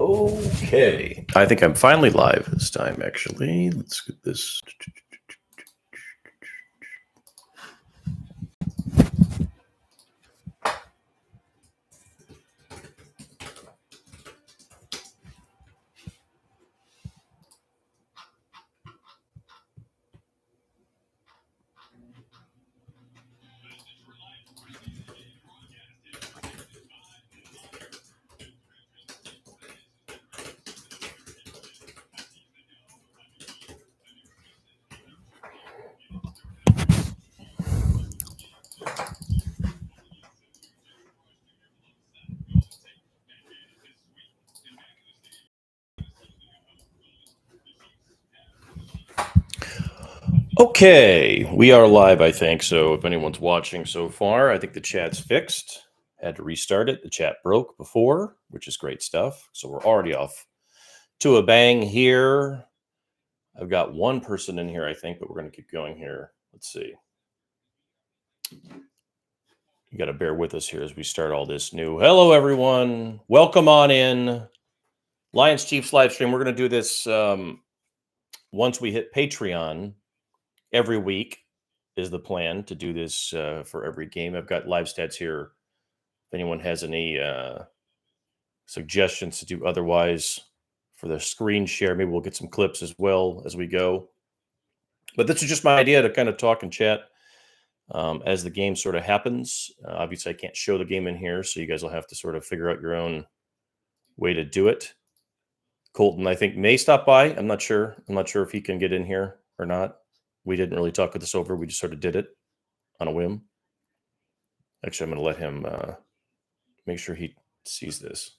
Okay. I think I'm finally live this time, actually. Let's get this. Okay, we are live, I think. So if anyone's watching so far, I think the chat's fixed. Had to restart it. The chat broke before, which is great stuff. So we're already off to a bang here. I've got one person in here, I think, but we're going to keep going here. Let's see. You got to bear with us here as we start all this new. Hello, everyone. Welcome on in. Lions Chiefs live stream. We're going to do this once we hit Patreon. Every week is the plan to do this for every game. I've got live stats here. If anyone has any suggestions to do otherwise for the screen share, maybe we'll get some clips as well as we go. But this is just my idea to kind of talk and chat as the game sort of happens. Obviously, I can't show the game in here, so you guys will have to sort of figure out your own way to do it. Colton, I think, may stop by. I'm not sure. I'm not sure if he can get in here or not. We didn't really talk this over. We just sort of did it on a whim. Actually, I'm going to let him make sure he sees this.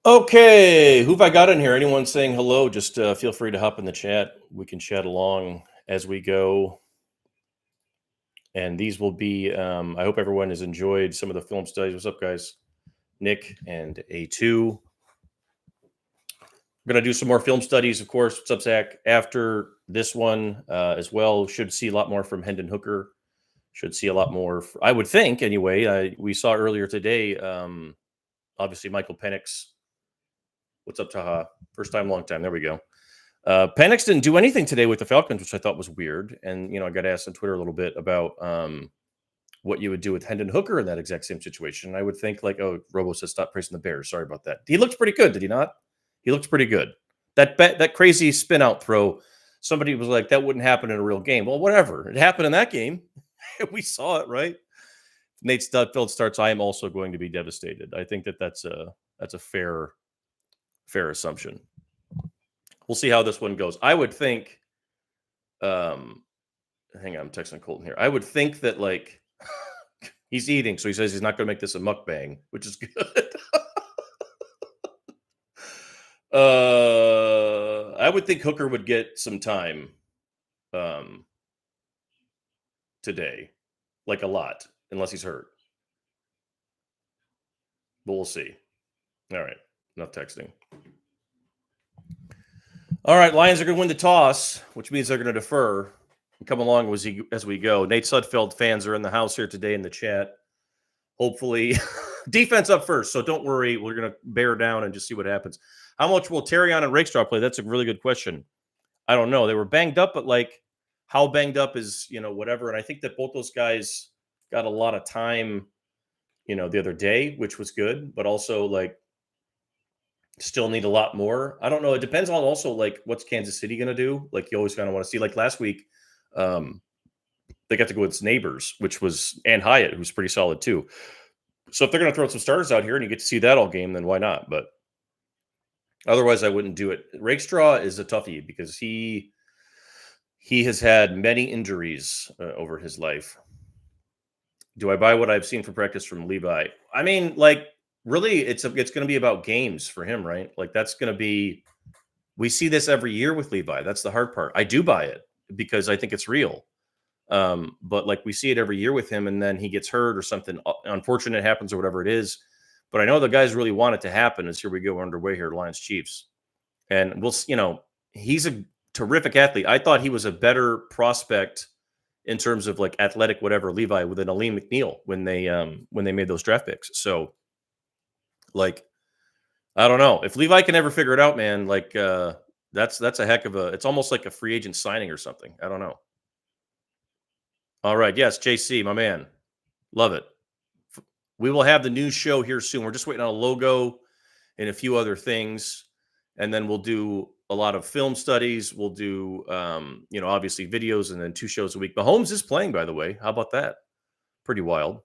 Okay, who've I got in here? Anyone saying hello? Just feel free to hop in the chat. We can chat along as we go. And these will be, I hope everyone has enjoyed some of the film studies. What's up, guys? Nick and A2. We're going to do some more film studies, of course. What's up, Zach? After this one as well, should see a lot more from Hendon Hooker. Should see a lot more, I would think, anyway. We saw earlier today, obviously, Michael Penix. What's up, Taha? First time, long time. There we go. Penix didn't do anything today with the Falcons, which I thought was weird. And, I got asked on Twitter a little bit about what you would do with Hendon Hooker in that exact same situation. I would think Robo says stop praising the Bears. Sorry about that. He looked pretty good, did he not? He looked pretty good. That crazy spin out throw, somebody was like, that wouldn't happen in a real game. Well, whatever. It happened in that game. We saw it, right? Nate Studfeld starts, I am also going to be devastated. I think that's a fair assumption. We'll see how this one goes. I would think, hang on, I'm texting Colton here. I would think that he's eating, so he says he's not going to make this a mukbang, which is good. I would think Hooker would get some time today, a lot, unless he's hurt. But we'll see. All right, enough texting. All right, Lions are going to win the toss, which means they're going to defer and come along as we go. Nate Sudfeld fans are in the house here today in the chat. Hopefully, defense up first, so don't worry. We're going to bear down and just see what happens. How much will Terrion and Rakestraw play? That's a really good question. I don't know. They were banged up, but how banged up is, whatever. And I think that both those guys got a lot of time, the other day, which was good, but also still need a lot more. I don't know. It depends on also what's Kansas City going to do. You always kind of want to see, last week, they got to go with its neighbors, which was Ann Hyatt, who's pretty solid too. So if they're going to throw some starters out here and you get to see that all game, then why not? But otherwise, I wouldn't do it. Rakestraw is a toughie because he has had many injuries over his life. Do I buy what I've seen for practice from Levi? I mean, really, it's going to be about games for him, right? That's going to be. We see this every year with Levi. That's the hard part. I do buy it because I think it's real. But we see it every year with him, and then he gets hurt or something unfortunate happens or whatever it is. But I know the guys really want it to happen. As here we go underway here, Lions Chiefs. And he's a terrific athlete. I thought he was a better prospect in terms of like athletic, whatever, Levi than Aleem McNeil when they made those draft picks. So like, I don't know if Levi can ever figure it out, man. Like, that's a heck of a. It's almost like a free agent signing or something. I don't know. All right, yes, JC, my man, love it. We will have the new show here soon. We're just waiting on a logo and a few other things, and then we'll do a lot of film studies. We'll do, obviously videos, and then 2 shows a week. Mahomes is playing, by the way. How about that? Pretty wild.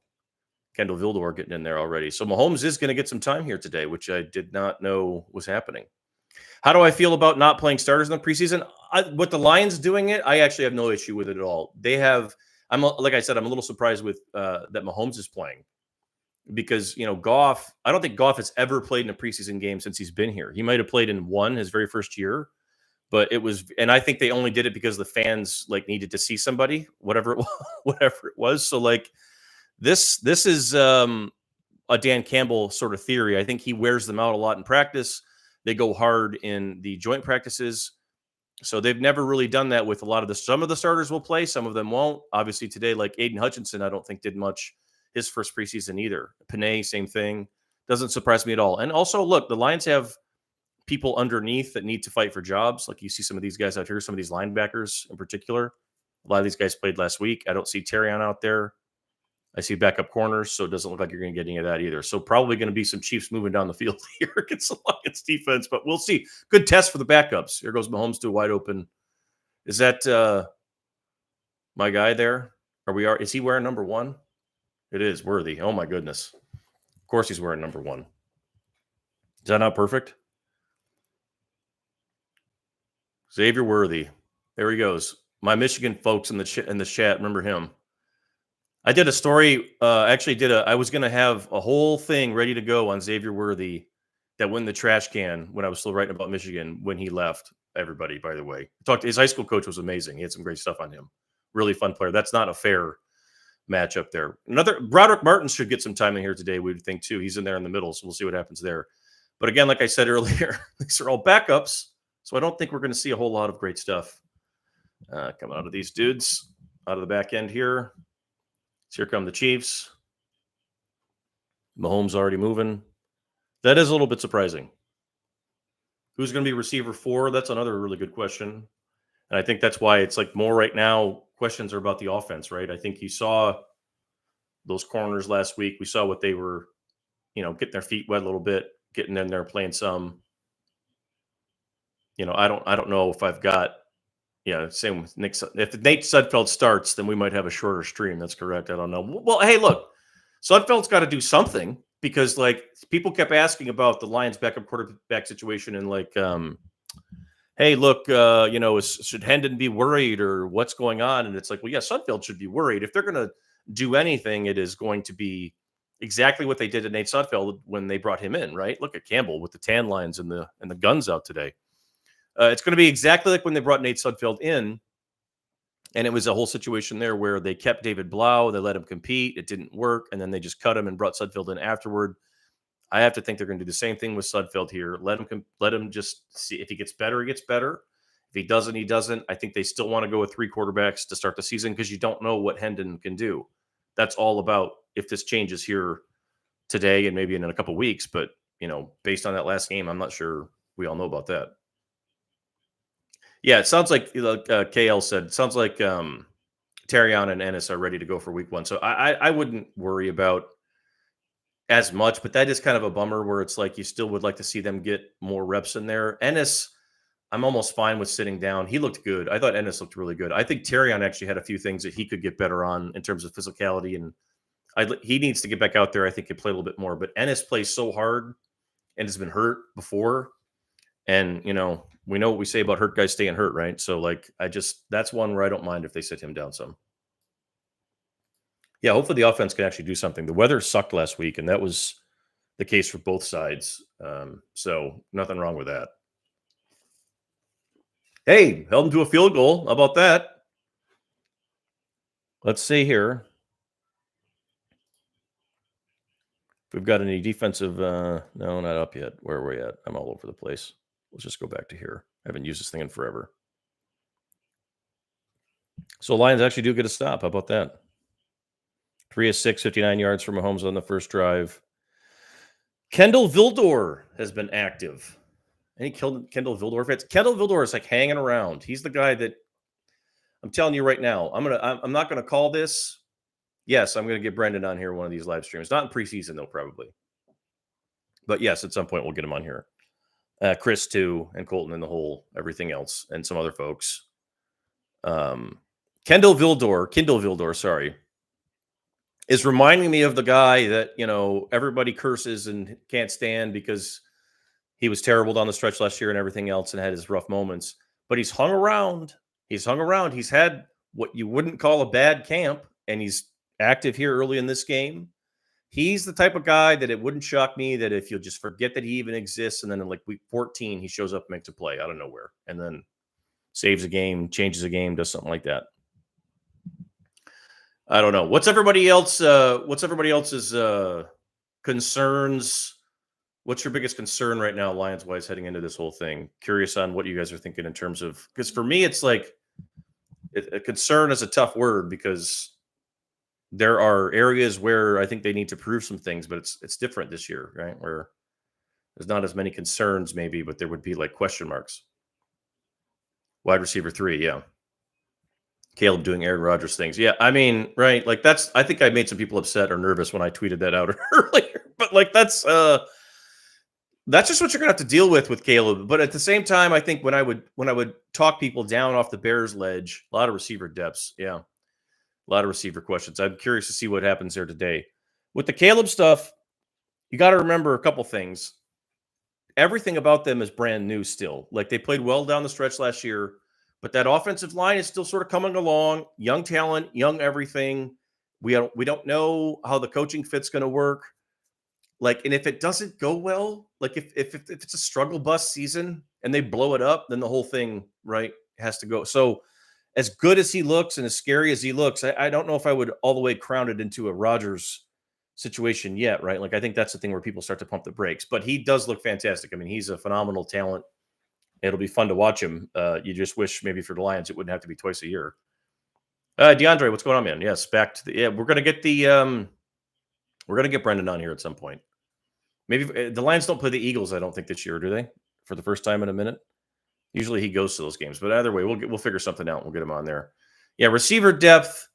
Kendall Vildor getting in there already. So Mahomes is going to get some time here today, which I did not know was happening. How do I feel about not playing starters in the preseason? With the Lions doing it, I actually have no issue with it at all. They have. Like I said, I'm a little surprised with that Mahomes is playing because Goff. I don't think Goff has ever played in a preseason game since he's been here. He might have played in one his very first year, but it was, and I think they only did it because the fans like needed to see somebody, whatever it was, whatever it was. So like this is a Dan Campbell sort of theory. I think he wears them out a lot in practice. They go hard in the joint practices. So they've never really done that with a lot of some of the starters will play, some of them won't. Obviously today, like Aiden Hutchinson, I don't think did much his first preseason either. Panay, same thing. Doesn't surprise me at all. And also, look, the Lions have people underneath that need to fight for jobs. Like you see some of these guys out here, some of these linebackers in particular. A lot of these guys played last week. I don't see Terrion out there. I see backup corners, so it doesn't look like you're going to get any of that either. So probably going to be some Chiefs moving down the field here against the Lions defense, but we'll see. Good test for the backups. Here goes Mahomes to a wide open. Is that my guy there? Is he wearing number 1? It is Worthy. Oh my goodness. Of course he's wearing number 1. Is that not perfect? Xavier Worthy. There he goes. My Michigan folks in the chat, remember him. I did a story, I was going to have a whole thing ready to go on Xavier Worthy that went in the trash can when I was still writing about Michigan when he left everybody, by the way. His high school coach was amazing. He had some great stuff on him. Really fun player. That's not a fair matchup there. Broderick Martin should get some time in here today, we would think, too. He's in there in the middle, so we'll see what happens there. But again, like I said earlier, these are all backups, so I don't think we're going to see a whole lot of great stuff coming out of these dudes, out of the back end here. So here come the Chiefs. Mahomes already moving. That is a little bit surprising. Who's going to be receiver 4? That's another really good question. And I think that's why it's like more right now, questions are about the offense, right? I think you saw those corners last week. We saw what they were, getting their feet wet a little bit, getting in there, playing some. I don't know if I've got, same with Nick. If Nate Sudfeld starts, then we might have a shorter stream. That's correct. I don't know. Well, hey, look, Sudfeld's got to do something because like people kept asking about the Lions backup quarterback situation and like, hey, look, should Hendon be worried or what's going on? And it's like, well, yeah, Sudfeld should be worried. If they're going to do anything, it is going to be exactly what they did to Nate Sudfeld when they brought him in, right? Look at Campbell with the tan lines and the guns out today. It's going to be exactly like when they brought Nate Sudfeld in, and it was a whole situation there where they kept David Blau, they let him compete, it didn't work, and then they just cut him and brought Sudfeld in afterward. I have to think they're going to do the same thing with Sudfeld here. Let him just see if he gets better, he gets better. If he doesn't, he doesn't. I think they still want to go with 3 quarterbacks to start the season because you don't know what Hendon can do. That's all about if this changes here today and maybe in a couple of weeks. But based on that last game, I'm not sure we all know about that. Yeah, it sounds like KL said. It sounds like Terrion and Ennis are ready to go for week 1. So I wouldn't worry about as much, but that is kind of a bummer where it's like you still would like to see them get more reps in there. Ennis, I'm almost fine with sitting down. He looked good. I thought Ennis looked really good. I think Terrion actually had a few things that he could get better on in terms of physicality, and he needs to get back out there. I think he play a little bit more. But Ennis plays so hard and has been hurt before. And, we know what we say about hurt guys staying hurt, right? So, like, that's one where I don't mind if they sit him down some. Yeah, hopefully the offense can actually do something. The weather sucked last week, and that was the case for both sides. So, nothing wrong with that. Hey, held them to a field goal. How about that? Let's see here. If we've got any defensive, no, not up yet. Where are we at? I'm all over the place. Let's just go back to here. I haven't used this thing in forever. So Lions actually do get a stop. How about that? 3 of 6, 59 yards from Mahomes on the first drive. Kendall Vildor has been active. Any Kendall Vildor fans? Kendall Vildor is like hanging around. He's the guy that I'm telling you right now. I'm not gonna call this. Yes, I'm gonna get Brendan on here one of these live streams. Not in preseason though, probably. But yes, at some point we'll get him on here. Chris too, and Colton and the whole everything else, and some other folks. Kendall Vildor, sorry, is reminding me of the guy that everybody curses and can't stand because he was terrible down the stretch last year and everything else, and had his rough moments. But he's hung around. He's had what you wouldn't call a bad camp, and he's active here early in this game. He's the type of guy that it wouldn't shock me that if you'll just forget that he even exists, and then in like week 14, he shows up and makes a play out of nowhere, and then saves a game, changes a game, does something like that. I don't know. What's everybody else's concerns? What's your biggest concern right now, Lions-wise, heading into this whole thing? Curious on what you guys are thinking in terms of, because for me, it's like a concern is a tough word because there are areas where I think they need to prove some things, but it's different this year, right? Where there's not as many concerns maybe, but there would be like question marks. Wide receiver 3, yeah. Caleb doing Aaron Rodgers things. Yeah, I mean, right. Like I think I made some people upset or nervous when I tweeted that out earlier. But like that's just what you're gonna have to deal with Caleb. But at the same time, I think when I would talk people down off the Bears ledge, a lot of receiver depths. Yeah. A lot of receiver questions. I'm curious to see what happens there today. With the Caleb stuff, you got to remember a couple things. Everything about them is brand new still. Like they played well down the stretch last year. But that offensive line is still sort of coming along. Young talent, young everything. We don't know how the coaching fit's going to work. Like, and if it doesn't go well, like if it's a struggle bus season and they blow it up, then the whole thing, right, has to go. So as good as he looks and as scary as he looks, I don't know if I would all the way crown it into a Rodgers situation yet, right? Like I think that's the thing where people start to pump the brakes. But he does look fantastic. I mean, he's a phenomenal talent. It'll be fun to watch him. You just wish maybe for the Lions it wouldn't have to be twice a year. DeAndre, what's going on, man? Yes, back to the we're gonna get Brendan on here at some point. Maybe the Lions don't play the Eagles, I don't think, this year, do they? For the first time in a minute. Usually he goes to those games, but either way, we'll figure something out. We'll get him on there. Yeah, receiver depth,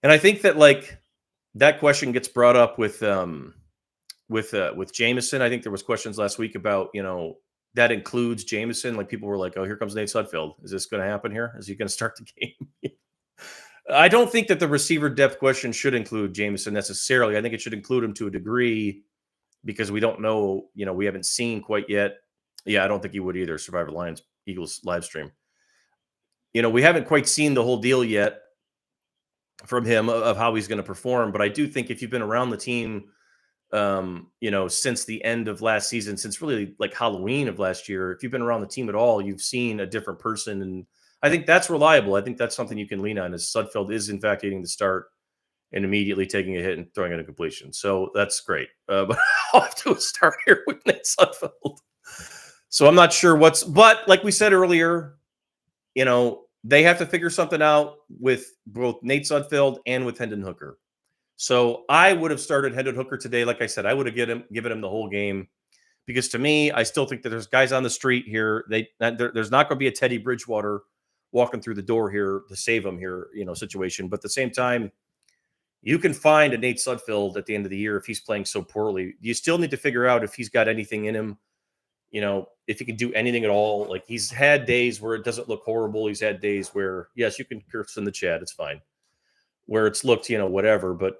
and I think that like that question gets brought up with Jameson. I think there was questions last week about that includes Jameson. Like people were like, "Oh, here comes Nate Sudfeld. Is this going to happen here? Is he going to start the game?" I don't think that the receiver depth question should include Jameson necessarily. I think it should include him to a degree because we don't know. We haven't seen quite yet. Yeah, I don't think he would either. Survivor Lions Eagles live stream. We haven't quite seen the whole deal yet from him of how he's going to perform. But I do think if you've been around the team, since the end of last season, since really like Halloween of last year, if you've been around the team at all, you've seen a different person. And I think that's reliable. I think that's something you can lean on, is Sudfeld is in fact getting the start and immediately taking a hit and throwing it a completion. So that's great. But I'll have to start here with Nate Sudfeld. So I'm not sure but like we said earlier, they have to figure something out with both Nate Sudfeld and with Hendon Hooker. So I would have started Hendon Hooker today. Like I said, I would have given him the whole game because to me, I still think that there's guys on the street here. There's not going to be a Teddy Bridgewater walking through the door here to save him here, situation. But at the same time, you can find a Nate Sudfeld at the end of the year if he's playing so poorly. You still need to figure out if he's got anything in him, if he can do anything at all. Like he's had days where it doesn't look horrible. He's had days where, yes, you can curse in the chat. It's fine. Where it's looked, whatever, but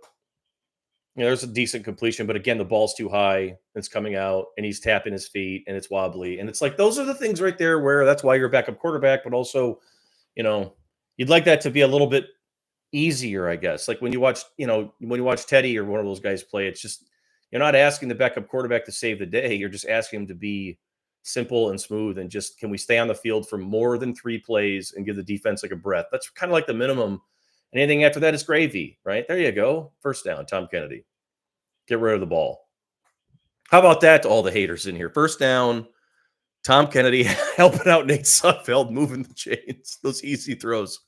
there's a decent completion. But again, the ball's too high, it's coming out, and he's tapping his feet, and it's wobbly. And it's like those are the things right there where that's why you're a backup quarterback, but also, you'd like that to be a little bit easier, I guess. Like when you watch Teddy or one of those guys play, it's just you're not asking the backup quarterback to save the day. You're just asking him to be simple and smooth and just can we stay on the field for more than 3 plays and give the defense like a breath. That's kind of like the minimum. Anything after that is gravy, right? There you go. First down, Tom Kennedy. Get rid of the ball. How about that to all the haters in here? First down, Tom Kennedy helping out Nate Sudfeld, moving the chains, those easy throws.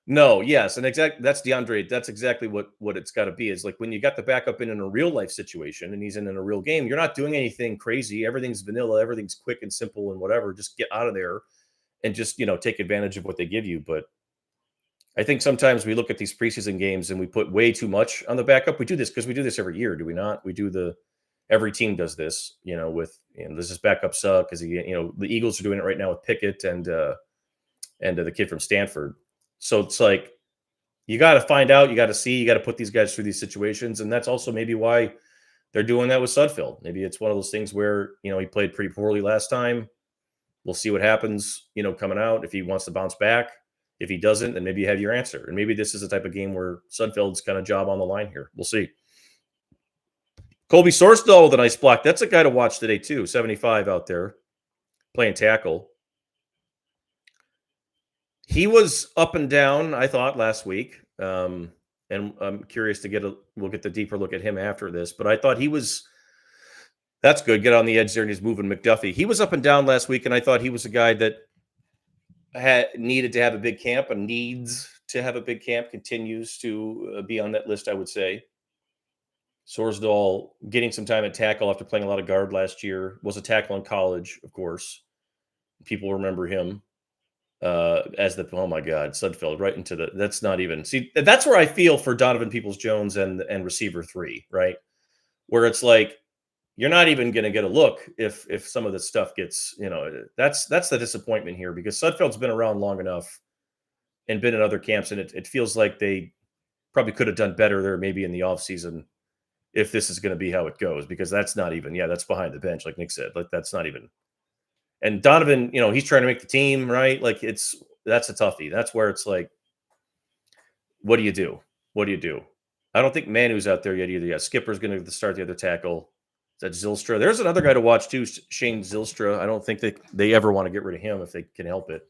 No, yes, and that's DeAndre. That's exactly what it's got to be. Is like when you got the backup in a real life situation and he's in a real game, you're not doing anything crazy. Everything's vanilla, everything's quick and simple and whatever. Just get out of there and just take advantage of what they give you. But I think sometimes we look at these preseason games and we put way too much on the backup. We do this because we do this every year, do we not? We do every team does this, with does this backup suck? Because the Eagles are doing it right now with Pickett and the kid from Stanford. So it's like you got to find out, you got to see, you got to put these guys through these situations, and that's also maybe why they're doing that with Sudfeld. Maybe it's one of those things where he played pretty poorly last time. We'll see what happens, coming out if he wants to bounce back. If he doesn't, then maybe you have your answer. And maybe this is the type of game where Sudfeld's kind of job on the line here. We'll see. Colby Sorsdahl with a nice block. That's a guy to watch today, too. 75 out there playing tackle. He was up and down, I thought, last week. And I'm curious to we'll get the deeper look at him after this. But I thought that's good. Get on the edge there, and he's moving McDuffie. He was up and down last week, and I thought he was a guy that needed to have a big camp and needs to have a big camp, continues to be on that list, I would say. Sorsdahl getting some time at tackle after playing a lot of guard last year, was a tackle in college, of course. People remember him as oh my God, Sudfeld right into that's not even, see, that's where I feel for Donovan Peoples-Jones and receiver 3, right? Where it's like, you're not even going to get a look if some of this stuff gets, that's the disappointment here, because Sudfeld's been around long enough and been in other camps, and it feels like they probably could have done better there maybe in the offseason if this is going to be how it goes, because that's not even, that's behind the bench, like Nick said. Like, that's not even. And Donovan, he's trying to make the team, right? Like, that's a toughie. That's where it's like, what do you do? What do you do? I don't think Manu's out there yet either. Yeah, Skipper's going to start the other tackle. That Zylstra. There's another guy to watch too, Shane Zylstra. I don't think they ever want to get rid of him if they can help it.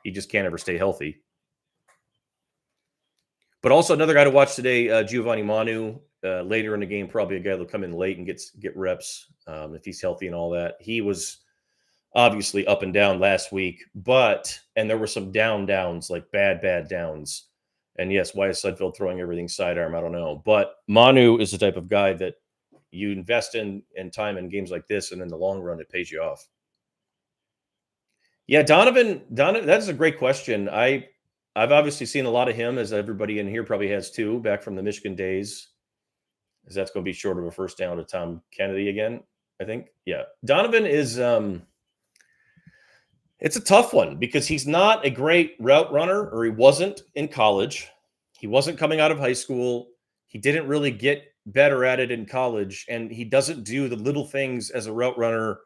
He just can't ever stay healthy. But also another guy to watch today, Giovanni Manu. Later in the game, probably a guy that'll come in late and get reps if he's healthy and all that. He was obviously up and down last week, and there were some downs, like bad downs. And yes, why is Sudfeld throwing everything sidearm? I don't know. But Manu is the type of guy that you invest in time in games like this, and in the long run, it pays you off. Yeah, Donovan, that's a great question. I've obviously seen a lot of him, as everybody in here probably has too, back from the Michigan days. Is that's going to be short of a first down to Tom Kennedy again, I think. Yeah. Donovan is it's a tough one because he's not a great route runner, or he wasn't in college. He wasn't coming out of high school. He didn't really get better at it in college, and he doesn't do the little things as a route runner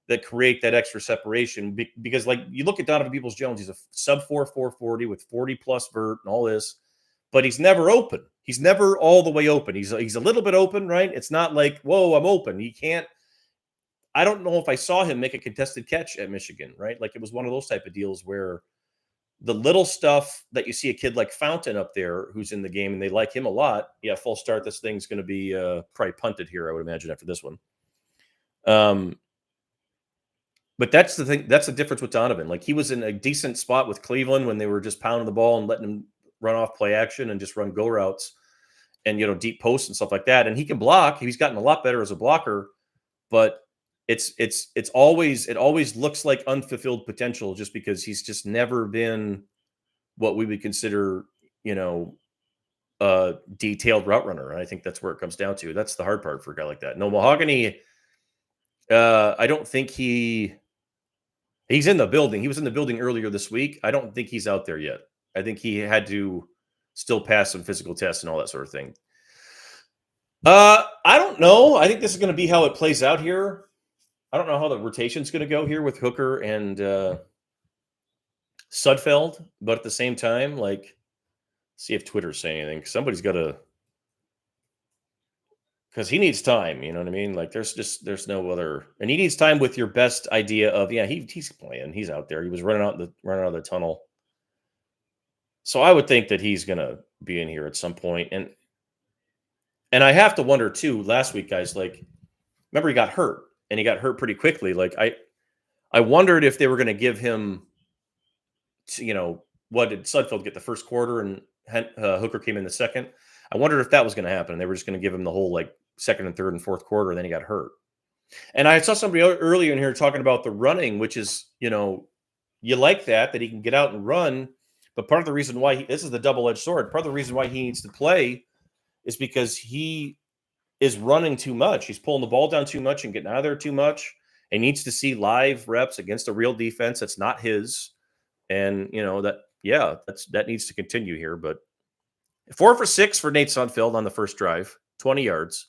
that create that extra separation. Because, like, you look at Donovan Peoples-Jones, he's a sub 4.40 with 40 plus vert and all this, but he's never open. He's never all the way open. He's a little bit open, right? It's not like, whoa, I'm open. He can't. I don't know if I saw him make a contested catch at Michigan, right? Like, it was one of those type of deals where the little stuff that you see a kid like Fountain up there who's in the game and they like him a lot. Yeah, full start. This thing's going to be probably punted here, I would imagine, after this one. But that's the thing. That's the difference with Donovan. Like, he was in a decent spot with Cleveland when they were just pounding the ball and letting him run off play action and just run go routes and, deep posts and stuff like that. And he can block. He's gotten a lot better as a blocker, but it always looks like unfulfilled potential just because he's just never been what we would consider, a detailed route runner. And I think that's where it comes down to. That's the hard part for a guy like that. No, Mahogany, I don't think he's in the building. He was in the building earlier this week. I don't think he's out there yet. I think he had to still pass some physical tests and all that sort of thing. I don't know. I think this is going to be how it plays out here. I don't know how the rotation's going to go here with Hooker and Sudfeld, but at the same time, like, see if Twitter's saying anything. Somebody's got to, because he needs time. You know what I mean? Like, there's no other, and he needs time with your best idea of, yeah, he's playing, he's out there. He was running out of the tunnel. So I would think that he's going to be in here at some point. And I have to wonder too, last week, guys, like, remember he got hurt. And he got hurt pretty quickly. Like, I wondered if they were going to give him, what did Sudfeld get the first quarter and Hooker came in the second? I wondered if that was going to happen. They were just going to give him the whole like second and third and fourth quarter, and then he got hurt. And I saw somebody earlier in here talking about the running, which is, you like that he can get out and run. But part of the reason why this is the double-edged sword. Part of the reason why he needs to play is because he is running too much. He's pulling the ball down too much and getting out of there too much. And needs to see live reps against a real defense that's not his. And that needs to continue here. But 4 for 6 for Nate Sudfeld on the first drive, 20 yards.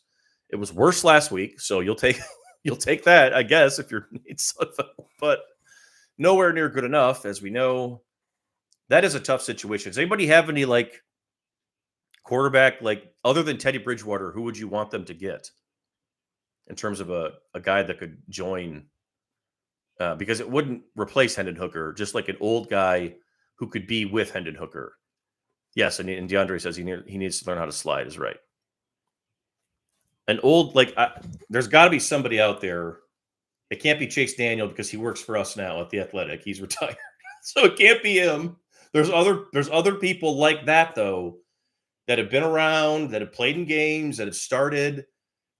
It was worse last week, so you'll take that, I guess, if you're Nate Sudfeld, but nowhere near good enough, as we know. That is a tough situation. Does anybody have any quarterback, other than Teddy Bridgewater, who would you want them to get in terms of a guy that could join? Because it wouldn't replace Hendon Hooker, just like an old guy who could be with Hendon Hooker. Yes, and DeAndre says he needs to learn how to slide, is right. An old, there's got to be somebody out there. It can't be Chase Daniel because he works for us now at The Athletic. He's retired. So it can't be him. There's other people like that, though, that have been around, that have played in games, that have started,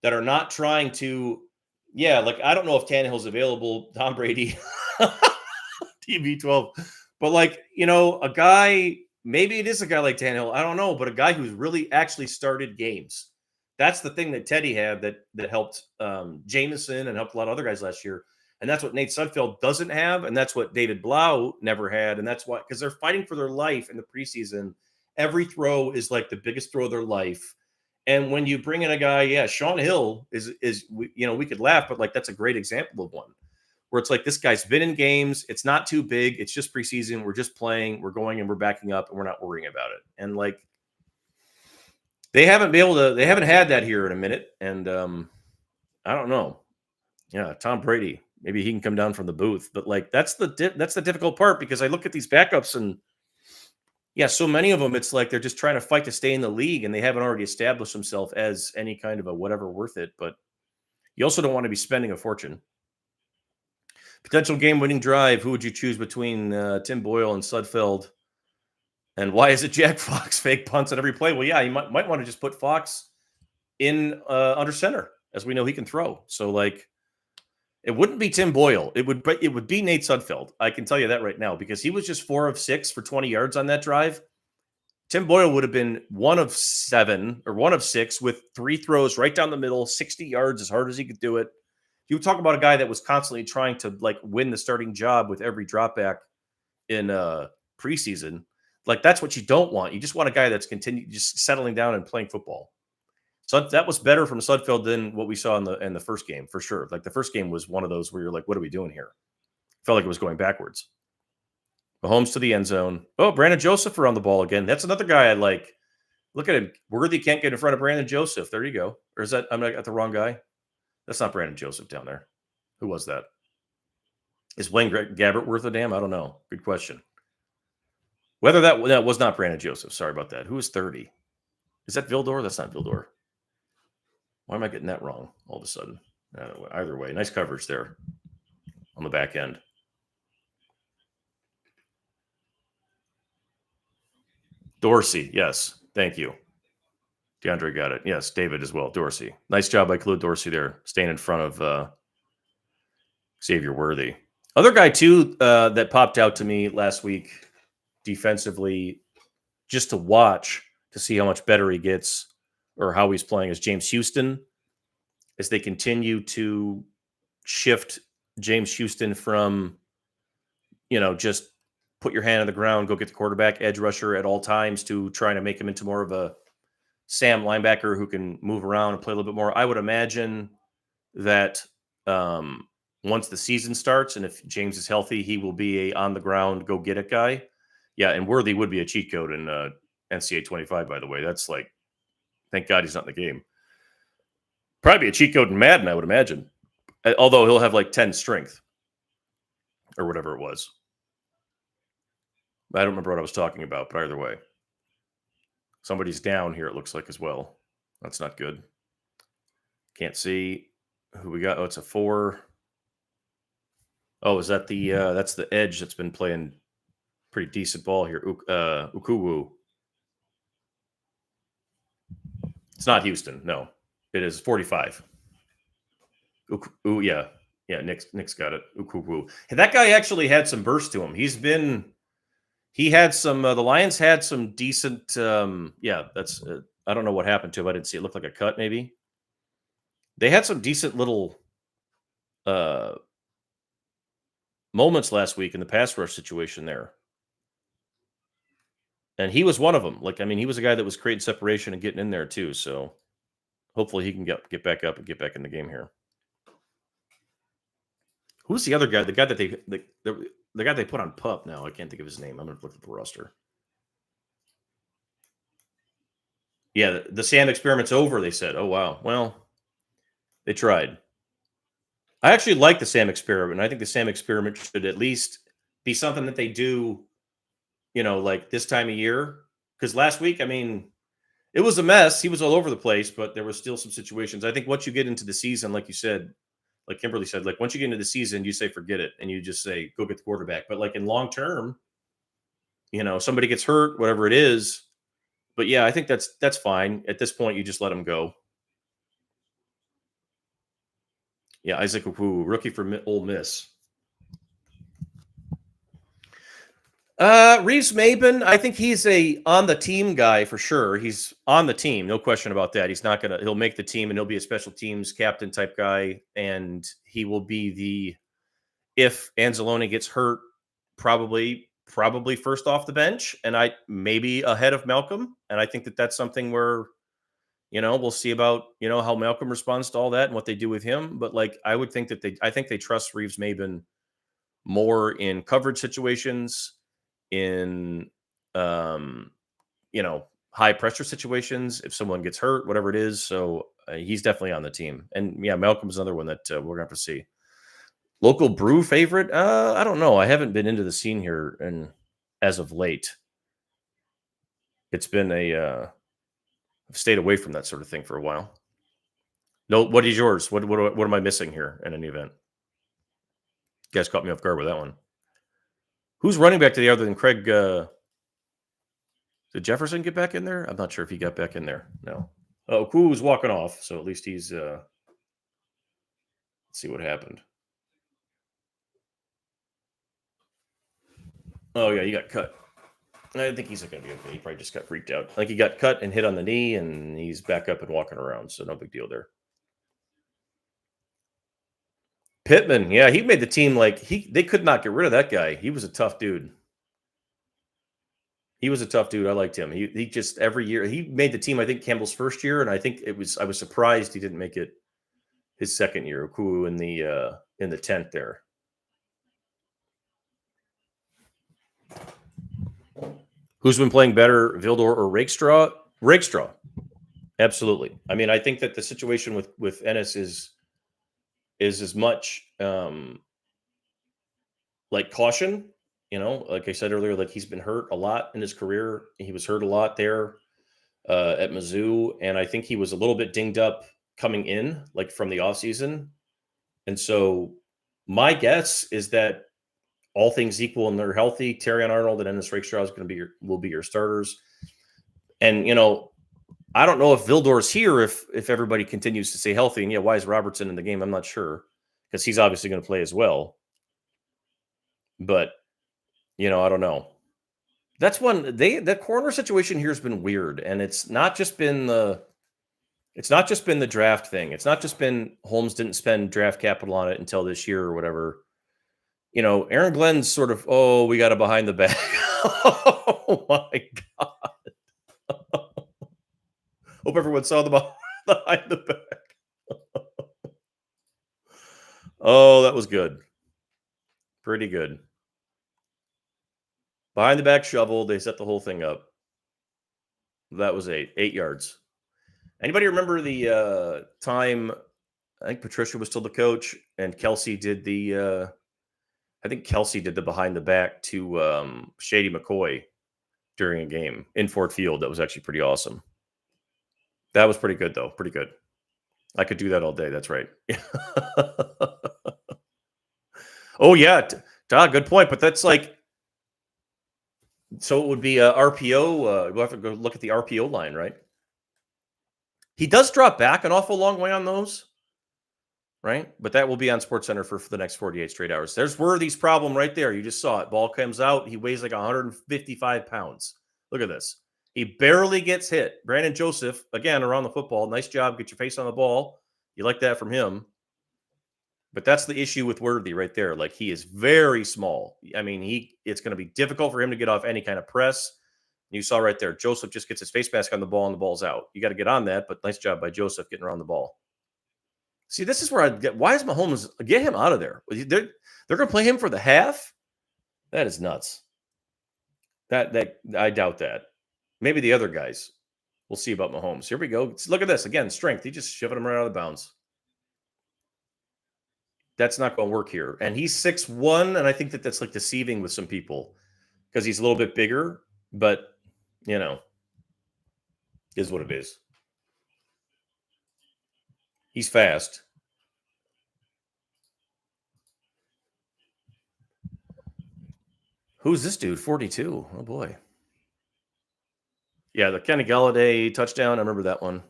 that are not trying to, I don't know if Tannehill's available, Tom Brady, TB12, but a guy, maybe it is a guy like Tannehill, I don't know, but a guy who's really actually started games. That's the thing that Teddy had that helped Jameson and helped a lot of other guys last year. And that's what Nate Sudfeld doesn't have. And that's what David Blau never had. And that's why, because they're fighting for their life in the preseason. Every throw is like the biggest throw of their life. And when you bring in a guy, Sean Hill is we could laugh, but that's a great example of one where it's like, this guy's been in games. It's not too big. It's just preseason. We're just playing. We're going and we're backing up and we're not worrying about it. And they haven't had that here in a minute. And I don't know. Yeah, Tom Brady. Maybe he can come down from the booth. But that's the difficult part, because I look at these backups and so many of them, it's like they're just trying to fight to stay in the league and they haven't already established themselves as any kind of a whatever worth it. But you also don't want to be spending a fortune. Potential game-winning drive. Who would you choose between Tim Boyle and Sudfeld? And why is it Jack Fox fake punts at every play? Well, you might want to just put Fox in under center, as we know he can throw. So it wouldn't be Tim Boyle. It would be Nate Sudfeld. I can tell you that right now, because he was just 4 of 6 for 20 yards on that drive. Tim Boyle would have been 1 of 7 or 1 of 6 with 3 throws right down the middle, 60 yards as hard as he could do it. You would talk about a guy that was constantly trying to win the starting job with every drop back in preseason. That's what you don't want. You just want a guy that's just settling down and playing football. So that was better from Sudfeld than what we saw in the first game, for sure. The first game was one of those where you're like, what are we doing here? Felt like it was going backwards. Mahomes to the end zone. Oh, Brandon Joseph around the ball again. That's another guy I like. Look at him. Worthy can't get in front of Brandon Joseph. There you go. Or is that, I'm at the wrong guy? That's not Brandon Joseph down there. Who was that? Is Blaine Gabbert worth a damn? I don't know. Good question. Whether that was not Brandon Joseph. Sorry about that. Who is 30? Is that Vildor? That's not Vildor. Why am I getting that wrong all of a sudden? Either way, nice coverage there on the back end. Dorsey, yes. Thank you. DeAndre got it. Yes, David as well. Dorsey. Nice job by Khalid Dorsey there, staying in front of Xavier Worthy. Other guy, too, that popped out to me last week defensively, just to watch to see how much better he gets or how he's playing, is James Houston. As they continue to shift James Houston from, just put your hand on the ground, go get the quarterback, edge rusher at all times, to trying to make him into more of a Sam linebacker who can move around and play a little bit more. I would imagine that once the season starts, and if James is healthy, he will be a on the ground, go get it guy. Yeah, and Worthy would be a cheat code in NCAA 25, by the way. That's thank God he's not in the game. Probably a cheat code in Madden, I would imagine. Although he'll have 10 strength or whatever it was. I don't remember what I was talking about, but either way. Somebody's down here, it looks like, as well. That's not good. Can't see who we got. Oh, it's a 4. Oh, is that that's the edge that's been playing pretty decent ball here. Ukuwu. It's not Houston. No, it is 45. Yeah, yeah. Nick's got it. Ukuwu. And that guy actually had some burst to him. He had some. The Lions had some decent. Yeah, that's. I don't know what happened to him. I didn't see it. Looked like a cut, maybe. They had some decent little uh moments last week in the pass rush situation there. And he was one of them. Like, I mean, he was a guy that was creating separation and getting in there too. So hopefully he can get back up and get back in the game here. Who's the other guy? The guy that the guy they put on pup now. I can't think of his name. I'm gonna look at the roster. Yeah, the Sam experiment's over. They said, "Oh wow, well, they tried." I actually like the Sam experiment. I think the Sam experiment should at least be something that they do, like this time of year. Because last week, I mean, it was a mess. He was all over the place, but there was still some situations. I think once you get into the season, like you said, like Kimberly said, like once you get into the season, you say forget it, and you just say go get the quarterback. But like in long term, somebody gets hurt, whatever it is. But yeah, I think that's fine. At this point, you just let him go. Yeah, Isaac Okwu, rookie from Ole Miss. Reeves Maben, I think he's a on the team guy for sure. He's on the team, no question about that. He'll make the team and he'll be a special teams captain type guy. And he will be if Anzalone gets hurt, probably first off the bench. And I maybe ahead of Malcolm. And I think that's something where, we'll see about, how Malcolm responds to all that and what they do with him. But like, I would think I think they trust Reeves Maben more in coverage situations, in high pressure situations, if someone gets hurt, whatever it is. So he's definitely on the team. And yeah, Malcolm's another one that we're gonna have to see. Local brew favorite? I don't know. I haven't been into the scene here and as of late. It's been I've stayed away from that sort of thing for a while. No, what is yours? What am I missing here in any event? You guys caught me off guard with that one. Who's running back today other than Craig? Did Jefferson get back in there? I'm not sure if he got back in there. No. Oh, Ku's walking off, so at least he's. Let's see what happened. Oh yeah, he got cut. I think he's going to be okay. He probably just got freaked out. Like he got cut and hit on the knee, and he's back up and walking around. So no big deal there. Pittman, yeah, he made the team. They could not get rid of that guy. He was a tough dude. He was a tough dude. I liked him. He just every year he made the team. I think Campbell's first year, and I think I was surprised he didn't make it his second year. Okuu in the tent there. Who's been playing better, Vildor or Rakestraw? Rakestraw, absolutely. I mean, I think that the situation with Ennis is as much like caution. Like I said earlier, like he's been hurt a lot in his career. He was hurt a lot there at Mizzou, and I think he was a little bit dinged up coming in, like from the offseason. And so my guess is that all things equal and they're healthy, Terrion Arnold and Ennis Rakestraw will be your starters. And I don't know if Vildor's here if everybody continues to stay healthy. And yeah, why is Robertson in the game? I'm not sure because he's obviously going to play as well. But I don't know. That's one the corner situation here has been weird, and it's not just been the draft thing. It's not just been Holmes didn't spend draft capital on it until this year or whatever. Aaron Glenn's sort of, we got a behind the back. Oh my God. Hope everyone saw the behind the back. Oh, that was good. Pretty good. Behind the back shovel, they set the whole thing up. That was 8 yards. Anybody remember the time? I think Patricia was still the coach, and Kelsey did the behind the back to Shady McCoy during a game in Ford Field. That was actually pretty awesome. That was pretty good, though. Pretty good. I could do that all day. That's right. Oh yeah, good point. But that's like, so it would be a RPO. We'll have to go look at the RPO line, right? He does drop back an awful long way on those, right? But that will be on SportsCenter for the next 48 straight hours. There's Worthy's problem right there. You just saw it. Ball comes out. He weighs like 155 pounds. Look at this. He barely gets hit. Brandon Joseph, again, around the football. Nice job. Get your face on the ball. You like that from him. But that's the issue with Worthy right there. Like, he is very small. I mean, it's going to be difficult for him to get off any kind of press. You saw right there, Joseph just gets his face mask on the ball and the ball's out. You got to get on that, but nice job by Joseph getting around the ball. See, this is where I get, why is Mahomes, get him out of there? They're going to play him for the half? That is nuts. That I doubt that. Maybe the other guys. We'll see about Mahomes. Here we go. Look at this. Again, strength. He just shoving him right out of bounds. That's not going to work here. And he's 6'1", and I think that's like deceiving with some people because he's a little bit bigger, but, is what it is. He's fast. Who's this dude? 42. Oh, boy. Yeah, the Kenny Galladay touchdown. I remember that one.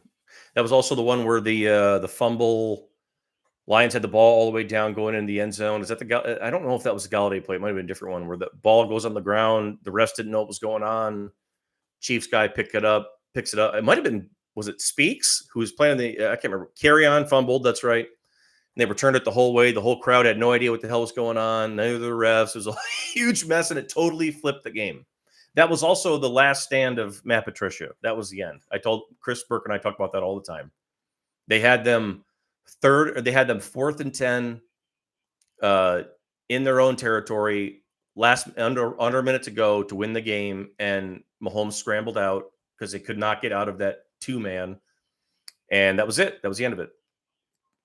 That was also the one where the fumble, Lions had the ball all the way down going in the end zone. Is that I don't know if that was the Galladay play. It might have been a different one where the ball goes on the ground. The refs didn't know what was going on. Chiefs guy picks it up. It might have been, was it Speaks who was playing I can't remember. Carry on fumbled. That's right. And they returned it the whole way. The whole crowd had no idea what the hell was going on. Neither of the refs. It was a huge mess, and it totally flipped the game. That was also the last stand of Matt Patricia. That was the end. I told Chris Burke and I talk about that all the time. They had them 4th and 10 in their own territory. Under a minute to go to win the game, and Mahomes scrambled out because they could not get out of that 2-man, and that was it. That was the end of it.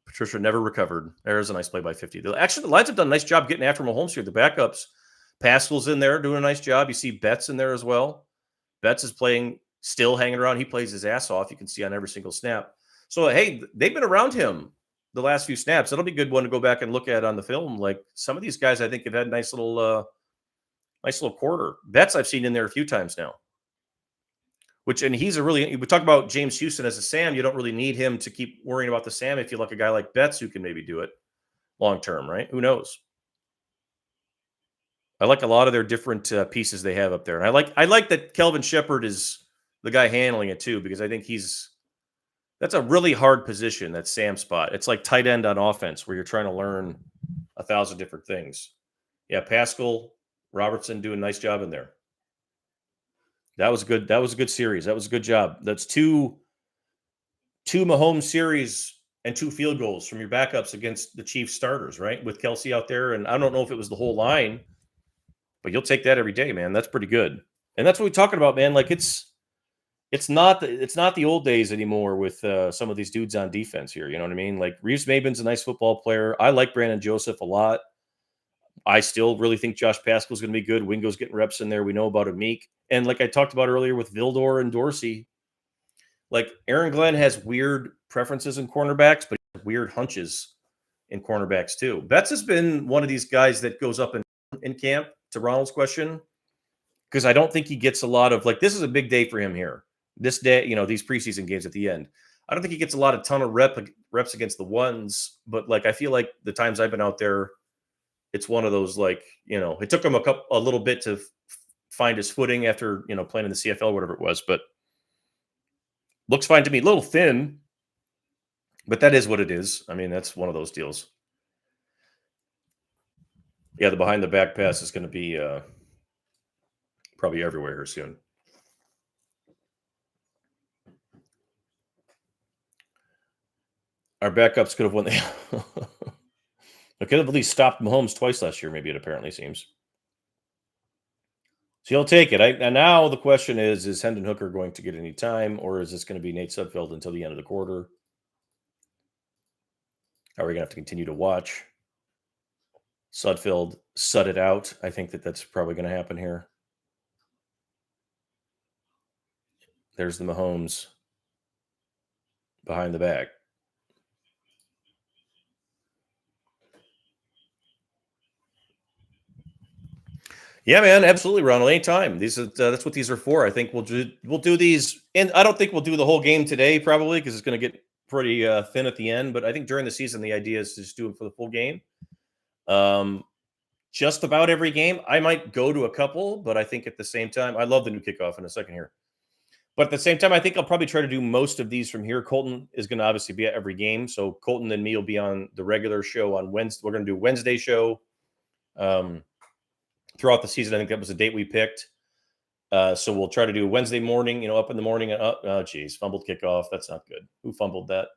Patricia never recovered. There's a nice play by 50. Actually, the Lions have done a nice job getting after Mahomes here. The backups, Pascal's in there doing a nice job. You see Betts in there as well. Betts is still hanging around. He plays his ass off. You can see on every single snap. So, hey, they've been around him the last few snaps. That'll be a good one to go back and look at on the film. Like, some of these guys, I think, have had a nice little quarter. Betts I've seen in there a few times now. And he's we talk about James Houston as a Sam. You don't really need him to keep worrying about the Sam if you like a guy like Betts who can maybe do it long term, right? Who knows? I like a lot of their different pieces they have up there. And I like that Kelvin Shepard is the guy handling it too, because I think that's a really hard position, that Sam spot. It's like tight end on offense where you're trying to learn 1,000 different things. Yeah, Pascal, Robertson doing a nice job in there. That was good. That was a good series. That was a good job. That's two Mahomes series and 2 field goals from your backups against the Chiefs starters, right? With Kelsey out there. And I don't know if it was the whole line, but you'll take that every day, man. That's pretty good. And that's what we're talking about, man. Like, it's not the old days anymore with some of these dudes on defense here. You know what I mean? Like, Reeves Maben's a nice football player. I like Brandon Joseph a lot. I still really think Josh Pascal's going to be good. Wingo's getting reps in there. We know about Amik. And like I talked about earlier with Vildor and Dorsey, like, Aaron Glenn has weird preferences in cornerbacks, but he has weird hunches in cornerbacks too. Betts has been one of these guys that goes up in camp, to Ronald's question, because I don't think he gets a lot of, like, this is a big day for him here. This day, these preseason games at the end. I don't think he gets a ton of reps against the ones, but like, I feel like the times I've been out there, it's one of those, like, it took him a little bit to find his footing after, playing in the CFL, whatever it was, but looks fine to me. A little thin, but that is what it is. I mean, that's one of those deals. Yeah, the behind the back pass is going to be probably everywhere here soon. Our backups could have won the They could have at least stopped Mahomes twice last year, maybe, it apparently seems. So you'll take it. And now the question is Hendon Hooker going to get any time, or is this going to be Nate Sudfeld until the end of the quarter? Are we going to have to continue to watch Sudfeld sud it out? I think that's probably going to happen here. There's the Mahomes behind the back. Yeah, man, absolutely, Ronald. Anytime. These are that's what these are for. I think we'll do these, and I don't think we'll do the whole game today, probably because it's going to get pretty thin at the end. But I think during the season, the idea is to just do it for the full game. Um, just about every game, I might go to a couple, but I think at the same time, I love the new kickoff in a second here. But at the same time, I think I'll probably try to do most of these from here. Colton is going to obviously be at every game, so Colton and me will be on the regular show on Wednesday. We're going to do Wednesday show. Throughout the season, I think that was the date we picked. So we'll try to do Wednesday morning, up in the morning. And oh, geez, fumbled kickoff. That's not good. Who fumbled that?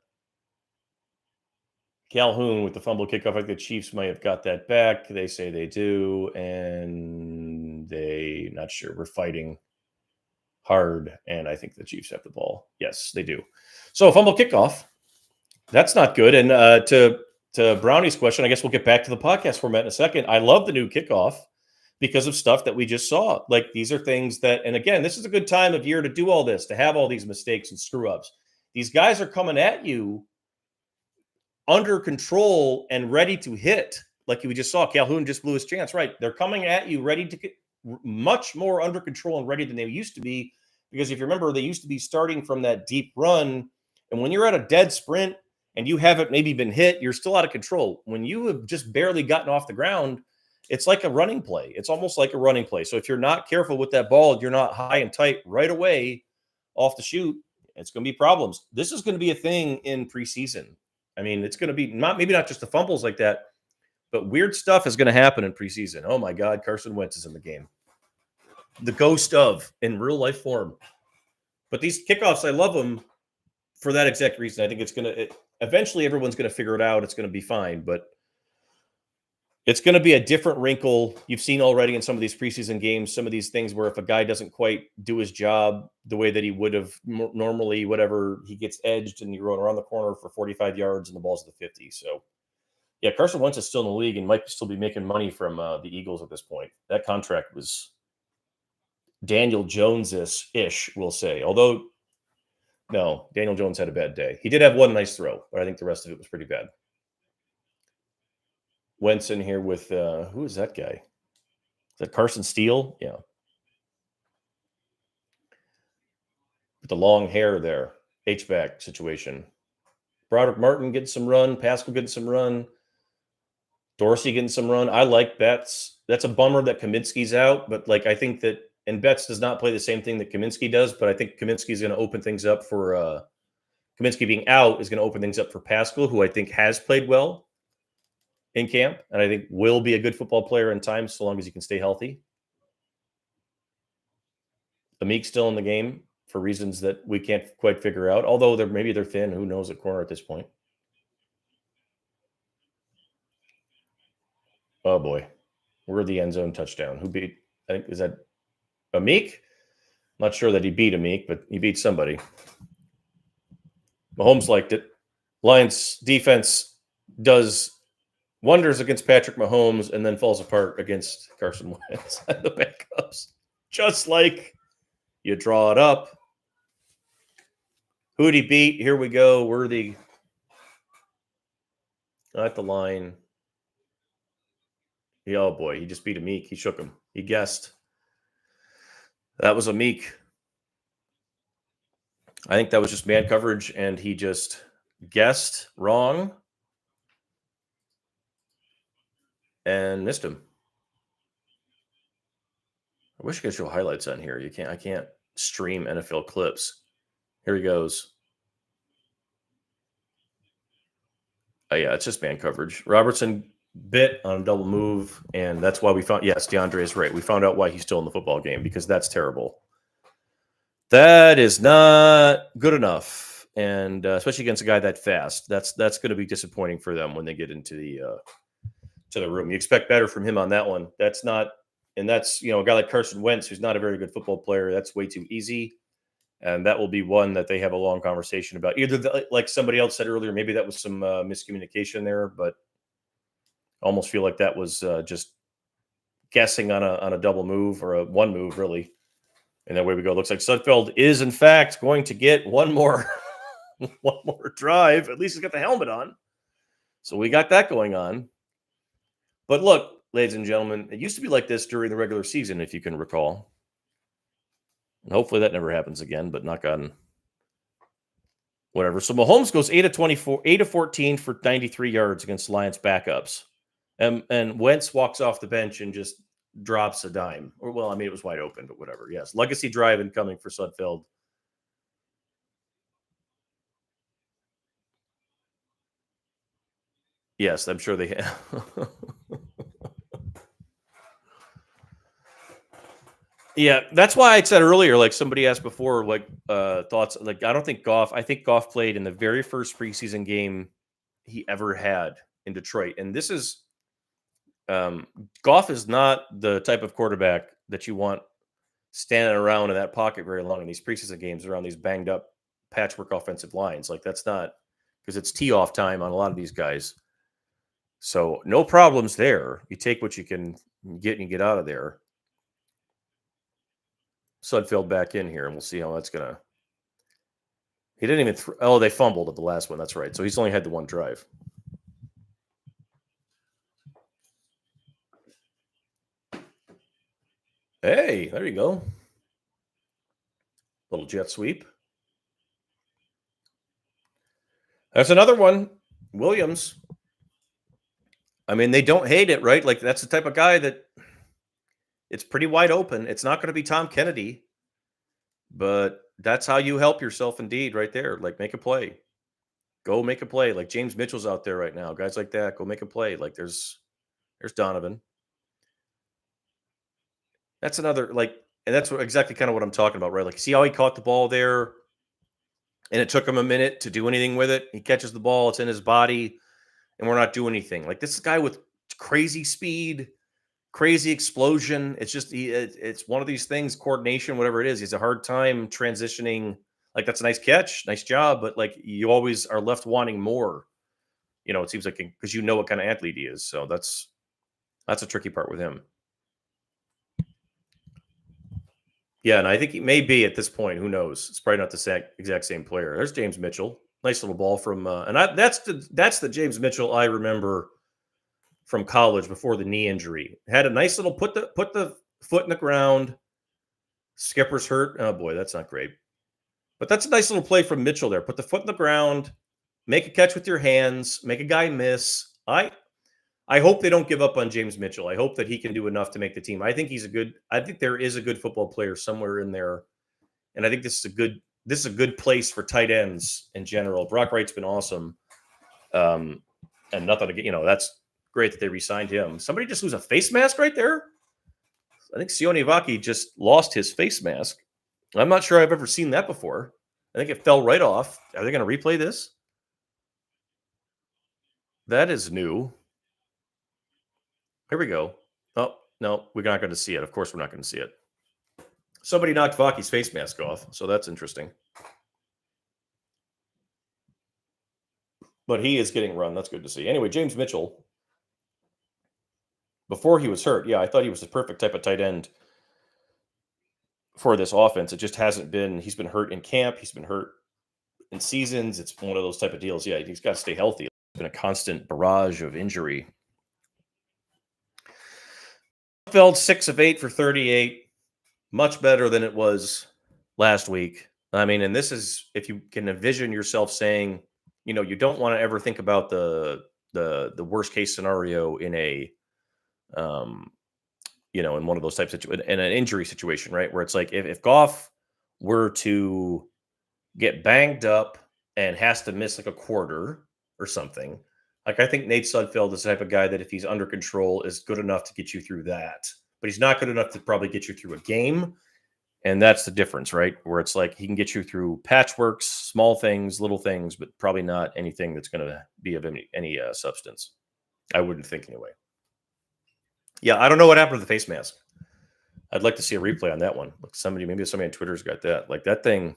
Calhoun with the fumble kickoff. I think the Chiefs might have got that back. They say they do, and they not sure. We're fighting hard, and I think the Chiefs have the ball. Yes, they do. So fumble kickoff. That's not good. And to Brownie's question, I guess we'll get back to the podcast format in a second. I love the new kickoff because of stuff that we just saw. Like these are things that, and again, this is a good time of year to do all this, to have all these mistakes and screw ups. These guys are coming at you under control and ready to hit. Like we just saw, Calhoun just blew his chance, right? They're coming at you ready to get much more under control and ready than they used to be. Because if you remember, they used to be starting from that deep run. And when you're at a dead sprint and you haven't maybe been hit, you're still out of control. When you have just barely gotten off the ground, it's like a running play. It's almost like a running play. So if you're not careful with that ball, you're not high and tight right away off the shoot, it's going to be problems. This is going to be a thing in preseason. I mean, it's going to be maybe not just the fumbles like that, but weird stuff is going to happen in preseason. Oh my God, Carson Wentz is in the game. The ghost of in real life form. But these kickoffs, I love them for that exact reason. I think it's going to eventually everyone's going to figure it out. It's going to be fine, but it's going to be a different wrinkle. You've seen already in some of these preseason games, some of these things where if a guy doesn't quite do his job the way that he would have normally, whatever, he gets edged and you're going around the corner for 45 yards and the ball's at the 50. So, yeah, Carson Wentz is still in the league and might still be making money from the Eagles at this point. That contract was Daniel Jones-ish, we'll say. Although, no, Daniel Jones had a bad day. He did have one nice throw, but I think the rest of it was pretty bad. Wentz in here with who is that guy? Is that Carson Steele? Yeah. With the long hair there. H-back situation. Broderick Martin getting some run. Pascal getting some run. Dorsey getting some run. I like Betts. That's a bummer that Kaminsky's out, but I think that, and Betts does not play the same thing that Kaminsky does, but I think Kaminsky's going to open things up for Kaminsky being out is going to open things up for Pascal, who I think has played well in camp, and I think will be a good football player in time so long as he can stay healthy. Amik's still in the game for reasons that we can't quite figure out, although maybe they're thin. Who knows at corner at this point? Oh, boy. We're the end zone touchdown. Who beat, I think, is that Amik? Not sure that he beat Amik, but he beat somebody. Mahomes liked it. Lions defense does wonders against Patrick Mahomes and then falls apart against Carson Wentz and the backups. Just like you draw it up. Who'd he beat? Here we go. Worthy at the line. Oh, boy. He just beat Amik. He shook him. He guessed. That was Amik. I think that was just man coverage, and he just guessed wrong and missed him. I wish I could show highlights on here. I can't stream NFL clips. Here he goes. Oh, yeah, it's just man coverage. Robertson bit on a double move, and that's why we found, yes, DeAndre is right. We found out why he's still in the football game, because that's terrible. That is not good enough, and especially against a guy that fast. That's going to be disappointing for them when they get into the room. You expect better from him on that one. That's not, and that's a guy like Carson Wentz, who's not a very good football player. That's way too easy, and that will be one that they have a long conversation about. Either like somebody else said earlier, maybe that was some miscommunication there, but I almost feel like that was just guessing on a double move or a one move, really. And away we go. Looks like Sudfeld is, in fact, going to get one more drive. At least he's got the helmet on. So we got that going on. But look, ladies and gentlemen. It used to be like this during the regular season, if you can recall. And hopefully that never happens again, but knock on whatever. So Mahomes goes 8 of 24, 8 of 14 for 93 yards against Lions backups. And Wentz walks off the bench and just drops a dime. Or, well, I mean, it was wide open, but whatever. Yes. Legacy drive incoming for Sudfeld. Yes, I'm sure they have. Yeah, that's why I said earlier, like somebody asked before, like thoughts. Like I don't think Goff. I think Goff played in the very first preseason game he ever had in Detroit, and this is Goff is not the type of quarterback that you want standing around in that pocket very long in these preseason games around these banged up patchwork offensive lines. Like that's not because it's tee off time on a lot of these guys. So no problems there. You take what you can get and get out of there. Sudfeld back in here, and we'll see how that's gonna. He didn't even. Oh, they fumbled at the last one. That's right. So he's only had the one drive. Hey, there you go. Little jet sweep. That's another one. Williams. I mean, they don't hate it, right? Like that's the type of guy that it's pretty wide open. It's not going to be Tom Kennedy, but that's how you help yourself indeed right there. Like make a play. Go make a play. Like James Mitchell's out there right now. Guys like that, go make a play. Like there's Donovan. That's another like and that's exactly kind of what I'm talking about, right? Like see how he caught the ball there and it took him a minute to do anything with it. He catches the ball, it's in his body and we're not doing anything. Like this guy with crazy speed, crazy explosion. It's just it's one of these things, coordination, whatever it is. He's a hard time transitioning. Like that's a nice catch, nice job, but like you always are left wanting more. You know, it seems like because you know what kind of athlete he is. So that's a tricky part with him. Yeah, and I think he may be at this point. Who knows? It's probably not the exact same player. There's James Mitchell. Nice little ball from, that's the James Mitchell I remember from college before the knee injury. Had a nice little put the foot in the ground. Skipper's hurt. Oh boy, that's not great. But that's a nice little play from Mitchell there. Put the foot in the ground, make a catch with your hands, make a guy miss. I hope they don't give up on James Mitchell. I hope that he can do enough to make the team. I think there is a good football player somewhere in there. And I think this is a good place for tight ends in general. Brock Wright's been awesome. And nothing to get, that's great that they re-signed him. Somebody just lose a face mask right there. I think Sione Vaki just lost his face mask. I'm not sure I've ever seen that before. I think it fell right off. Are they going to replay this? That is new. Here we go. Oh, no, we're not going to see it. Of course, we're not going to see it. Somebody knocked Vaki's face mask off, so that's interesting. But he is getting run. That's good to see. Anyway, James Mitchell, before he was hurt, I thought he was the perfect type of tight end for this offense. It just hasn't been. He's been hurt in camp. He's been hurt in seasons. It's one of those type of deals. Yeah, he's got to stay healthy. It's been a constant barrage of injury. Feld 6 of 8 for 38. Much better than it was last week. I mean, and this is if you can envision yourself saying, you don't want to ever think about the worst case scenario in a in one of those types of in an injury situation, right? Where it's like if Goff were to get banged up and has to miss like a quarter or something, like I think Nate Sudfeld is the type of guy that if he's under control is good enough to get you through that, but he's not good enough to probably get you through a game. And that's the difference, right? Where it's like he can get you through patchworks, small things, little things, but probably not anything that's going to be of any substance. I wouldn't think anyway. Yeah, I don't know what happened to the face mask. I'd like to see a replay on that one. Like maybe somebody on Twitter's got that. Like that thing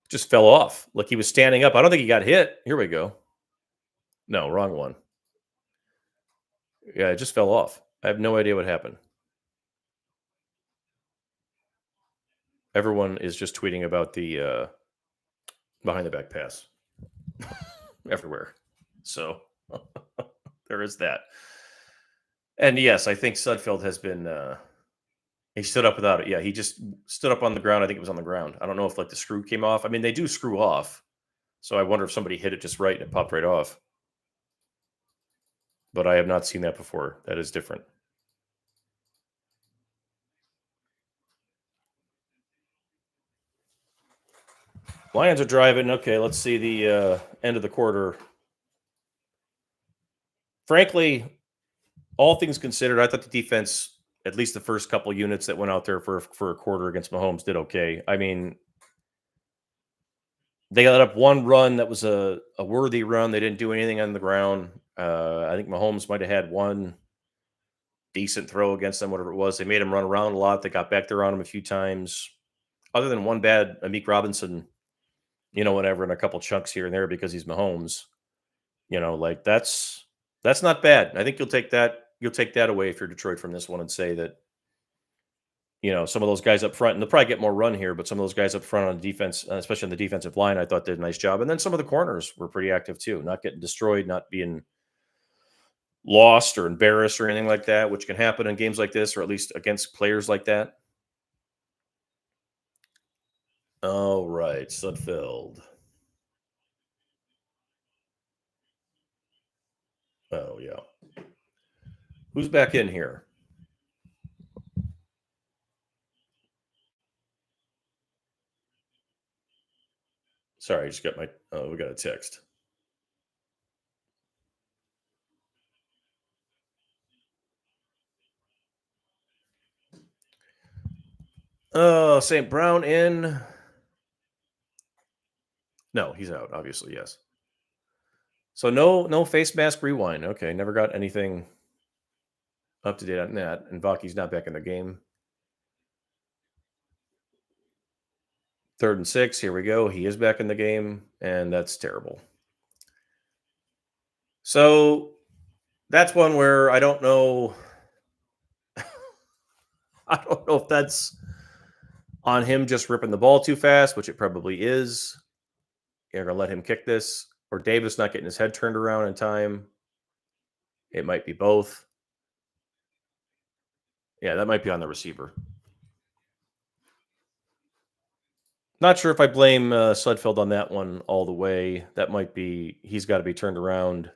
just fell off. Like he was standing up. I don't think he got hit. Here we go. No, wrong one. Yeah, it just fell off. I have no idea what happened. Everyone is just tweeting about the behind the back pass everywhere. So there is that. And yes, I think Sudfeld has been. He stood up without it. Yeah, he just stood up on the ground. I think it was on the ground. I don't know if like the screw came off. I mean, they do screw off, so I wonder if somebody hit it just right and it popped right off. But I have not seen that before. That is different. Lions are driving. Okay, let's see the end of the quarter. Frankly, all things considered, I thought the defense, at least the first couple units that went out there for a quarter against Mahomes, did okay. I mean, they got up one run that was a worthy run. They didn't do anything on the ground. I think Mahomes might have had one decent throw against them, whatever it was. They made him run around a lot. They got back there on him a few times. Other than one bad Amik Robinson, whatever, and a couple chunks here and there because he's Mahomes. Like that's not bad. I think you'll take that. You'll take that away if you're Detroit from this one and say that some of those guys up front, and they'll probably get more run here, but some of those guys up front on defense, especially on the defensive line, I thought did a nice job. And then some of the corners were pretty active too, not getting destroyed, not being lost or embarrassed or anything like that, which can happen in games like this, or at least against players like that. All right, Sudfeld. Oh yeah. Who's back in here? Sorry, I just got my. Oh, we got a text. Oh, St. Brown in. No, he's out. Obviously, yes. So no face mask rewind. Okay, never got anything up to date on that. And Vaki's not back in the game. 3rd and 6. Here we go. He is back in the game, and that's terrible. So that's one where I don't know. I don't know if that's on him just ripping the ball too fast, which it probably is. You're gonna let him kick this, or Davis not getting his head turned around in time. It might be both. Yeah, that might be on the receiver. Not sure if I blame Sudfeld on that one all the way. That might be he's got to be turned around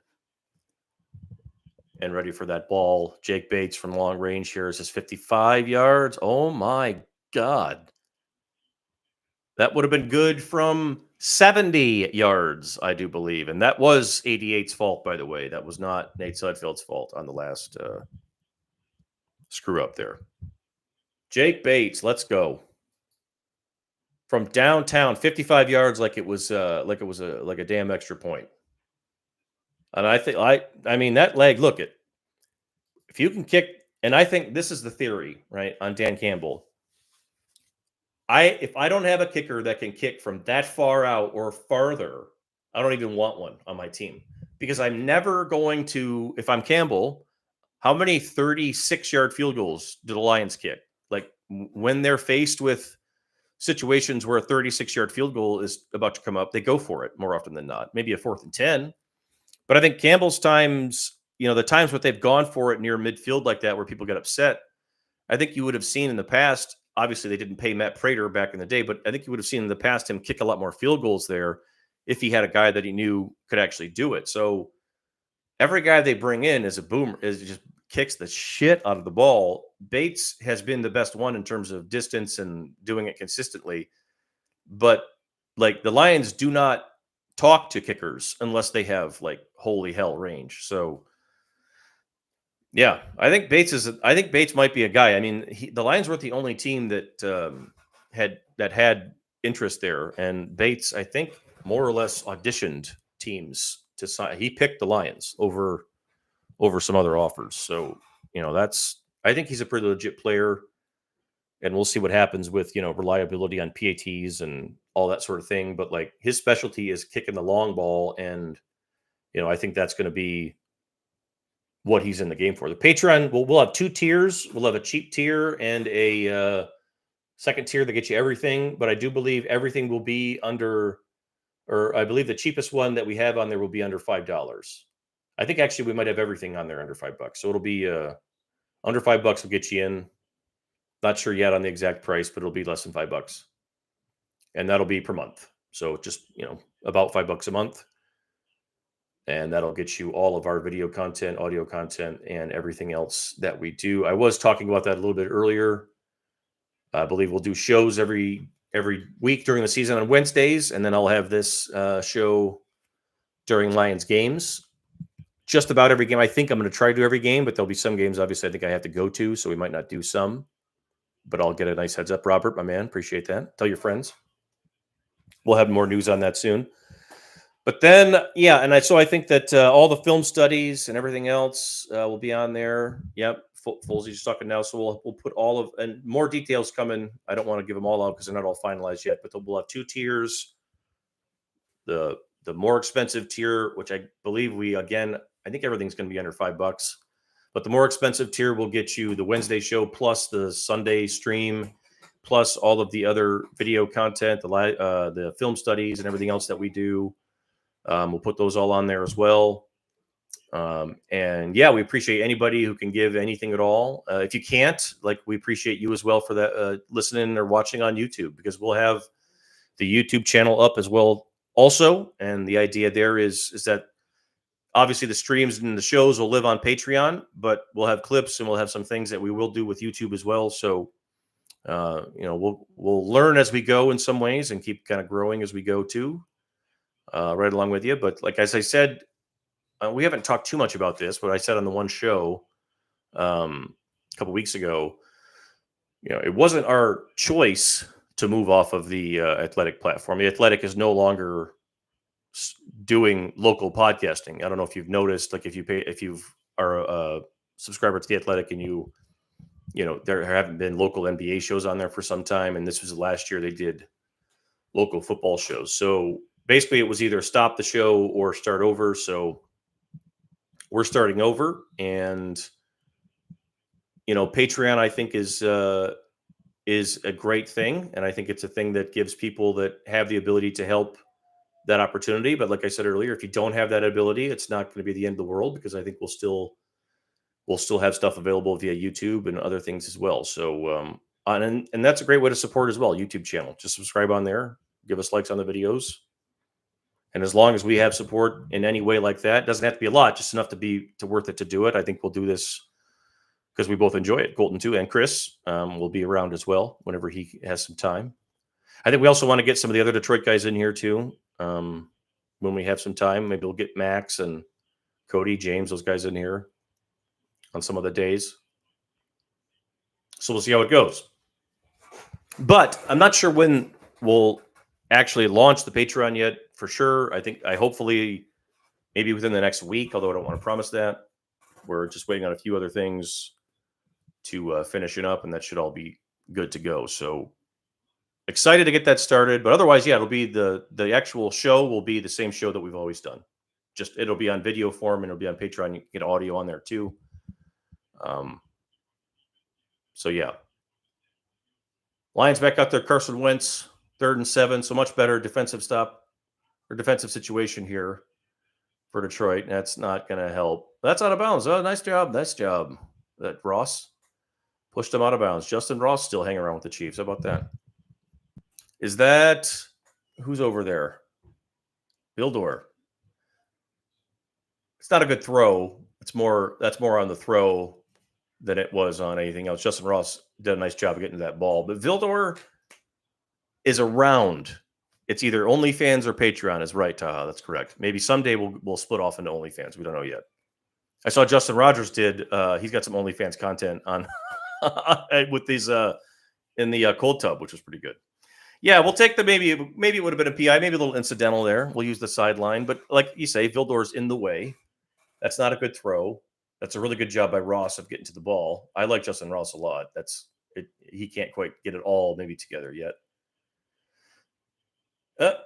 and ready for that ball. Jake Bates from long range here is his 55 yards. Oh my God. That would have been good from 70 yards, I do believe. And that was 88's fault, by the way. That was not Nate Sudfeld's fault on the last screw up there. Jake Bates, let's go. From downtown, 55 yards like it was like a damn extra point. And I mean that leg, look it. If you can kick, and I think this is the theory, right, on Dan Campbell. If I don't have a kicker that can kick from that far out or farther, I don't even want one on my team because I'm never going to. If I'm Campbell, how many 36-yard field goals do the Lions kick? Like when they're faced with situations where a 36-yard field goal is about to come up, they go for it more often than not. Maybe a 4th and 10, but I think Campbell's times, the times what they've gone for it near midfield like that, where people get upset. I think you would have seen in the past. Obviously, they didn't pay Matt Prater back in the day, but I think you would have seen in the past him kick a lot more field goals there if he had a guy that he knew could actually do it. So every guy they bring in is a boomer, is just kicks the shit out of the ball. Bates has been the best one in terms of distance and doing it consistently, but like the Lions do not talk to kickers unless they have like holy hell range. So yeah, I think Bates might be a guy. I mean, the Lions weren't the only team that had interest there, and Bates, I think, more or less auditioned teams to sign. He picked the Lions over some other offers. So I think he's a pretty legit player, and we'll see what happens with reliability on PATs and all that sort of thing. But like his specialty is kicking the long ball, and I think that's going to be what he's in the game for. The Patreon, we'll have 2 tiers. We'll have a cheap tier and a second tier that gets you everything. But I do believe everything will be under, or I believe the cheapest one that we have on there will be under $5. I think actually we might have everything on there under $5. So it'll be Under $5 will get you in. Not sure yet on the exact price, but it'll be less than $5. And that'll be per month. So just, about $5 a month. And that'll get you all of our video content, audio content, and everything else that we do. I was talking about that a little bit earlier. I believe we'll do shows every week during the season on Wednesdays, and then I'll have this show during Lions games. Just about every game. I think I'm going to try to do every game, but there'll be some games, obviously, I think I have to go to, so we might not do some. But I'll get a nice heads up, Robert, my man. Appreciate that. Tell your friends. We'll have more news on that soon. But then, yeah, and I think that all the film studies and everything else will be on there. Yep, Folsey's talking now, so we'll put all of, and more details coming. I don't want to give them all out because they're not all finalized yet, but we'll have 2 tiers. The more expensive tier, which I believe I think everything's going to be under $5. But the more expensive tier will get you the Wednesday show plus the Sunday stream, plus all of the other video content, the film studies, and everything else that we do. We'll put those all on there as well. And yeah, we appreciate anybody who can give anything at all. If you can't, we appreciate you as well for that, listening or watching on YouTube, because we'll have the YouTube channel up as well also. And the idea there is that obviously the streams and the shows will live on Patreon, but we'll have clips and we'll have some things that we will do with YouTube as well. So, we'll learn as we go in some ways and keep kind of growing as we go too, right along with you. But as I said, we haven't talked too much about this, but I said on the one show a couple weeks ago, it wasn't our choice to move off of the Athletic platform. The Athletic is no longer doing local podcasting. I don't know if you've noticed, if you are a subscriber to the Athletic and there haven't been local NBA shows on there for some time. And this was the last year they did local football shows. So basically it was either stop the show or start over. So we're starting over, and, Patreon, I think is a great thing. And I think it's a thing that gives people that have the ability to help that opportunity. But like I said earlier, if you don't have that ability, it's not going to be the end of the world, because I think we'll still have stuff available via YouTube and other things as well. So, and that's a great way to support as well. YouTube channel, just subscribe on there, give us likes on the videos. And as long as we have support in any way like that, it doesn't have to be a lot, just enough to worth it to do it. I think we'll do this because we both enjoy it. Colton too, and Chris will be around as well whenever he has some time. I think we also want to get some of the other Detroit guys in here too. When we have some time, maybe we'll get Max and Cody, James, those guys in here on some of the days. So we'll see how it goes. But I'm not sure when we'll actually launch the Patreon yet, for sure. Hopefully maybe within the next week, although I don't want to promise that. We're just waiting on a few other things to finish it up, and that should all be good to go. So excited to get that started. But otherwise, yeah, it'll be the actual show will be the same show that we've always done. Just it'll be on video form, and it'll be on Patreon. You can get audio on there too. So yeah. Lions back out there. Carson Wentz, 3rd and 7. So much better defensive situation here for Detroit. That's not going to help. That's out of bounds. Oh, nice job. Nice job. That Ross pushed him out of bounds. Justin Ross still hanging around with the Chiefs. How about that? Is that who's over there? Vildor. It's not a good throw. That's more on the throw than it was on anything else. Justin Ross did a nice job of getting to that ball. But Vildor is around. It's either OnlyFans or Patreon is right, Taha. That's correct. Maybe someday we'll split off into OnlyFans. We don't know yet. I saw Justin Rogers did. He's got some OnlyFans content on with these in the cold tub, which was pretty good. Yeah, we'll take maybe it would have been a PI, maybe a little incidental there. We'll use the sideline, but like you say, Vildor's in the way. That's not a good throw. That's a really good job by Ross of getting to the ball. I like Justin Ross a lot. He can't quite get it all maybe together yet.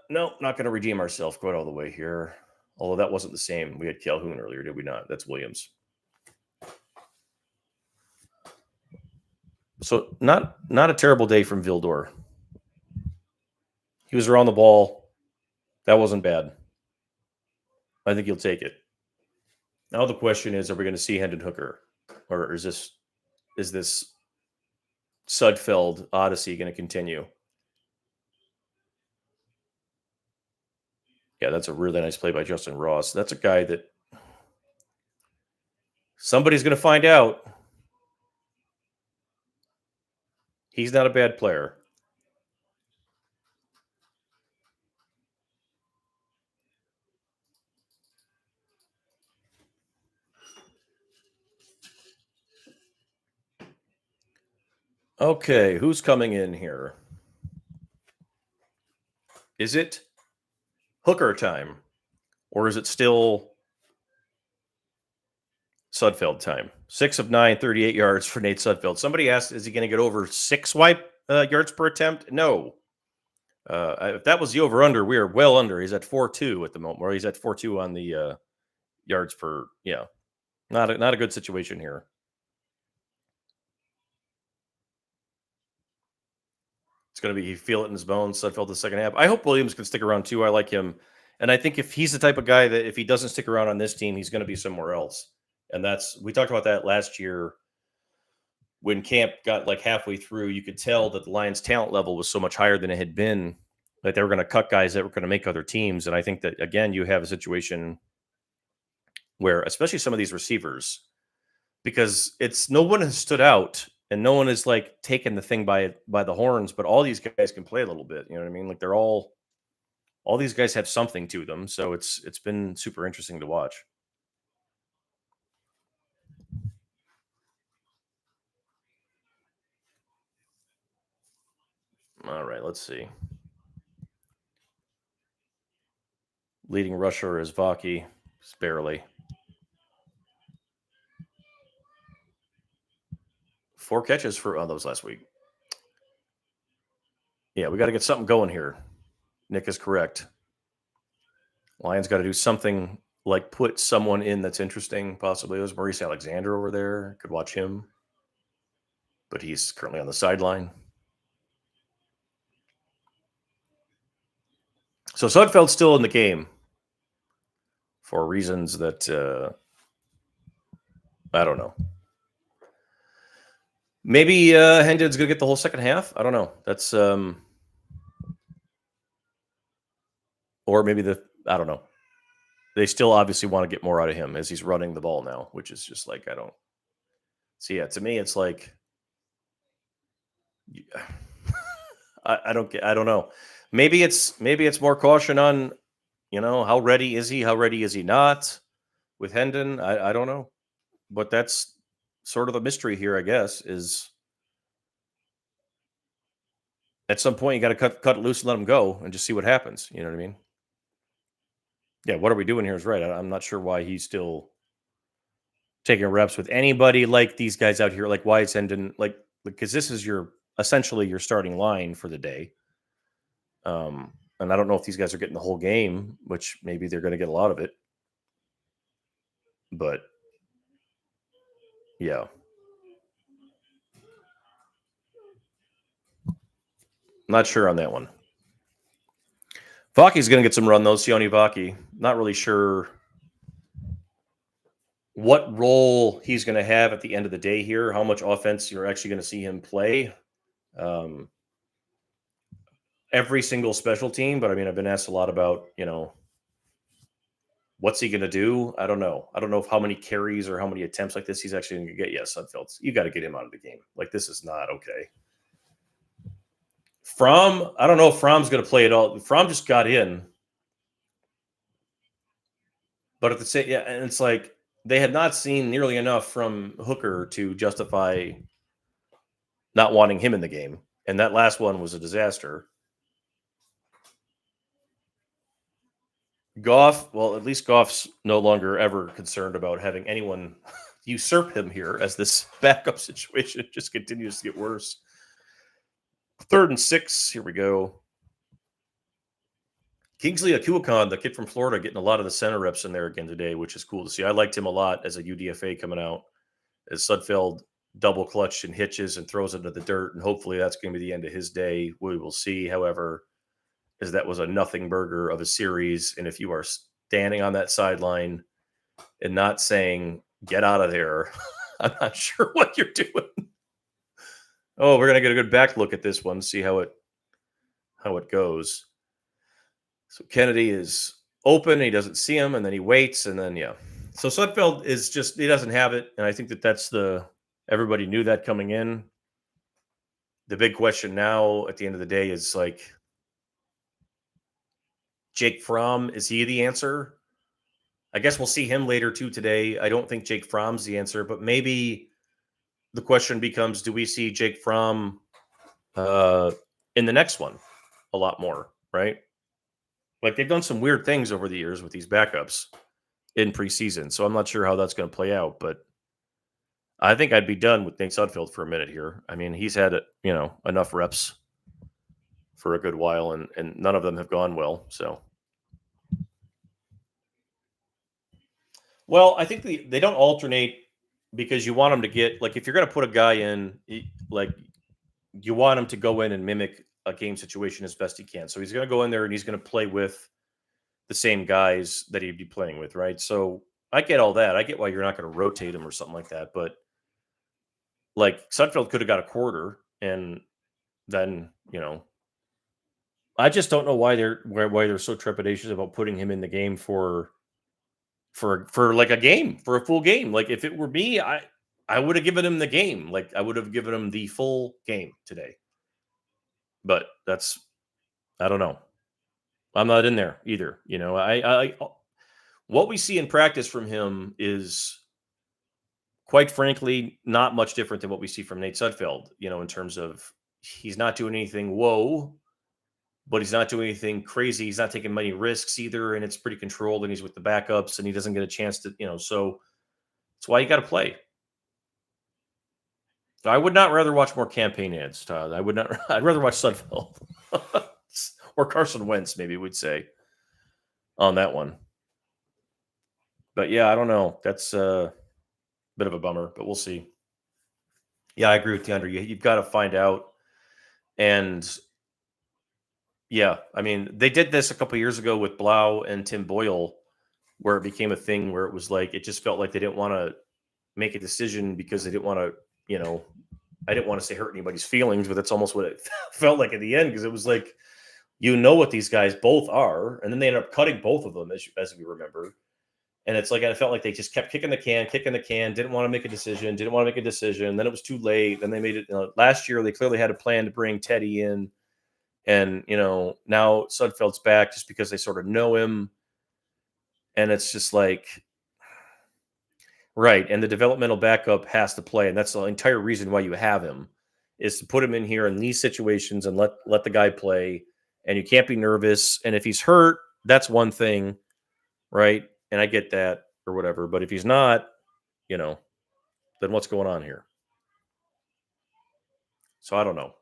No, not going to redeem ourselves quite all the way here. Although that wasn't the same. We had Calhoun earlier, did we not? That's Williams. So not a terrible day from Vildor. He was around the ball. That wasn't bad. I think he'll take it. Now the question is, are we going to see Hendon Hooker? Or is this is this Sudfeld odyssey going to continue? Yeah, that's a really nice play by Justin Ross. That's a guy that somebody's going to find out. He's not a bad player. Okay, who's coming in here? Is it Hooker time? Or is it still Sudfeld time? 6 of 9, 38 yards for Nate Sudfeld. Somebody asked, is he going to get over 6 yards per attempt? No. If that was the over-under, we are well under. He's at 4.2 at the moment, or he's at 4.2 on the yards per. Yeah, not a good situation here. It's going to be, you feel it in his bones. Sudfeld the second half. I hope Williams can stick around too. I like him. And I think if he's the type of guy that if he doesn't stick around on this team, he's going to be somewhere else. And we talked about that last year when camp got like halfway through. You could tell that the Lions' talent level was so much higher than it had been, that they were going to cut guys that were going to make other teams. And I think that, again, you have a situation where, especially some of these receivers, because no one has stood out and no one is like taken the thing by the horns, but all these guys can play a little bit. You know what I mean? Like all these guys have something to them. So it's been super interesting to watch. All right, let's see. Leading rusher is Vaki, barely. 4 catches for those last week. Yeah, we got to get something going here. Nick is correct. Lions got to do something like put someone in that's interesting. Possibly there's Maurice Alexander over there. Could watch him, but he's currently on the sideline. So Sudfeld's still in the game for reasons that I don't know. Maybe Hendon's going to get the whole second half. I don't know. That's or maybe I don't know. They still obviously want to get more out of him as he's running the ball now, which is just like, I don't see. Yeah, to me, it's like, I don't know. Maybe it's more caution on, how ready is he? How ready is he not with Hendon? I don't know, but that's sort of the mystery here, I guess, is at some point you got to cut it loose and let him go and just see what happens. You know what I mean? Yeah. What are we doing here is right. I'm not sure why he's still taking reps with anybody like these guys out here. Like, why is Hendon because this is essentially your starting line for the day. And I don't know if these guys are getting the whole game, which maybe they're going to get a lot of it. But yeah. Not sure on that one. Vaki's going to get some run, though. Sione Vaki. Not really sure what role he's going to have at the end of the day here, how much offense you're actually going to see him play. Every single special team, but I mean, I've been asked a lot about, what's he going to do? I don't know. I don't know how many carries or how many attempts like this he's actually going to get. Yes, Sudfeld, you got to get him out of the game. Like, this is not okay. I don't know if Fromm's going to play it all. Fromm just got in. But at the same, yeah, and it's like they had not seen nearly enough from Hooker to justify not wanting him in the game. And that last one was a disaster. Goff, well, at least Goff's no longer ever concerned about having anyone usurp him here as this backup situation just continues to get worse. 3rd and 6. Here we go. Kingsley Akuakan, the kid from Florida, getting a lot of the center reps in there again today, which is cool to see. I liked him a lot as a UDFA coming out, as Sudfeld double clutch and hitches and throws it into the dirt, and hopefully that's going to be the end of his day. We will see, however, as that was a nothing burger of a series, and if you are standing on that sideline and not saying, get out of there, I'm not sure what you're doing. Oh, we're gonna get a good back look at this one, see how it goes. So Kennedy is open, he doesn't see him, and then he waits, and then yeah. So Sudfeld is just he doesn't have it, and I think that's the everybody knew that coming in. The big question now at the end of the day is like Jake Fromm, is he the answer? I guess we'll see him later too today. I don't think Jake Fromm's the answer, but maybe the question becomes: do we see Jake Fromm uh, in the next one a lot more? Right? Like they've done some weird things over the years with these backups in preseason, so I'm not sure how that's going to play out. But I think I'd be done with Nate Sudfeld for a minute here. I mean, he's had enough reps for a good while, and none of them have gone well. So, well, I think they don't alternate because you want them to get like if you're going to put a guy in, like you want him to go in and mimic a game situation as best he can. So he's going to go in there and he's going to play with the same guys that he'd be playing with, right? So I get all that. I get why you're not going to rotate him or something like that, but like Sudfeld could have got a quarter, and then I just don't know why they're so trepidatious about putting him in the game for like a game, for a full game. Like if it were me, I would have given him the game. Like I would have given him the full game today. But that's I don't know. I'm not in there either. I what we see in practice from him is quite frankly not much different than what we see from Nate Sudfeld, in terms of he's not doing anything whoa, but he's not doing anything crazy. He's not taking many risks either, and it's pretty controlled. And he's with the backups, and he doesn't get a chance to, So that's why you got to play. I would not rather watch more campaign ads, Todd. I would not. I'd rather watch Sudfeld or Carson Wentz, maybe we'd say on that one. But yeah, I don't know. That's a bit of a bummer, but we'll see. Yeah, I agree with DeAndre. You've got to find out. And yeah, I mean, they did this a couple years ago with Blau and Tim Boyle, where it became a thing where it was like it just felt like they didn't want to make a decision because they didn't want to, I didn't want to say hurt anybody's feelings, but that's almost what it felt like at the end because it was like, what these guys both are, and then they ended up cutting both of them, as we remember. And it's like I felt like they just kept kicking the can, didn't want to make a decision, Then it was too late. Then they made it. Last year, they clearly had a plan to bring Teddy in, and now Sudfeld's back just because they sort of know him, and it's just like. Right, and the developmental backup has to play, and that's the entire reason why you have him, is to put him in here in these situations and let the guy play, and you can't be nervous. And if he's hurt, that's one thing, right? And I get that or whatever, but if he's not, then what's going on here? So I don't know.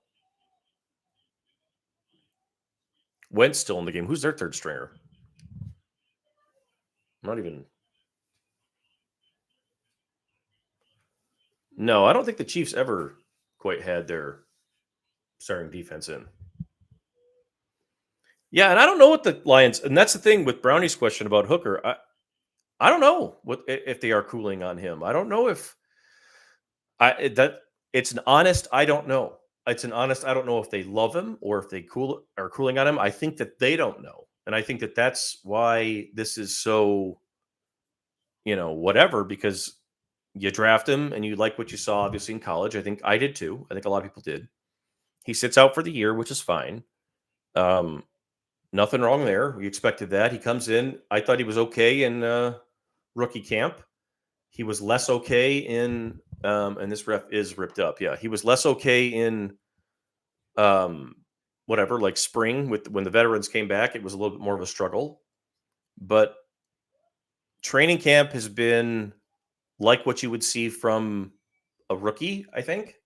Wentz still in the game. Who's their third stringer? Not even. No, I don't think the Chiefs ever quite had their starting defense in. Yeah, and I don't know what the Lions, and that's the thing with Brownie's question about Hooker. I don't know what if they are cooling on him. I don't know if that it's an honest. I don't know. It's an honest. I don't know if they love him or if they are cooling on him. I think that they don't know, and I think that that's why this is so whatever, because you draft him and you like what you saw obviously in college. I think I did too. I think a lot of people did. He sits out for the year, which is fine. Nothing wrong there. We expected that. He comes in. I thought he was okay in rookie camp. He was less okay in, and this ref is ripped up. Yeah, he was less okay in, whatever, like spring with when the veterans came back. It was a little bit more of a struggle, but training camp has been like what you would see from a rookie, I think.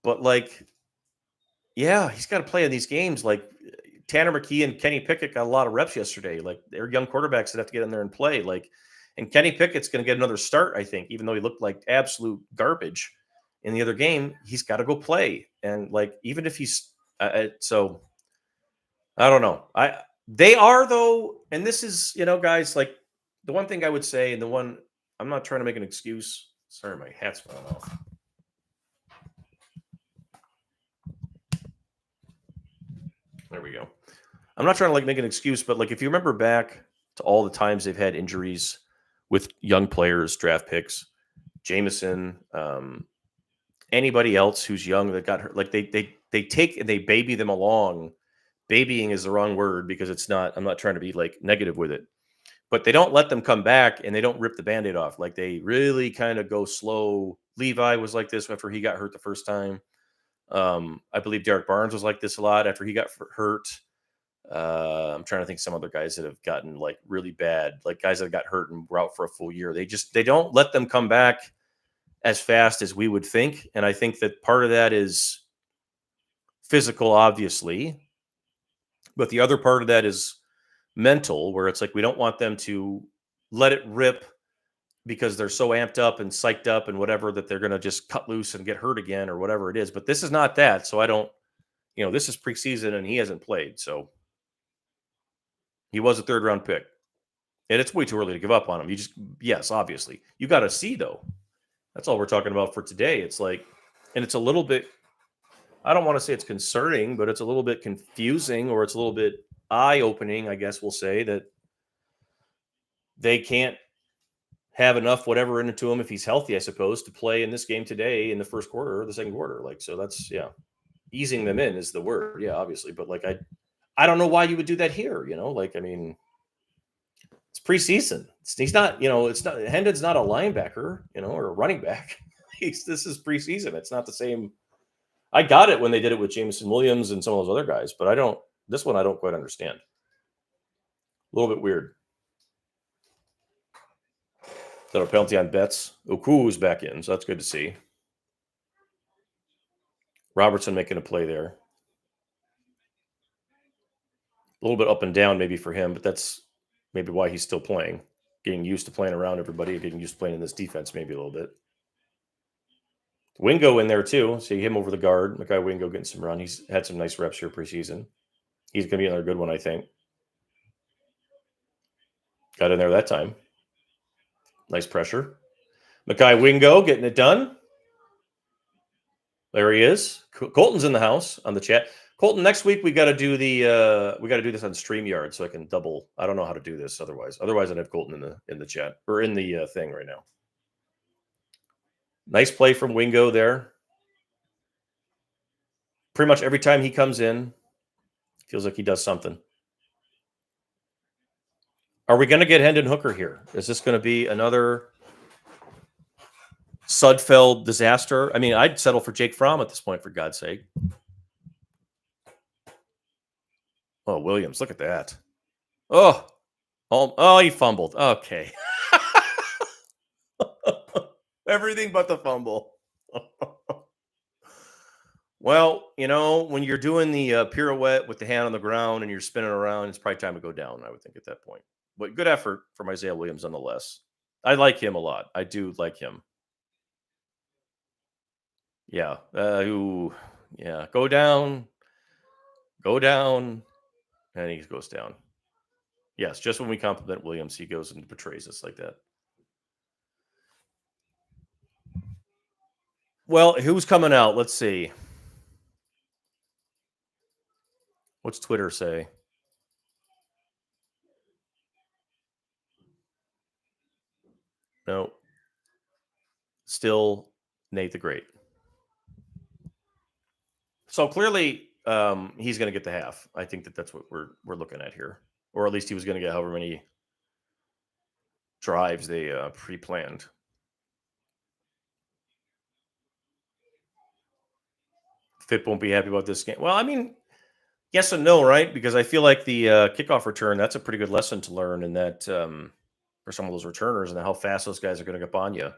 But like, yeah, he's got to play in these games. Like Tanner McKee and Kenny Pickett got a lot of reps yesterday. Like they're young quarterbacks that have to get in there and play. Like, and Kenny Pickett's going to get another start, I think, even though he looked like absolute garbage in the other game. He's got to go play, and like even if he's so, I don't know. They are though, and this is guys, like the one thing I would say, and the one I'm not trying to make an excuse. Sorry, my hat's falling off. There we go. I'm not trying to make an excuse, but if you remember back to all the times they've had injuries with young players, draft picks, Jameson, anybody else who's young that got hurt, they take and they baby them along. Babying is the wrong word because it's not. I'm not trying to be negative with it, but they don't let them come back and they don't rip the Band-Aid off. They really kind of go slow. Levi was like this after he got hurt the first time. I believe Derek Barnes was like this a lot after he got hurt. I'm trying to think some other guys that have gotten really bad, guys that got hurt and were out for a full year. They don't let them come back as fast as we would think. And I think that part of that is physical, obviously, but the other part of that is mental, where it's we don't want them to let it rip because they're so amped up and psyched up and whatever that they're going to just cut loose and get hurt again or whatever it is. But this is not that. So I don't, this is preseason and he hasn't played. So he was a 3rd-round pick. And it's way too early to give up on him. Yes, obviously. You got to see, though. That's all we're talking about for today. It's and it's a little bit, I don't want to say it's concerning, but it's a little bit confusing, or it's a little bit eye-opening, I guess we'll say, that they can't have enough whatever into him if he's healthy, I suppose, to play in this game today in the first quarter or the second quarter. So that's, easing them in is the word. Yeah, obviously. But I don't know why you would do that here, I mean, it's preseason. He's not, it's not, Hendon's not a linebacker, or a running back. This is preseason. It's not the same. I got it when they did it with Jameson Williams and some of those other guys, but this one I don't quite understand. A little bit weird. Is that a penalty on Betts? Oku's back in, so that's good to see. Robertson making a play there. A little bit up and down maybe for him, but that's maybe why he's still playing. Getting used to playing around everybody, getting used to playing in this defense maybe a little bit. Wingo in there too. See him over the guard. Makai Wingo getting some run. He's had some nice reps here preseason. He's going to be another good one, I think. Got in there that time. Nice pressure. Makai Wingo getting it done. There he is. Colton's in the house on the chat. Colton, next week we got to do this on StreamYard so I can double. I don't know how to do this otherwise. Otherwise, I'd have Colton in the chat or in the thing right now. Nice play from Wingo there. Pretty much every time he comes in, feels like he does something. Are we going to get Hendon Hooker here? Is this going to be another Sudfeld disaster? I mean, I'd settle for Jake Fromm at this point, for God's sake. Oh, Williams, look at that. Oh, he fumbled. Okay. Everything but the fumble. Well, when you're doing the pirouette with the hand on the ground and you're spinning around, it's probably time to go down, I would think, at that point. But good effort from Isaiah Williams nonetheless. I like him a lot. I do like him. Yeah. Yeah. Go down. And he goes down. Yes, just when we compliment Williams, he goes and betrays us like that. Well, who's coming out? Let's see. What's Twitter say? No. Still Nate the Great. So clearly, he's going to get the half. I think that's what we're looking at here, or at least he was going to get however many drives they pre-planned. Fit won't be happy about this game. Well, I mean, yes and no, right? Because I feel like the kickoff return, that's a pretty good lesson to learn in that for some of those returners and how fast those guys are going to get up on you.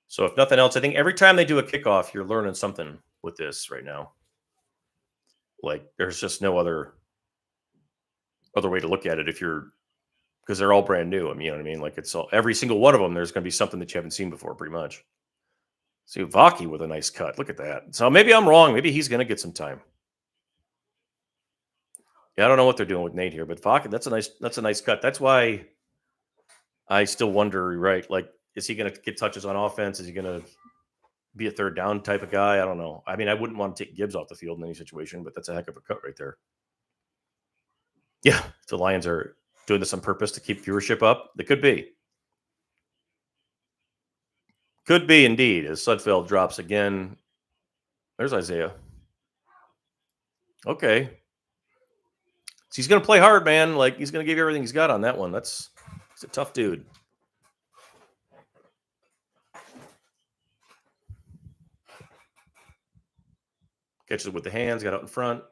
So if nothing else, I think every time they do a kickoff, you're learning something with this right now. There's just no other way to look at it because they're all brand new. I mean, you know what I mean? It's all, every single one of them, there's going to be something that you haven't seen before, pretty much. See, Vaki with a nice cut. Look at that. So maybe I'm wrong. Maybe he's going to get some time. Yeah, I don't know what they're doing with Nate here, but Vaki, that's a nice cut. That's why I still wonder, right? Is he going to get touches on offense? Is he going to be a third down type of guy? I don't know. I mean, I wouldn't want to take Gibbs off the field in any situation, but that's a heck of a cut right there. Yeah, if the Lions are doing this on purpose to keep viewership up, they could be. Could be indeed, as Sudfeld drops again. There's Isaiah. Okay. So he's going to play hard, man. Like, he's going to give you everything he's got on that one. He's a tough dude. Catches it with the hands, got out in front.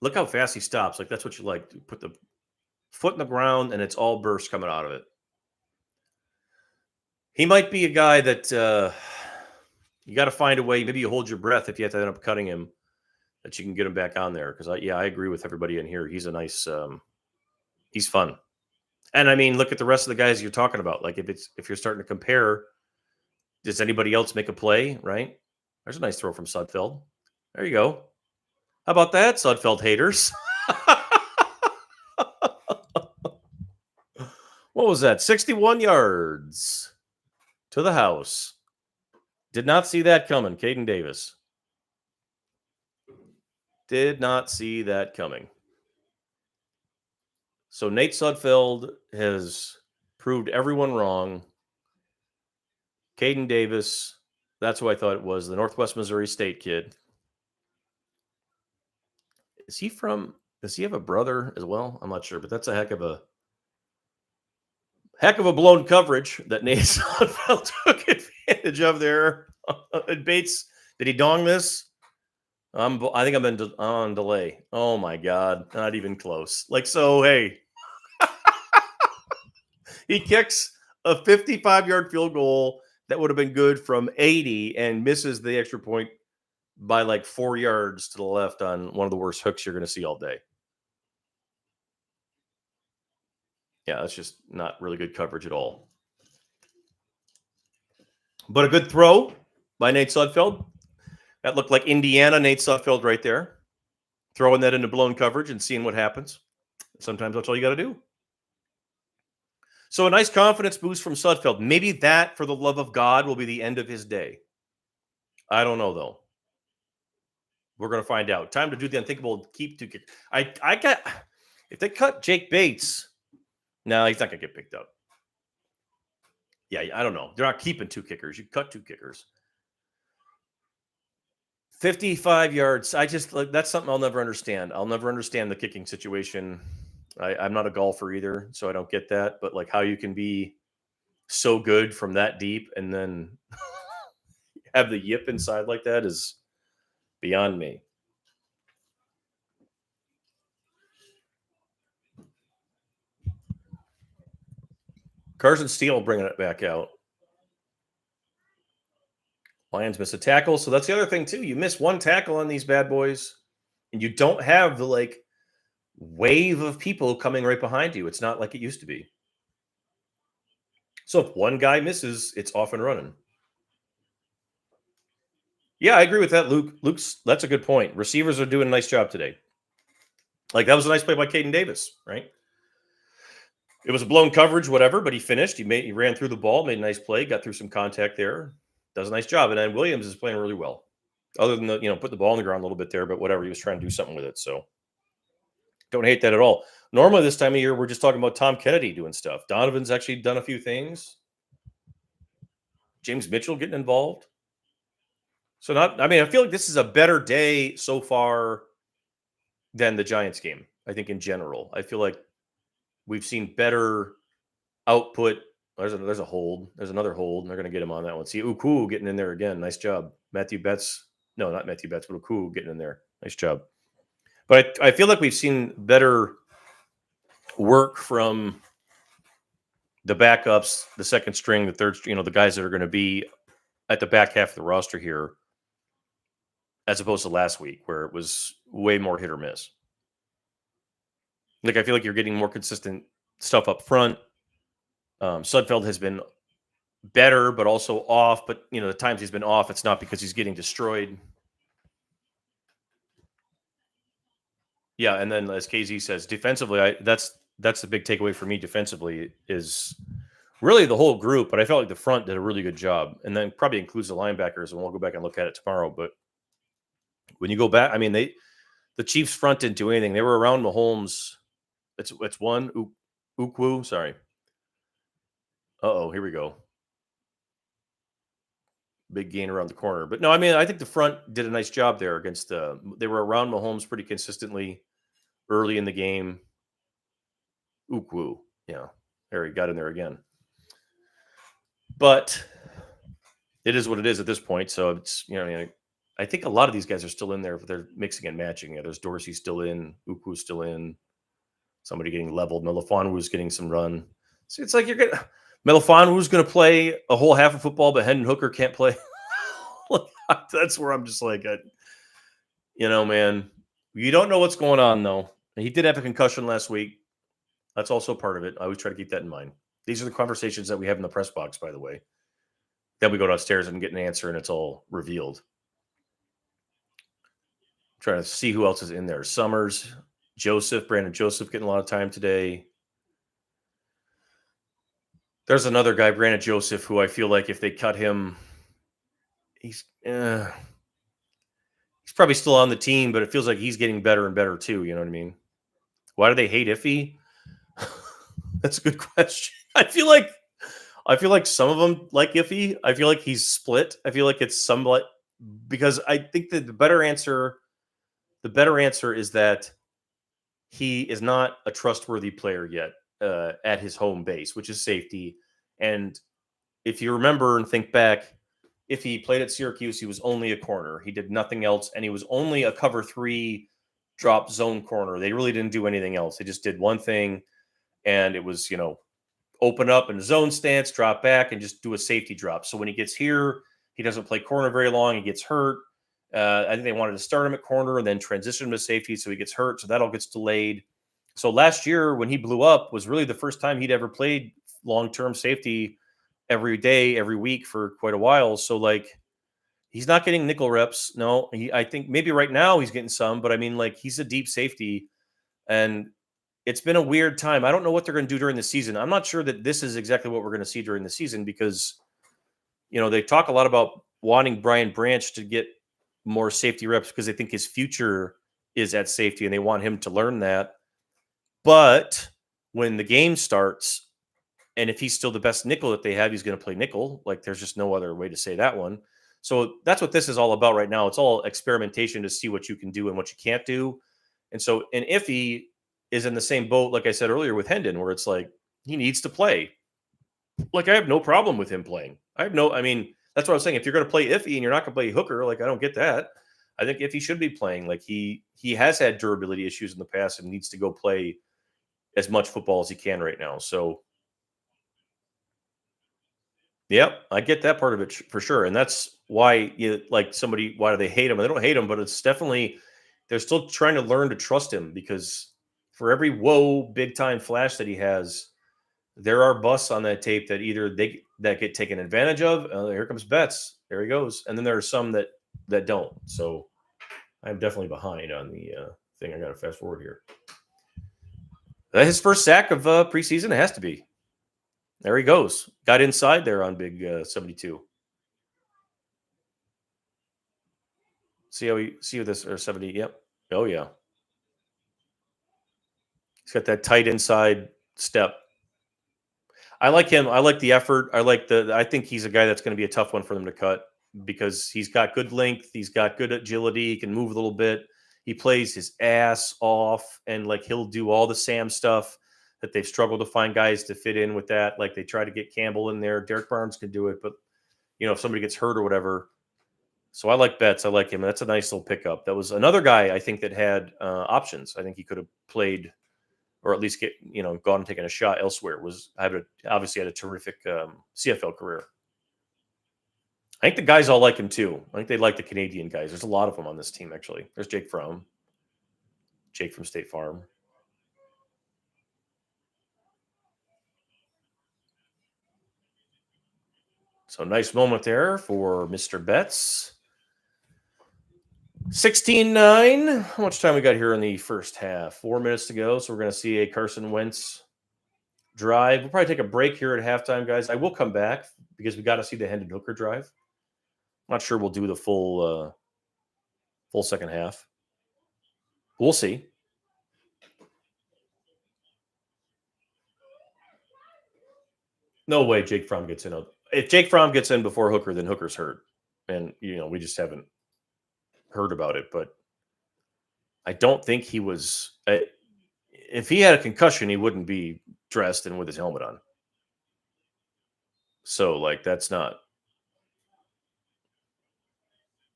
Look how fast he stops. Like, that's what you like. Put the foot in the ground, and it's all burst coming out of it. He might be a guy that you got to find a way. Maybe you hold your breath if you have to end up cutting him, that you can get him back on there. Because I agree with everybody in here. He's a nice, he's fun. And I mean, look at the rest of the guys you're talking about. Like if you're starting to compare, does anybody else make a play? Right? There's a nice throw from Sudfeld. There you go. How about that, Sudfeld haters? What was that? 61 yards to the house. Did not see that coming, Caden Davis. Did not see that coming. So Nate Sudfeld has proved everyone wrong. Caden Davis, that's who I thought it was, the Northwest Missouri State kid. Does he have a brother as well? I'm not sure, but that's a heck of a blown coverage that Nate Sudfeld took advantage of there. Bates, did he dong this? I think I'm on delay. Oh my God, not even close. Like, so, hey, he kicks a 55-yard field goal that would have been good from 80 and misses the extra point by like 4 yards to the left on one of the worst hooks you're going to see all day. Yeah, that's just not really good coverage at all. But a good throw by Nate Sudfeld. That looked like Indiana Nate Sudfeld right there. Throwing that into blown coverage and seeing what happens. Sometimes that's all you got to do. So a nice confidence boost from Sudfeld. Maybe that, for the love of God, will be the end of his day. I don't know, though. We're going to find out. Time to do the unthinkable. Keep two kickers. If they cut Jake Bates, no, he's not going to get picked up. Yeah, I don't know. They're not keeping two kickers. You cut two kickers. 55 yards. That's something I'll never understand. I'll never understand the kicking situation. I'm not a golfer either, so I don't get that. But like how you can be so good from that deep and then have the yip inside like that is beyond me. Carson Steele bringing it back out. Lions miss a tackle. So that's the other thing, too. You miss one tackle on these bad boys, and you don't have the, like, wave of people coming right behind you. It's not like it used to be. So if one guy misses, it's off and running. Yeah, I agree with that, Luke. That's a good point. Receivers are doing a nice job today. Like, that was a nice play by Caden Davis, right? It was a blown coverage, whatever, but he finished. He ran through the ball, made a nice play, got through some contact there. Does a nice job. And then Williams is playing really well. Other than put the ball on the ground a little bit there, but whatever. He was trying to do something with it. So don't hate that at all. Normally this time of year, we're just talking about Tom Kennedy doing stuff. Donovan's actually done a few things. James Mitchell getting involved. So I feel like this is a better day so far than the Giants game, I think, in general. I feel like we've seen better output. There's a hold. There's another hold. And they're going to get him on that one. See, Uku getting in there again. Nice job. Matthew Betts. No, not Matthew Betts, but Uku getting in there. Nice job. But I feel like we've seen better work from the backups, the second string, the third string, the guys that are going to be at the back half of the roster here, as opposed to last week where it was way more hit or miss. Like, I feel like you're getting more consistent stuff up front. Sudfeld has been better, but also off. But, the times he's been off, it's not because he's getting destroyed. Yeah, and then as KZ says, defensively, that's the big takeaway for me defensively is really the whole group, but I felt like the front did a really good job, and then probably includes the linebackers, and we'll go back and look at it tomorrow. But when you go back, I mean, the Chiefs front didn't do anything. They were around Mahomes. It's one Ukwu. Sorry. Here we go. Big gain around the corner. But no, I mean, I think the front did a nice job there against they were around Mahomes pretty consistently early in the game. Ukwu. Yeah. There he got in there again. But it is what it is at this point. So it's, I think a lot of these guys are still in there, but they're mixing and matching. There's Dorsey still in, Ukwu's still in, somebody getting leveled. Melifonwu's getting some run. So it's like Melifonwu's going to play a whole half of football, but Hendon Hooker can't play. That's where I'm just like, man, you don't know what's going on, though. He did have a concussion last week. That's also part of it. I always try to keep that in mind. These are the conversations that we have in the press box, by the way. Then we go downstairs and get an answer, and it's all revealed. Trying to see who else is in there. Summers, Joseph, Brandon Joseph getting a lot of time today. There's another guy, Brandon Joseph, who I feel like if they cut him, he's probably still on the team, but it feels like he's getting better and better too. You know what I mean? Why do they hate Iffy? That's a good question. I feel like some of them like Iffy. I feel like he's split. I feel like it's somewhat because I think that the better answer is that he is not a trustworthy player yet at his home base, which is safety. And if you remember and think back, if he played at Syracuse, he was only a corner. He did nothing else, and he was only a cover 3 drop zone corner. They really didn't do anything else. They just did one thing, and it was, open up in zone stance, drop back, and just do a safety drop. So when he gets here, he doesn't play corner very long. He gets hurt. I think they wanted to start him at corner and then transition him to safety, so he gets hurt. So that all gets delayed. So last year when he blew up was really the first time he'd ever played long-term safety every day, every week for quite a while. So he's not getting nickel reps. No, I think maybe right now he's getting some, but I mean, he's a deep safety, and it's been a weird time. I don't know what they're going to do during the season. I'm not sure that this is exactly what we're going to see during the season because, they talk a lot about wanting Brian Branch to get more safety reps because they think his future is at safety and they want him to learn that. But when the game starts, and if he's still the best nickel that they have, he's going to play nickel. There's just no other way to say that one. So that's what this is all about right now. It's all experimentation to see what you can do and what you can't do. And so, and Iffy is in the same boat, like I said earlier, with Hendon, where it's like he needs to play. I have no problem with him playing. That's what I was saying. If you're going to play Iffy and you're not going to play Hooker, I don't get that. I think Iffy should be playing. He has had durability issues in the past and needs to go play as much football as he can right now. So, yep, I get that part of it for sure. And that's why why do they hate him? They don't hate him, but it's definitely, they're still trying to learn to trust him because for every big time flash that he has, there are busts on that tape that either that get taken advantage of. Here comes Betts. There he goes. And then there are some that don't. So I'm definitely behind on the thing. I got to fast forward here. His first sack of preseason. It has to be. There he goes. Got inside there on big 72. See what this, or 70. Yep. Oh yeah. He's got that tight inside step. I like him. I like the effort. I think he's a guy that's going to be a tough one for them to cut because he's got good length. He's got good agility. He can move a little bit. He plays his ass off, and he'll do all the Sam stuff that they've struggled to find guys to fit in with that. They try to get Campbell in there. Derek Barnes can do it, but if somebody gets hurt or whatever. So I like Betts. I like him. That's a nice little pickup. That was another guy I think that had options. I think he could have played, or at least get gone and taken a shot elsewhere. Obviously had a terrific CFL career. I think the guys all like him too. I think they like the Canadian guys. There's a lot of them on this team actually. There's Jake from State Farm. So nice moment there for Mr. Betts. 16-9. How much time we got here in the first half? 4 minutes to go. So we're going to see a Carson Wentz drive. We'll probably take a break here at halftime, guys. I will come back because we got to see the Hendon Hooker drive. I'm not sure we'll do the full second half. We'll see. No way Jake Fromm gets in. If Jake Fromm gets in before Hooker, then Hooker's hurt. And, we just haven't heard about it. But I don't think he was. If he had a concussion, he wouldn't be dressed and with his helmet on. So, that's not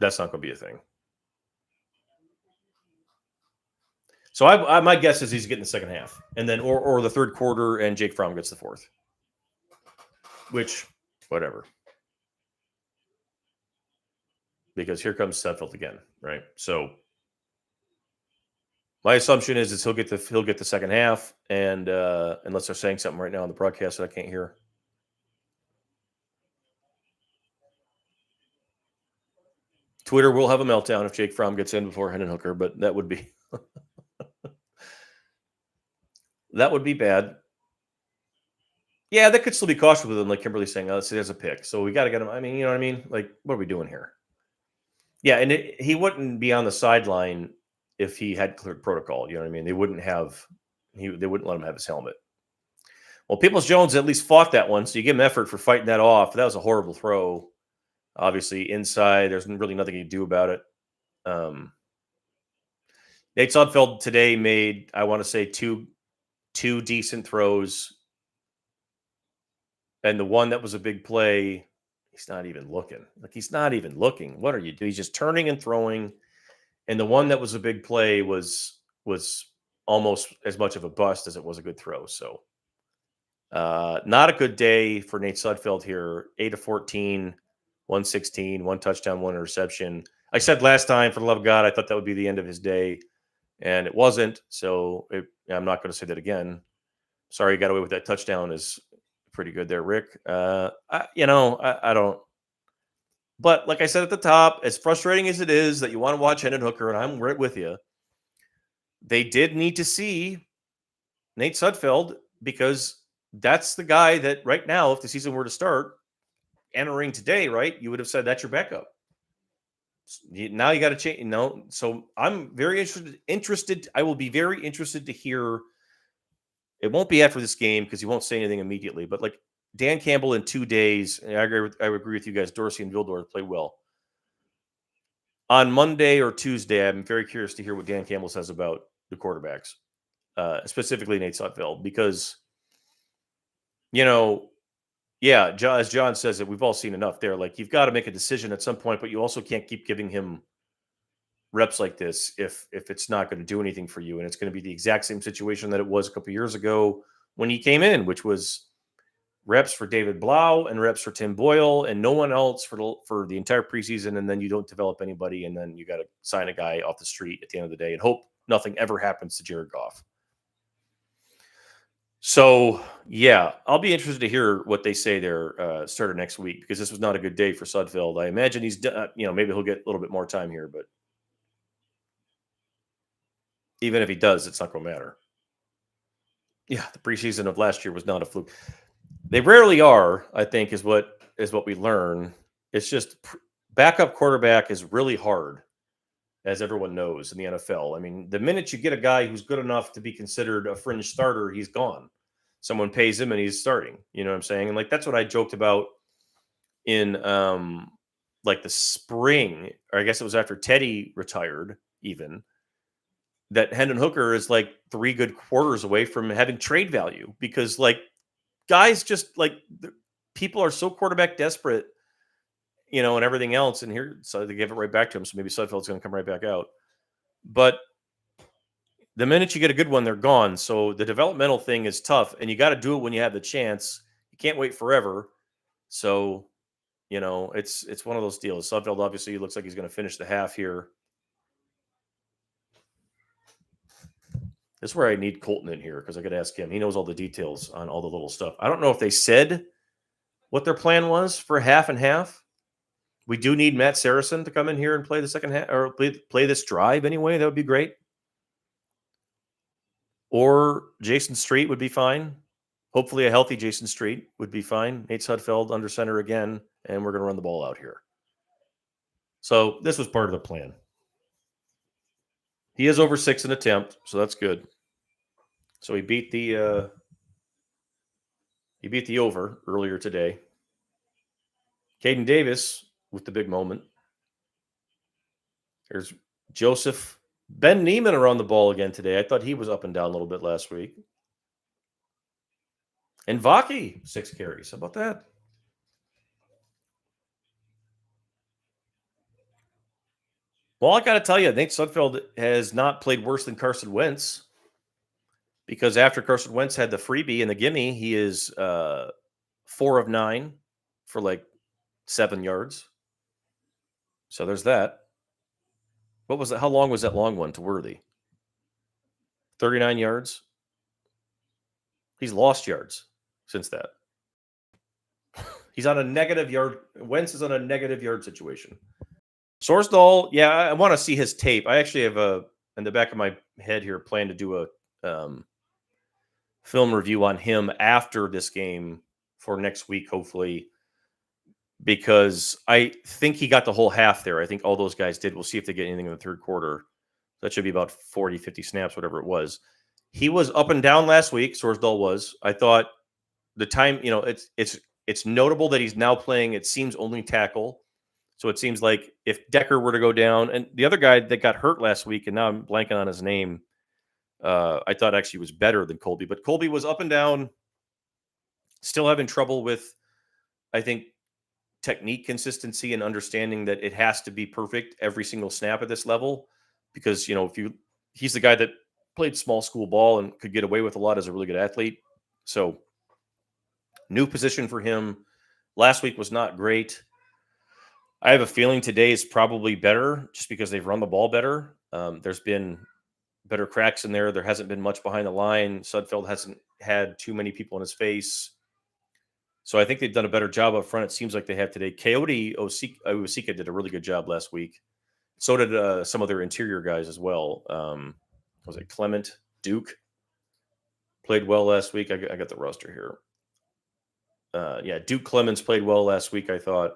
going to be a thing. So my guess is he's getting the second half, and then or the third quarter, and Jake Fromm gets the fourth. Which, whatever. Because here comes Sudfeld again, right? So my assumption is he'll get the second half, and unless they're saying something right now on the broadcast that I can't hear. Twitter will have a meltdown if Jake Fromm gets in before Hendon Hooker, but that would be that would be bad. Yeah, that could still be cautious with him, like Kimberly's saying. Let's say there's a pick, so we got to get him. I mean, you know what I mean? Like, what are we doing here? Yeah, and he wouldn't be on the sideline if he had cleared protocol. You know what I mean? They wouldn't let him have his helmet. Well, Peoples Jones at least fought that one, so you give him effort for fighting that off. That was a horrible throw. Obviously, inside, there's really nothing you can do about it. Nate Sudfeld today made, I want to say, two decent throws. And the one that was a big play, he's not even looking. He's not even looking. What are you doing? He's just turning and throwing. And the one that was a big play was almost as much of a bust as it was a good throw. So not a good day for Nate Sudfeld here. 8 of 14, 116, one touchdown, one interception. I said last time, for the love of God, I thought that would be the end of his day. And it wasn't. So I'm not going to say that again. Sorry you got away with that touchdown is pretty good there, Rick. I don't. But like I said at the top, as frustrating as it is that you want to watch Hendon Hooker, and I'm right with you, they did need to see Nate Sudfeld because that's the guy that right now, if the season were to start entering today, right, you would have said that's your backup. Now you got to change. So I'm very interested. I will be very interested to hear. It won't be after this game because he won't say anything immediately. But like Dan Campbell in 2 days, and I agree with you guys. Dorsey and Vildor play well. On Monday or Tuesday, I'm very curious to hear what Dan Campbell says about the quarterbacks, specifically Nate Sudfeld, because as John says it, we've all seen enough there. Like you've got to make a decision at some point, but you also can't keep giving him reps like this if it's not going to do anything for you, and it's going to be the exact same situation that it was a couple years ago when he came in, which was reps for David Blau and reps for Tim Boyle and no one else for the entire preseason, and then you don't develop anybody, and then you got to sign a guy off the street at the end of the day and hope nothing ever happens to Jared Goff. So, yeah, I'll be interested to hear what they say there started next week because this was not a good day for Sudfeld. I imagine he's, maybe he'll get a little bit more time here, but even if he does, it's not going to matter. Yeah, the preseason of last year was not a fluke. They rarely are, I think, is what we learn. It's just backup quarterback is really hard, as everyone knows in the NFL. I mean, the minute you get a guy who's good enough to be considered a fringe starter, he's gone. Someone pays him and he's starting. You know what I'm saying? And that's what I joked about in the spring, or I guess it was after Teddy retired, even, that Hendon Hooker is 3 good quarters away from having trade value because guys just people are so quarterback desperate, and everything else. And here, so they give it right back to him. So maybe Sudfeld's going to come right back out. But the minute you get a good one, they're gone. So the developmental thing is tough, and you got to do it when you have the chance. You can't wait forever. So, it's one of those deals. Sudfeld obviously looks like he's going to finish the half here. This is where I need Colton in here because I could ask him. He knows all the details on all the little stuff. I don't know if they said what their plan was for half and half. We do need Matt Saracen to come in here and play the second half or play this drive anyway. That would be great. Or Jason Street would be fine. Hopefully a healthy Jason Street would be fine. Nate Sudfeld under center again, and we're going to run the ball out here. So this was part of the plan. He is over 6 an attempt, so that's good. So he beat the over earlier today. Caden Davis with the big moment. There's Joseph. Ben Neiman around the ball again today. I thought he was up and down a little bit last week. And Vaki, 6 carries. How about that? Well, I got to tell you, Nate Sudfeld has not played worse than Carson Wentz, because after Carson Wentz had the freebie and the gimme, he is 4 of 9 for like 7 yards. So there's that. What was that? How long was that long one to Worthy? 39 yards. He's lost yards since that. He's on a negative yard. Wentz is on a negative yard situation. Sorsdahl, yeah, I want to see his tape. I actually have in the back of my head here, plan to do a film review on him after this game for next week, hopefully, because I think he got the whole half there. I think all those guys did. We'll see if they get anything in the third quarter. That should be about 40, 50 snaps, whatever it was. He was up and down last week. Sorsdahl was. I thought the time, it's notable that he's now playing, it seems, only tackle. So it seems like if Decker were to go down, and the other guy that got hurt last week, and now I'm blanking on his name, I thought actually was better than Colby. But Colby was up and down, still having trouble with, I think, technique consistency and understanding that it has to be perfect every single snap at this level. Because, he's the guy that played small school ball and could get away with a lot as a really good athlete. So new position for him. Last week was not great. I have a feeling today is probably better just because they've run the ball better. There's been better cracks in there. There hasn't been much behind the line. Sudfeld hasn't had too many people in his face. So I think they've done a better job up front. It seems like they have today. Coyote Osika did a really good job last week. So did some of their interior guys as well. Was it Clement? Duke played well last week. I got the roster here. Duke Clemens played well last week, I thought.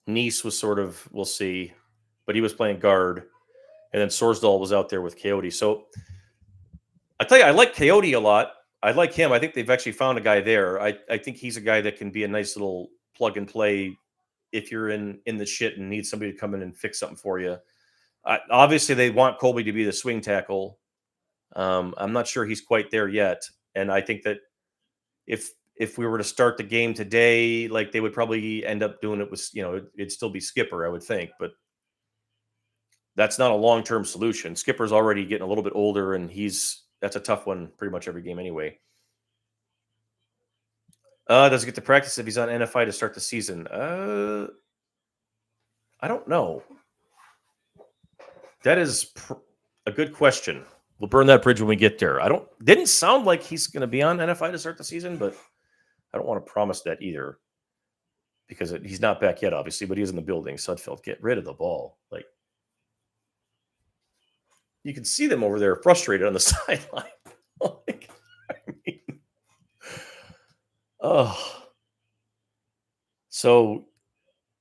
Nice was sort of, we'll see, but he was playing guard. And then Sorsdahl was out there with Coyote. So I tell you, I like Coyote a lot. I like him. I think they've actually found a guy there. I think he's a guy that can be a nice little plug and play if you're in the shit and need somebody to come in and fix something for you. Obviously, they want Colby to be the swing tackle. I'm not sure he's quite there yet. And I think that if we were to start the game today, like, they would probably end up doing it with, it'd still be Skipper, I would think. But that's not a long-term solution. Skipper's already getting a little bit older, and that's a tough one pretty much every game anyway. Does he get to practice if he's on NFI to start the season? I don't know. That is a good question. We'll burn that bridge when we get there. Didn't sound like he's going to be on NFI to start the season, but I don't want to promise that either, because he's not back yet, obviously, but he is in the building. Sudfeld, get rid of the ball. Like, you can see them over there frustrated on the sideline. So,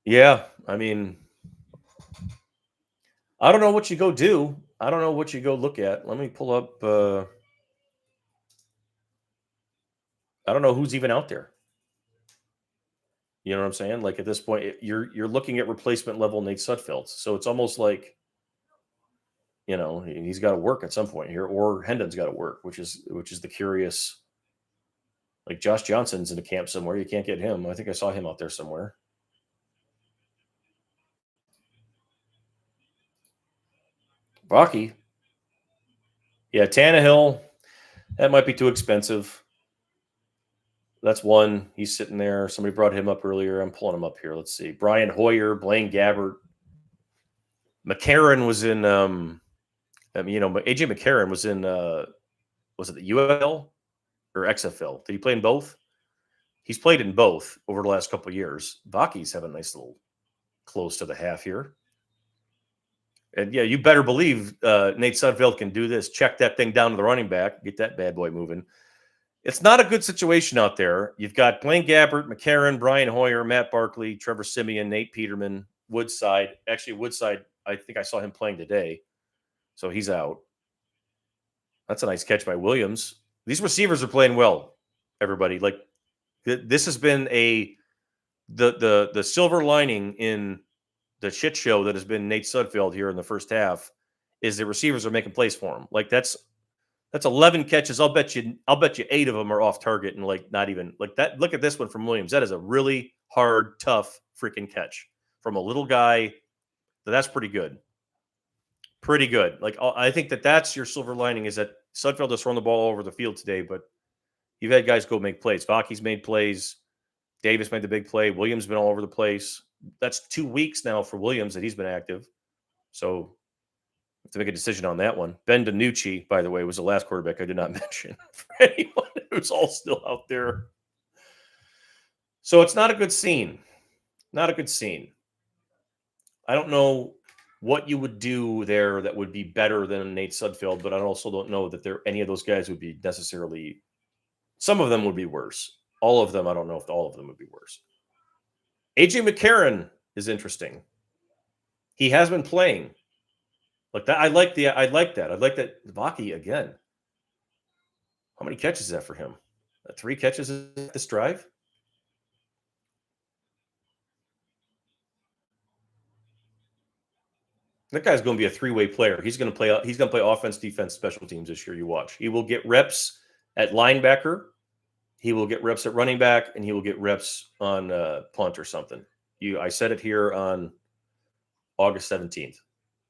yeah, I don't know what you go do. I don't know what you go look at. Let me pull up. I don't know who's even out there. You know what I'm saying? Like, at this point, you're looking at replacement level Nate Sudfeld. So it's almost like, he's got to work at some point here, or Hendon's got to work, which is the curious. Like, Josh Johnson's in a camp somewhere. You can't get him. I think I saw him out there somewhere. Rocky. Yeah, Tannehill. That might be too expensive. That's one. He's sitting there. Somebody brought him up earlier. I'm pulling him up here. Let's see. Brian Hoyer, Blaine Gabbert. McCarron was in AJ McCarron was in was it the UFL or XFL? Did he play in both? He's played in both over the last couple of years. Baki's having a nice little close to the half here. And yeah, you better believe Nate Sudfeld can do this. Check that thing down to the running back, get that bad boy moving. It's not a good situation out there. You've got Blaine Gabbert, McCarron, Brian Hoyer, Matt Barkley, Trevor Siemian, Nate Peterman, Woodside. Actually, Woodside, I think I saw him playing today, so he's out. That's a nice catch by Williams. These receivers are playing well, everybody. Like this has been the silver lining in the shit show that has been Nate Sudfeld here in the first half is the receivers are making plays for him. Like that's 11 catches. I'll bet you 8 of them are off target and like not even like that. Look at this one from Williams. That is a really hard, tough freaking catch from a little guy. That's pretty good. Pretty good. Like I think that's your silver lining is that Sudfeld has thrown the ball all over the field today, but you've had guys go make plays. Vaki's made plays. Davis made the big play. Williams been all over the place. That's 2 weeks now for Williams that he's been active. So have to make a decision on that one. Ben DiNucci, by the way, was the last quarterback I did not mention for anyone who's all still out there. So it's not a good scene. Not a good scene. I don't know what you would do there that would be better than Nate Sudfeld, but I also don't know that any of those guys would be necessarily. Some of them would be worse. All of them, I don't know if all of them would be worse. AJ McCarron is interesting. He has been playing like that. I like that. I like that. Vaki again. How many catches is that for him? 3 catches this drive. That guy's going to be a 3-way player. He's going to play offense, defense, special teams this year. You watch. He will get reps at linebacker. He will get reps at running back, and he will get reps on punt or something. I said it here on August 17th.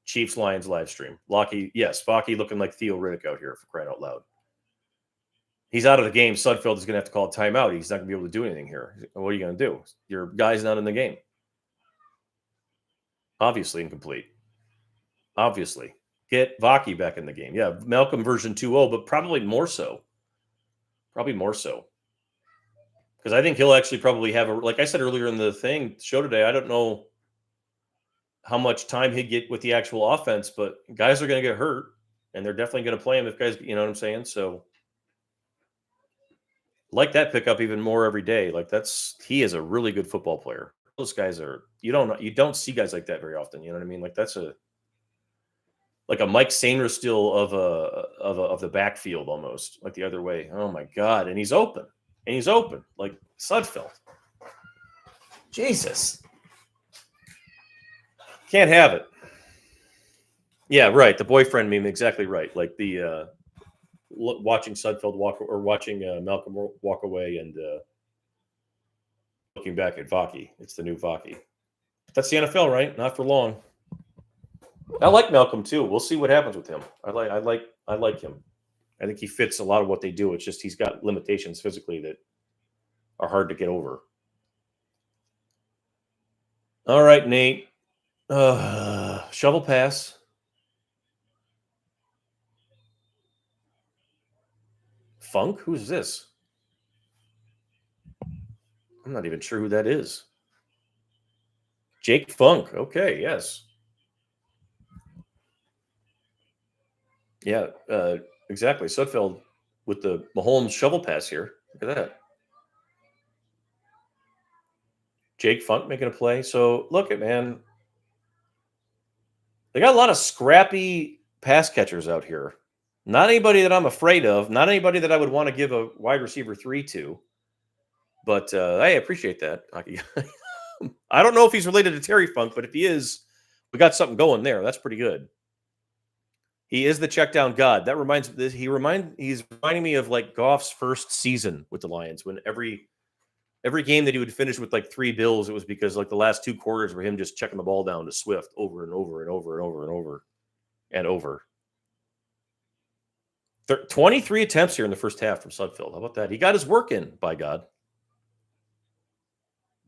Chiefs Lions live stream. Vaki looking like Theo Riddick out here for crying out loud. He's out of the game. Sudfeld is going to have to call a timeout. He's not going to be able to do anything here. What are you going to do? Your guy's not in the game. Obviously incomplete. Obviously. Get Vaki back in the game. Yeah, Malcolm version 2.0, but probably more so. Probably more so. Because I think he'll actually probably have like I said earlier in the show today, I don't know how much time he'd get with the actual offense, but guys are going to get hurt, and they're definitely going to play him if guys, you know what I'm saying? So like that pickup even more every day. Like he is a really good football player. Those guys are, you don't see guys like that very often. You know what I mean? Like that's like a Mike Sainristil of the backfield almost, like the other way. Oh my God. And he's open. Like Sudfeld. Jesus. Can't have it. Yeah, right. The boyfriend meme, exactly right. Like the watching Sudfeld walk or watching Malcolm walk away and looking back at Vaki. It's the new Vaki. That's the NFL, right? Not for long. I like Malcolm too. We'll see what happens with him. I like him. I think he fits a lot of what they do. It's just he's got limitations physically that are hard to get over. All right, Nate. Shovel pass. Funk? Who's this? I'm not even sure who that is. Jake Funk. Okay, yes. Yeah, exactly. Sudfeld with the Mahomes shovel pass here. Look at that. Jake Funk making a play. So look at man. They got a lot of scrappy pass catchers out here. Not anybody that I'm afraid of. Not anybody that I would want to give a wide receiver 3 to. But I appreciate that. I don't know if he's related to Terry Funk, but if he is, we got something going there. That's pretty good. He is the check down god. That he's reminding me of like Goff's first season with the Lions when every game that he would finish with like 3 bills, it was because like the last 2 quarters were him just checking the ball down to Swift over and over and over and over and over and over. 23 attempts here in the first half from Sudfeld. How about that? He got his work in, by God.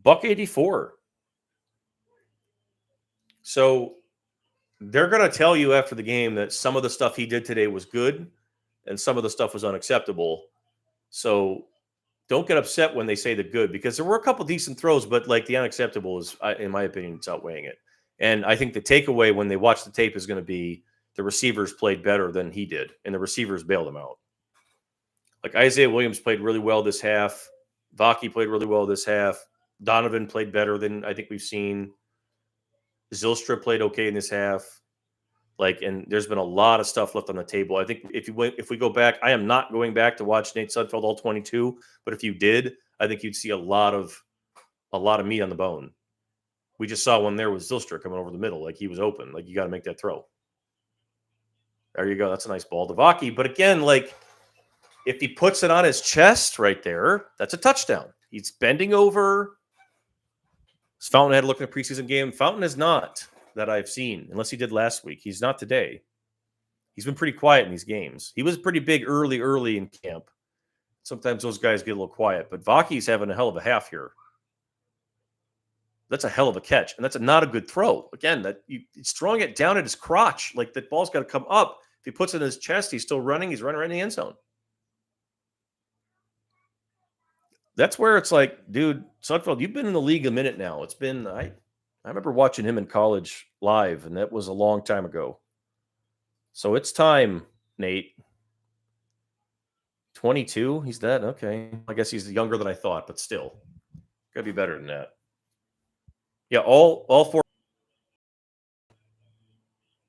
$184. So they're going to tell you after the game that some of the stuff he did today was good and some of the stuff was unacceptable. So don't get upset when they say the good, because there were a couple decent throws, but like the unacceptable is, in my opinion, it's outweighing it. And I think the takeaway when they watch the tape is going to be the receivers played better than he did, and the receivers bailed him out. Like Isaiah Williams played really well this half. Vaki played really well this half. Donovan played better than I think we've seen. Zylstra played okay in this half. Like, and there's been a lot of stuff left on the table. I think if we go back, I am not going back to watch Nate Sudfeld all 22, but if you did, I think you'd see a lot of meat on the bone. We just saw one there with Zylstra coming over the middle, like he was open. Like you got to make that throw. There you go. That's a nice ball to Vaki. But again, like if he puts it on his chest right there, that's a touchdown. He's bending over. Is Fountainhead looking at a preseason game? Fountain is not that I've seen, unless he did last week. He's not today. He's been pretty quiet in these games. He was pretty big early in camp. Sometimes those guys get a little quiet, but Vaki's having a hell of a half here. That's a hell of a catch, and that's not a good throw. Again, he's throwing it down at his crotch. Like that ball's got to come up. If he puts it in his chest, he's still running. He's running right in the end zone. That's where it's like, dude, Sudfeld, you've been in the league a minute now. It's been I remember watching him in college live, and that was a long time ago. So it's time, Nate. 22? He's that? Okay. I guess he's younger than I thought, but still. Gotta be better than that. Yeah, all four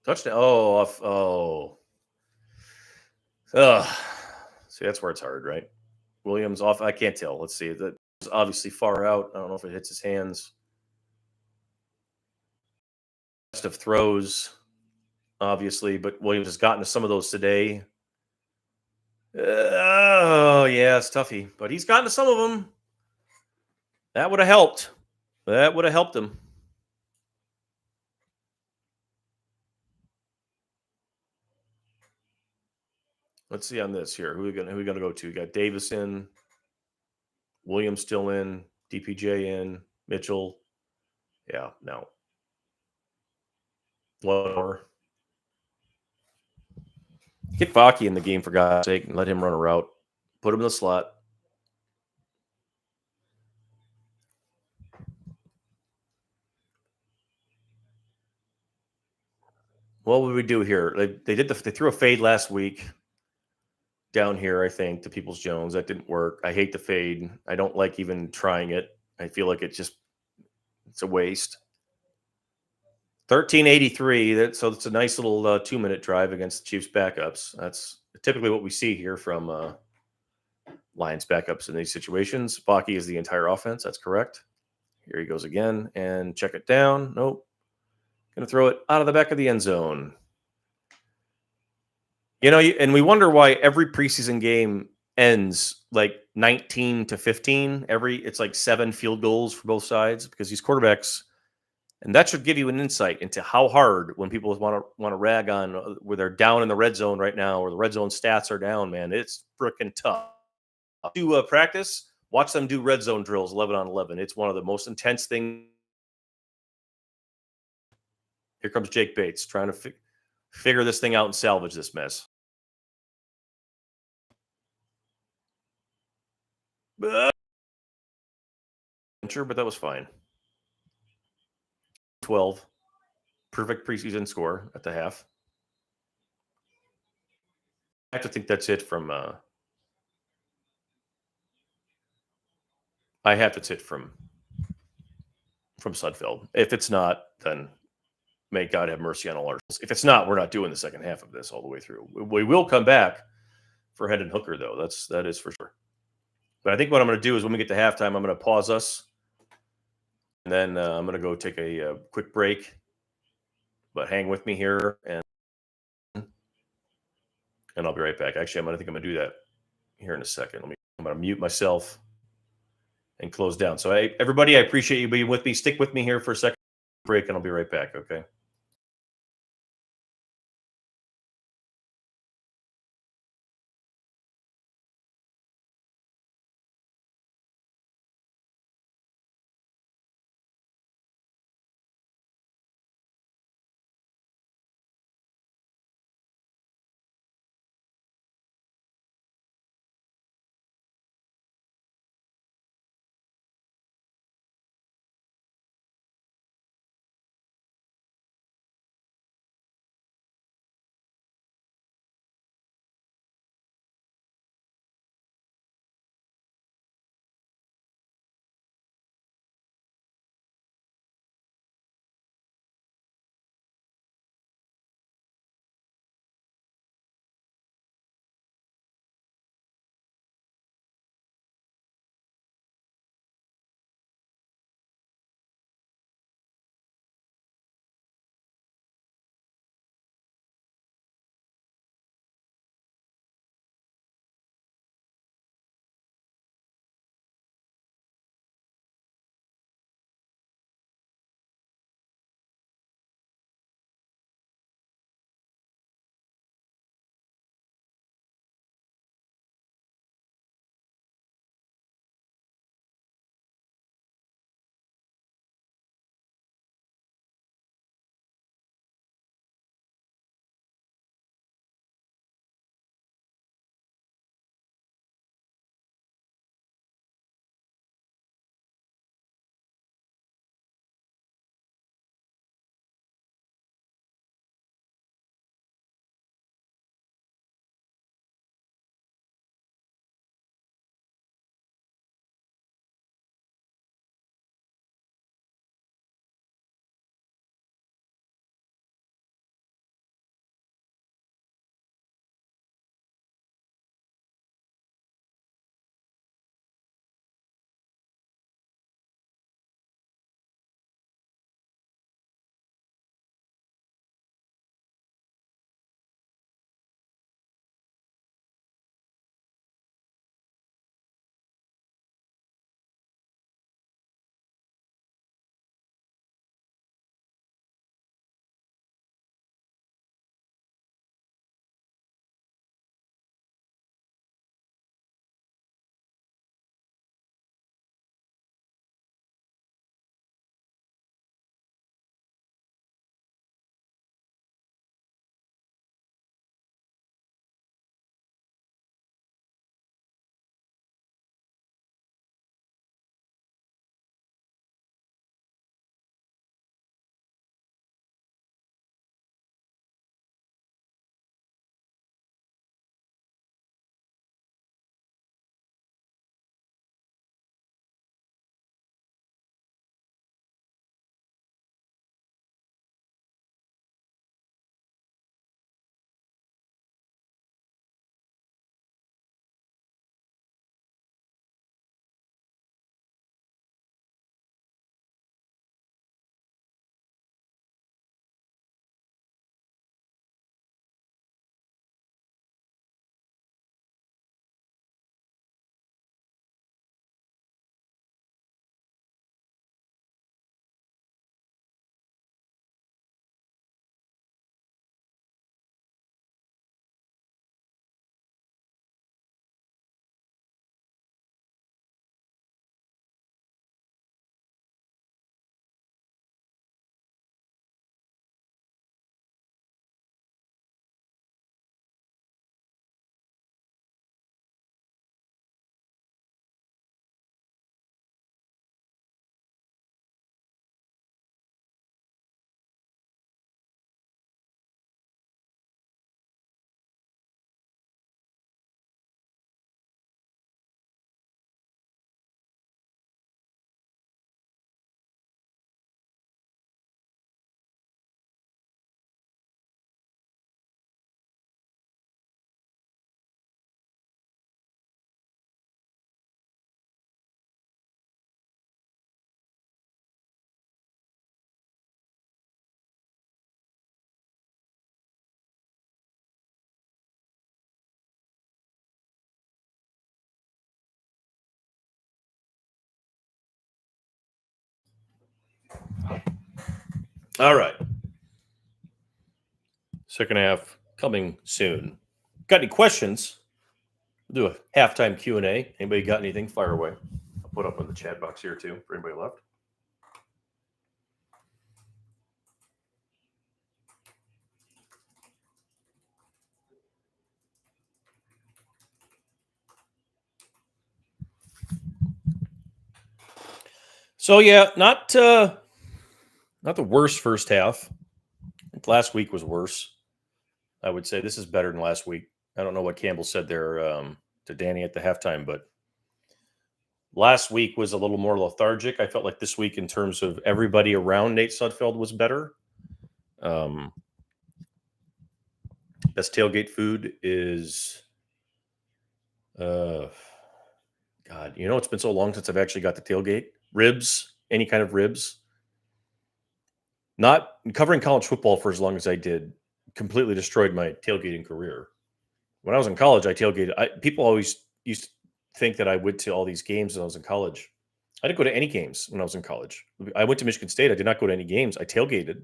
touchdown. See, that's where it's hard, right? Williams off. I can't tell. Let's see. That's obviously far out. I don't know if it hits his hands. Best of throws, obviously, but Williams has gotten to some of those today. Oh, yeah, it's toughy, but he's gotten to some of them. That would have helped. That would have helped him. Let's see on this here. Who are we gonna go to? We got Davis in, Williams still in, DPJ in, Mitchell. Yeah, no. One more. Get Vaki in the game for God's sake and let him run a route. Put him in the slot. What would we do here? They threw a fade last week down here, I think, to Peoples Jones. That didn't work. I hate the fade. I don't like even trying it. I feel like it's a waste. 1383. So it's a nice little 2-minute drive against the Chiefs backups. That's typically what we see here from Lions backups in these situations. Vaki is the entire offense. That's correct. Here he goes again and check it down. Nope. Going to throw it out of the back of the end zone. And we wonder why every preseason game ends like 19-15. It's like 7 field goals for both sides because these quarterbacks, and that should give you an insight into how hard when people want to rag on where they're down in the red zone right now or the red zone stats are down, man. It's freaking tough. To practice, watch them do red zone drills 11 on 11. It's one of the most intense things. Here comes Jake Bates trying to figure this thing out and salvage this mess. Sure, but that was fine. 12. Perfect preseason score at the half. I have to think that's it from Sudfeld. If it's not, then may God have mercy on all our souls. If it's not, we're not doing the second half of this all the way through. We will come back for Hendon Hooker, though. That is for sure. But I think what I'm going to do is when we get to halftime, I'm going to pause us, and then I'm going to go take a quick break. But hang with me here, and I'll be right back. Actually, I'm going to do that here in a second. I'm going to mute myself and close down. So, everybody, I appreciate you being with me. Stick with me here for a second break, and I'll be right back. Okay. All right. Second half coming soon. Got any questions? We'll do a halftime Q&A. Anybody got anything? Fire away. I'll put up in the chat box here too for anybody left. So yeah, not the worst first half. I think last week was worse. I would say this is better than last week. I don't know what Campbell said there to Danny at the halftime, but last week was a little more lethargic. I felt like this week, in terms of everybody around Nate Sudfeld, was better. Best tailgate food is, God, it's been so long since I've actually got the tailgate. Ribs, any kind of ribs. Not covering college football for as long as I did completely destroyed my tailgating career. When I was in college, I tailgated. People always used to think that I went to all these games when I was in college. I didn't go to any games when I was in college. I went to Michigan State. I did not go to any games. I tailgated.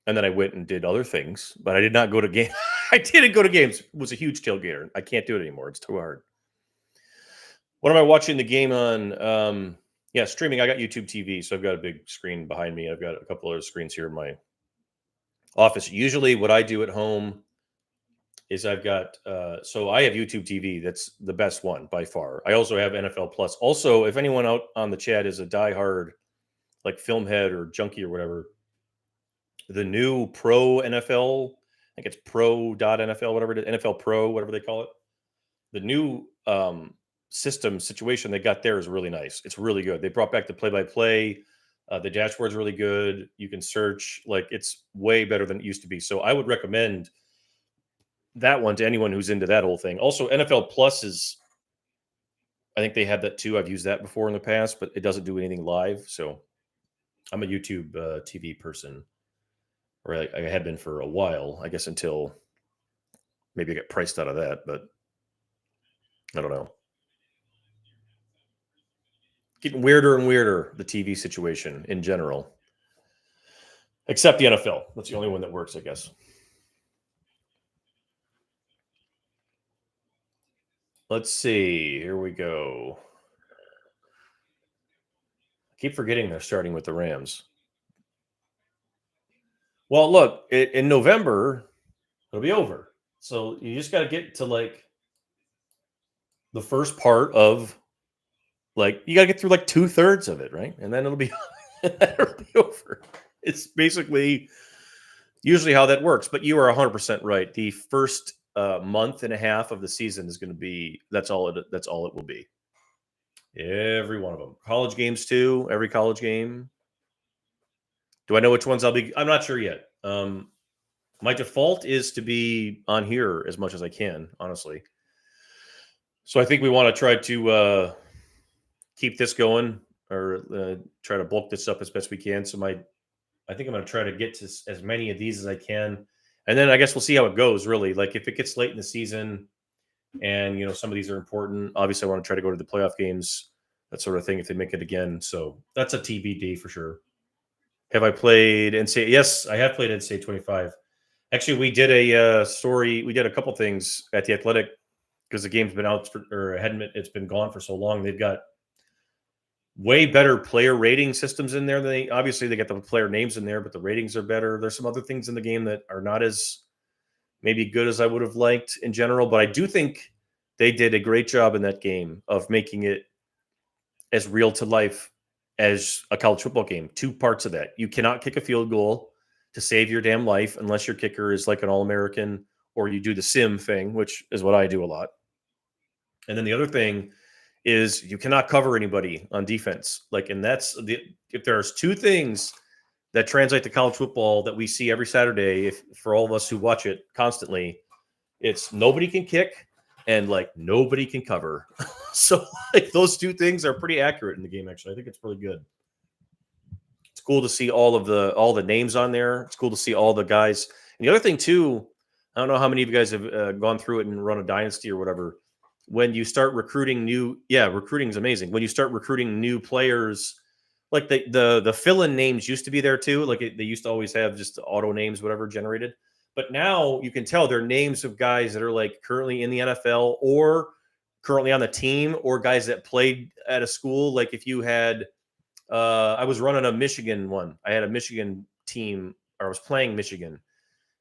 And then I went and did other things, but I did not go to games. I didn't go to games. Was a huge tailgater. I can't do it anymore. It's too hard. What am I watching the game on? Streaming. I got YouTube TV, so I've got a big screen behind me. I've got a couple other screens here in my office. Usually what I do at home is I've got, so I have YouTube TV. That's the best one by far. I also have NFL Plus. Also, if anyone out on the chat is a diehard, like film head or junkie or whatever, the new Pro NFL, I think it's Pro.NFL, whatever it is, NFL Pro, whatever they call it. The new system situation they got there is really nice. It's really good. They brought back the play-by-play. The dashboard's really good. You can search. Like, it's way better than it used to be. So I would recommend that one to anyone who's into that whole thing. Also, NFL Plus is, I think they have that too. I've used that before in the past, but it doesn't do anything live. So I'm a YouTube TV person, or I had been for a while, I guess, until maybe I get priced out of that, but I don't know. Getting weirder and weirder, the TV situation in general, except the NFL. That's the only one that works, I guess. Let's see. Here we go. I keep forgetting they're starting with the Rams. Well, look, in November, it'll be over. So you just got to get to like the first part of, like, you got to get through like 2/3 of it, right? And then it'll be, it'll be over. It's basically usually how that works. But you are 100% right. The first month and a half of the season is going to be, that's all it will be. Every one of them. College games too. Every college game. Do I know which ones I'll be? I'm not sure yet. My default is to be on here as much as I can, honestly. So I think we want to try to keep this going, or try to bulk this up as best we can. So I think I'm going to try to get to as many of these as I can. And then I guess we'll see how it goes, really. Like, if it gets late in the season and, some of these are important, obviously I want to try to go to the playoff games, that sort of thing, if they make it again. So that's a TBD for sure. Have I played NCAA? Yes, I have played NCAA 25. Actually, we did a story. We did a couple things at the Athletic because the game's been out it's been gone for so long. They've got way better player rating systems in there. They got the player names in there, but the ratings are better. There's some other things in the game that are not as maybe good as I would have liked in general, but I do think they did a great job in that game of making it as real to life as a college football game. Two parts of that. You cannot kick a field goal to save your damn life unless your kicker is like an All-American, or you do the sim thing, which is what I do a lot. And then the other thing is you cannot cover anybody on defense. And if there's two things that translate to college football that we see every Saturday, for all of us who watch it constantly, it's nobody can kick and nobody can cover. So those two things are pretty accurate in the game. Actually, I think it's really good. It's cool to see all the names on there. It's cool to see all the guys. And the other thing too, I don't know how many of you guys have gone through it and run a dynasty or whatever. When you start recruiting recruiting is amazing. When you start recruiting new players like the fill-in names used to be there too. Like they used to always have just auto names, whatever generated. But now you can tell they're names of guys that are like currently in the NFL or currently on the team or guys that played at a school. Like if you had, I was running a Michigan one. I had a Michigan team, or I was playing Michigan,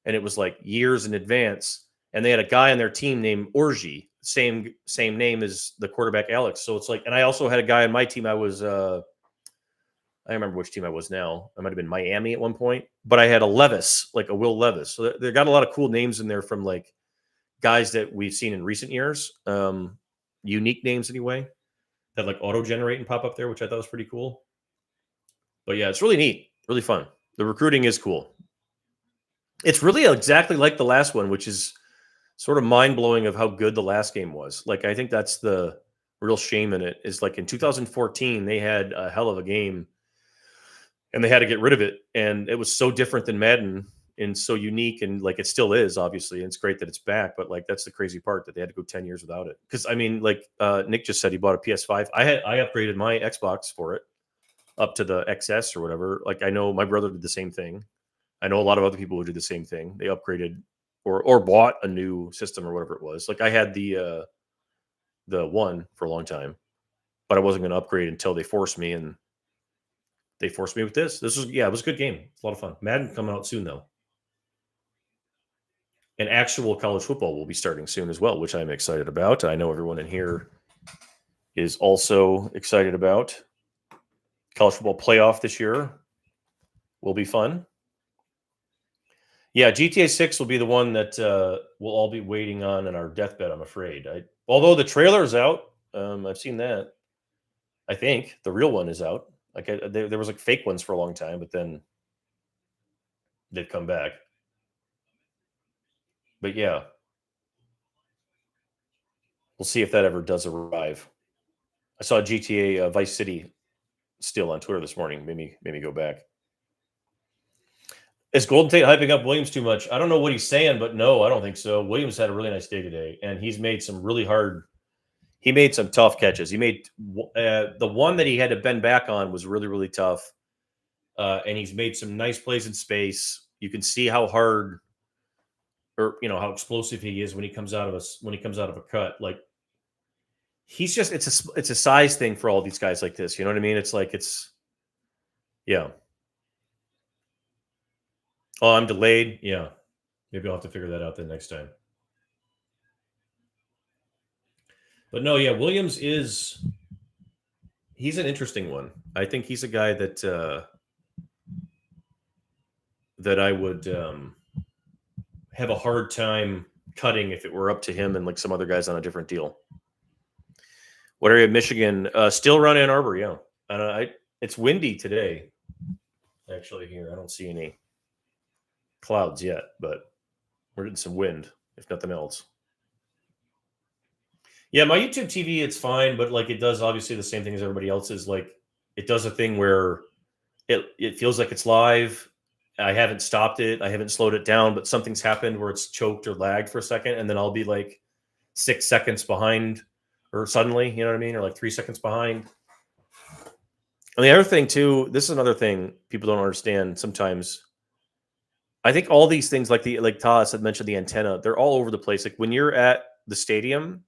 and it was like years in advance. And they had a guy on their team named Orji, same name as the quarterback Alex. So it's like, and I also had a guy on my team. I was I remember which team I was now. I might have been Miami at one point, but I had a Levis, like a Will Levis. So they got a lot of cool names in there from like guys that we've seen in recent years. Unique names anyway, that like auto generate and pop up there, which I thought was pretty cool. But yeah, it's really neat, really fun. The recruiting is cool. It's really exactly like the last one, which is sort of mind blowing of how good the last game was. Like I think that's the real shame in it. Is like in 2014 they had a hell of a game and they had to get rid of it. And it was so different than Madden and so unique. And like it still is, obviously. And it's great that it's back. But like that's the crazy part that they had to go 10 years without it. Because I mean, like Nick just said he bought a PS5. I upgraded my Xbox for it up to the XS or whatever. Like I know my brother did the same thing. I know a lot of other people who did the same thing. They upgraded or bought a new system or whatever it was. Like I had the one for a long time, but I wasn't going to upgrade until they forced me, and they forced me with this. This was it was a good game. It's a lot of fun. Madden coming out soon though. And actual college football will be starting soon as well, which I'm excited about. I know everyone in here is also excited about. College football playoff this year will be fun. Yeah, GTA 6 will be the one that we'll all be waiting on in our deathbed, I'm afraid. Although the trailer is out, I've seen that. I think the real one is out. Like there was like fake ones for a long time, but then they've come back. But yeah, we'll see if that ever does arrive. I saw GTA Vice City still on Twitter this morning. Made me go back. Is Golden Tate hyping up Williams too much? I don't know what he's saying, but no, I don't think so. Williams had a really nice day today, and he's made some really hard. He made some tough catches. He made the one that he had to bend back on was really, really tough, and he's made some nice plays in space. You can see how hard, or how explosive he is when he comes out of a cut. Like he's just it's a size thing for all these guys like this. You know what I mean? It's like yeah. Oh, I'm delayed. Yeah. Maybe I'll have to figure that out the next time. But no, yeah, Williams he's an interesting one. I think he's a guy that that I would have a hard time cutting if it were up to him and like some other guys on a different deal. What area of Michigan? Still around Ann Arbor, yeah. It's windy today. Actually, here I don't see any clouds yet, but we're getting some wind, if nothing else. Yeah, my YouTube TV, it's fine, but like it does obviously the same thing as everybody else's. Like it does a thing where it feels like it's live. I haven't stopped it. I haven't slowed it down, but something's happened where it's choked or lagged for a second, and then I'll be like 6 seconds behind, or suddenly, you know what I mean, or like 3 seconds behind. And the other thing too, this is another thing people don't understand sometimes. I think all these things, like Toss had mentioned, the antenna, they're all over the place. Like when you're at the stadium,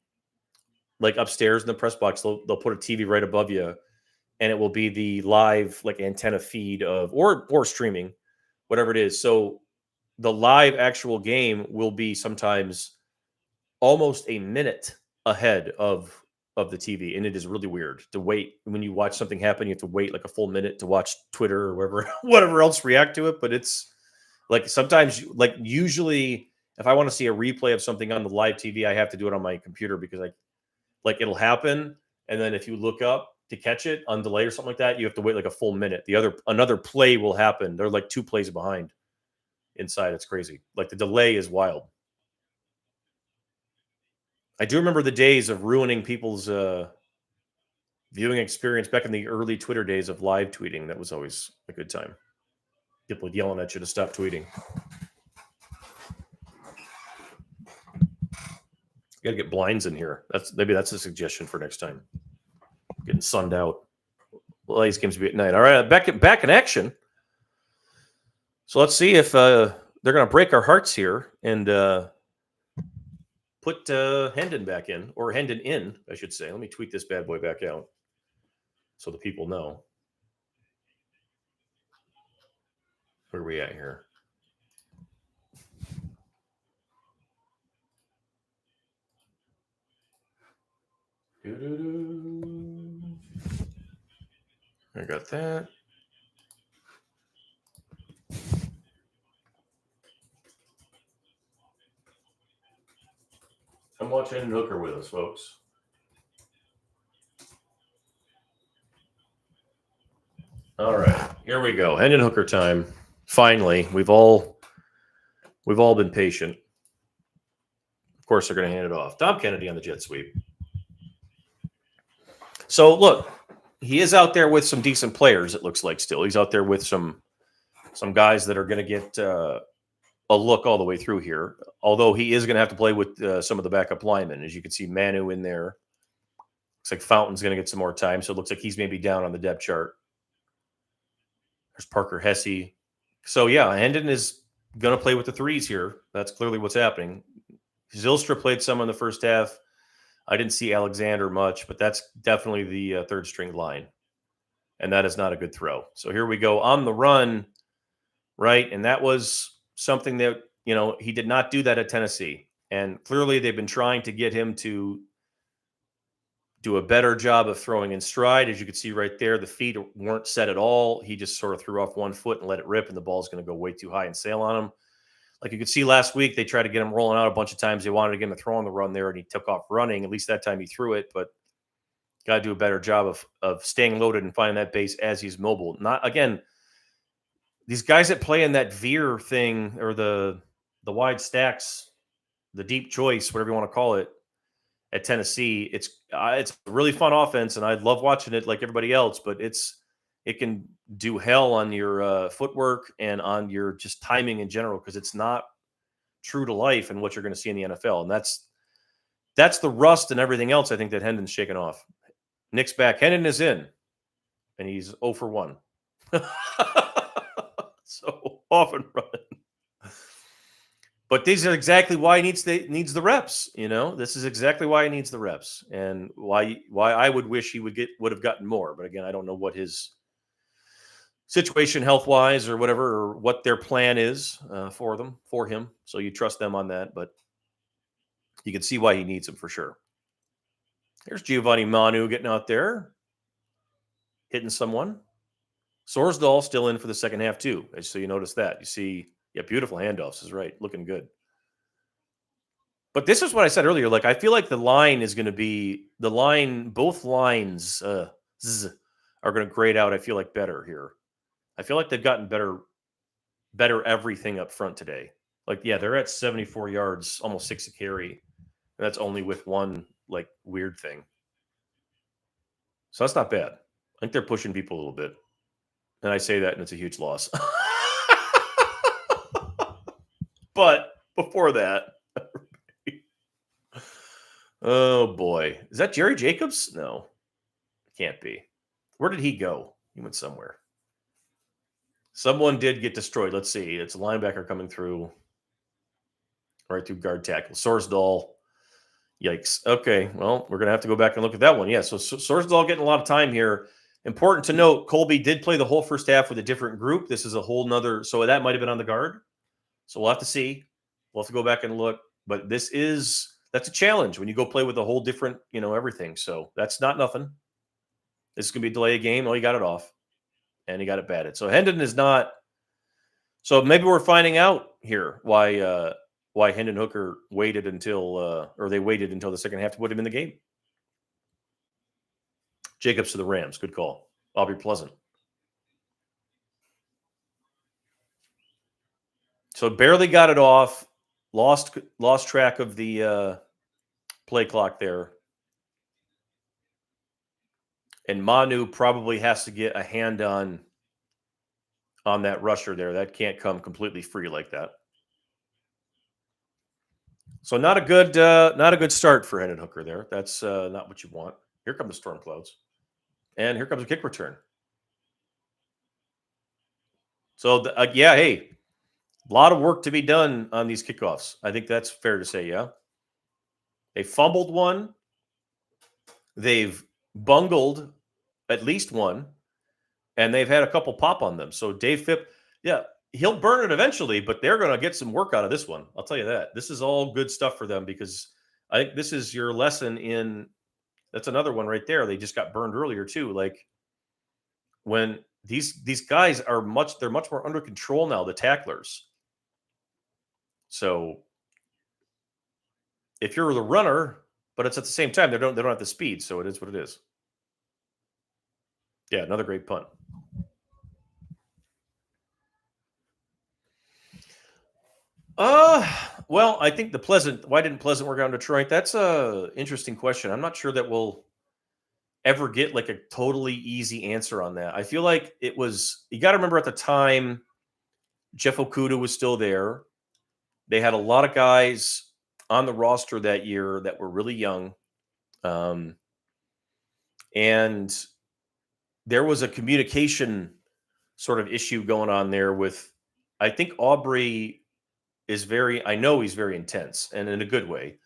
like upstairs in the press box, they'll put a TV right above you, and it will be the live like antenna feed of or streaming, whatever it is. So the live actual game will be sometimes almost a minute ahead of the TV, and it is really weird to wait. When you watch something happen, you have to wait like a full minute to watch Twitter or whatever else react to it. But it's like sometimes, like usually, if I want to see a replay of something on the live TV, I have to do it on my computer because like it'll happen, and then if you look up to catch it on delay or something like that, you have to wait like a full minute. Another play will happen. They're like 2 plays behind inside. It's crazy. Like the delay is wild. I do remember the days of ruining people's viewing experience back in the early Twitter days of live tweeting. That was always a good time. People yelling at you to stop tweeting. You got to get blinds in here. Maybe that's a suggestion for next time. Getting sunned out. Well, these games will be at night. All right, back in action. So let's see if they're going to break our hearts here and put Hendon back in, or Hendon in, I should say. Let me tweet this bad boy back out so the people know. Where are we at here? I got that. Come watch Hendon Hooker with us, folks. All right, here we go. Hendon Hooker time. Finally, we've all been patient. Of course, they're going to hand it off. Tom Kennedy on the jet sweep. So look, he is out there with some decent players. It looks like still he's out there with some guys that are going to get a look all the way through here. Although he is going to have to play with some of the backup linemen, as you can see, Manu in there. Looks like Fountain's going to get some more time, so it looks like he's maybe down on the depth chart. There's Parker Hesse. So yeah, Hendon is going to play with the threes here. That's clearly what's happening. Zylstra played some in the first half. I didn't see Alexander much, but that's definitely the third string line. And that is not a good throw. So here we go on the run, right? And that was something that, he did not do that at Tennessee. And clearly they've been trying to get him to do a better job of throwing in stride. As you can see right there, the feet weren't set at all. He just sort of threw off one foot and let it rip, and the ball's going to go way too high and sail on him. Like you could see last week, they tried to get him rolling out a bunch of times. They wanted to get him to throw on the run there, and he took off running. At least that time he threw it, but got to do a better job of staying loaded and finding that base as he's mobile. Not, again, these guys that play in that veer thing, or the wide stacks, the deep choice, whatever you want to call it, at Tennessee, it's a really fun offense, and I love watching it like everybody else, but it can do hell on your footwork and on your just timing in general, because it's not true to life and what you're going to see in the NFL. And that's the rust and everything else I think that Hendon's shaken off. Nick's back. Hendon is in, and he's 0 for 1. So off and running. But these are exactly why he needs the reps. This is exactly why he needs the reps, and why I would wish he would have gotten more. But again, I don't know what his situation health wise or whatever, or what their plan is for him. So you trust them on that, but you can see why he needs him for sure. Here's Giovanni Manu getting out there, hitting someone. Sorsdahl still in for the second half too. So you notice that. You see, yeah, beautiful handoffs is right. Looking good. But this is what I said earlier. Like, I feel like the line is going to be both lines are going to grade out, I feel like, better here. I feel like they've gotten better everything up front today. Like, yeah, they're at 74 yards, almost 6 a carry. And that's only with one, like, weird thing. So that's not bad. I think they're pushing people a little bit. And I say that, and it's a huge loss. But before that, oh boy, is that Jerry Jacobs? No, can't be. Where did he go? He went somewhere. Someone did get destroyed. Let's see. It's a linebacker coming through, right through guard tackle. Sorsdahl. Yikes. Okay, well, we're going to have to go back and look at that one. Yeah, so Sorsdahl getting a lot of time here. Important to note, Colby did play the whole first half with a different group. This is a whole nother, so that might have been on the guard. So we'll have to see. We'll have to go back and look. But that's a challenge when you go play with a whole different, everything. So that's not nothing. This is going to be a delay of game. Oh, he got it off. And he got it batted. So Hendon is not. So maybe we're finding out here why Hendon Hooker waited until the second half to put him in the game. Jacobs to the Rams. Good call. Aubrey Pleasant. So barely got it off. Lost track of the play clock there. And Manu probably has to get a hand on that rusher there. That can't come completely free like that. So not a good start for Hendon Hooker there. That's not what you want. Here come the storm clouds. And here comes a kick return. So, yeah, hey, a lot of work to be done on these kickoffs. I think that's fair to say, yeah. They fumbled one. They've bungled at least one, and they've had a couple pop on them. So Dave Phipp, yeah, he'll burn it eventually, but they're going to get some work out of this one. I'll tell you that. This is all good stuff for them because I think this is your lesson in. That's another one right there. They just got burned earlier too. Like when these guys are they're much more under control now. The tacklers. So if you're the runner, but it's at the same time they don't have the speed, so it is what it is. Yeah, another great punt. Well, I think why didn't Pleasant work out in Detroit? That's a interesting question. I'm not sure that we'll ever get like a totally easy answer on that. I feel like you got to remember at the time, Jeff Okuda was still there. They had a lot of guys on the roster that year that were really young. And there was a communication sort of issue going on there with, I think Aubrey I know he's very intense and in a good way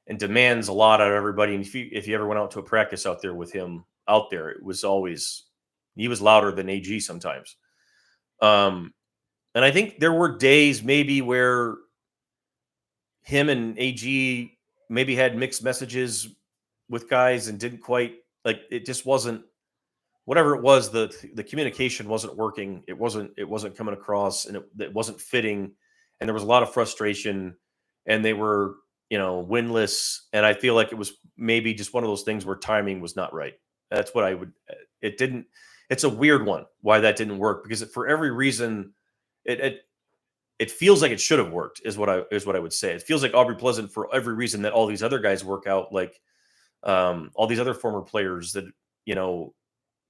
and demands a lot out of everybody. And if you ever went out to a practice out there with him out there, he was louder than AG sometimes. And I think there were days maybe where him and AG maybe had mixed messages with guys and didn't quite like it just wasn't whatever it was, the communication wasn't working. It wasn't coming across and it wasn't fitting. And there was a lot of frustration and they were, winless. And I feel like it was maybe just one of those things where timing was not right. That's what it's a weird one why that didn't work because for every reason it feels like it should have worked is what I would say. It feels like Aubrey Pleasant for every reason that all these other guys work out, like all these other former players that,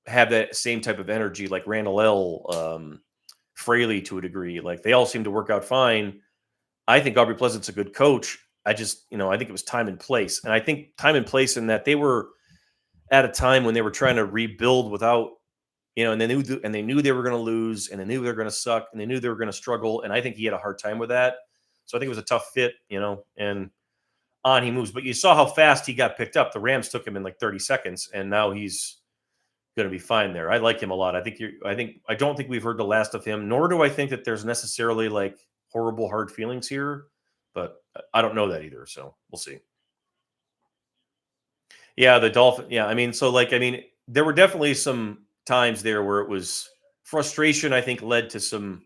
have that same type of energy, like Randall L, Fraley to a degree. Like they all seem to work out fine. I think Aubrey Pleasant's a good coach. I just, I think it was time and place. And I think time and place in that they were at a time when they were trying to rebuild without, and they knew they were going to lose and they knew they were going to suck and they knew they were going to struggle. And I think he had a hard time with that. So I think it was a tough fit, and on he moves. But you saw how fast he got picked up. The Rams took him in like 30 seconds and now he's going to be fine there. I like him a lot. I don't think we've heard the last of him, nor do I think that there's necessarily like horrible hard feelings here, but I don't know that either. So we'll see. Yeah. The Dolphin. Yeah. There were definitely some times there where it was frustration. I think led to some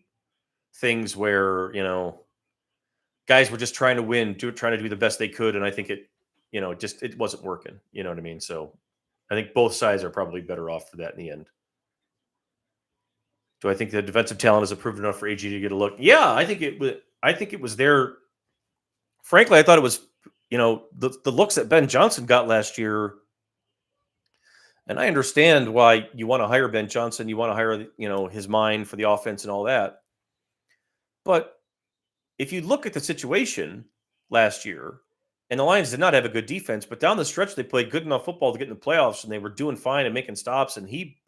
things where, guys were just trying to win, trying to do the best they could. And I think it wasn't working. You know what I mean? So I think both sides are probably better off for that in the end. Do I think the defensive talent is improved enough for AG to get a look? Yeah, I think it was. I think it was there. Frankly, I thought it was. The looks that Ben Johnson got last year, and I understand why you want to hire Ben Johnson. You want to hire his mind for the offense and all that. But if you look at the situation last year, and the Lions did not have a good defense, but down the stretch they played good enough football to get in the playoffs, and they were doing fine and making stops. And he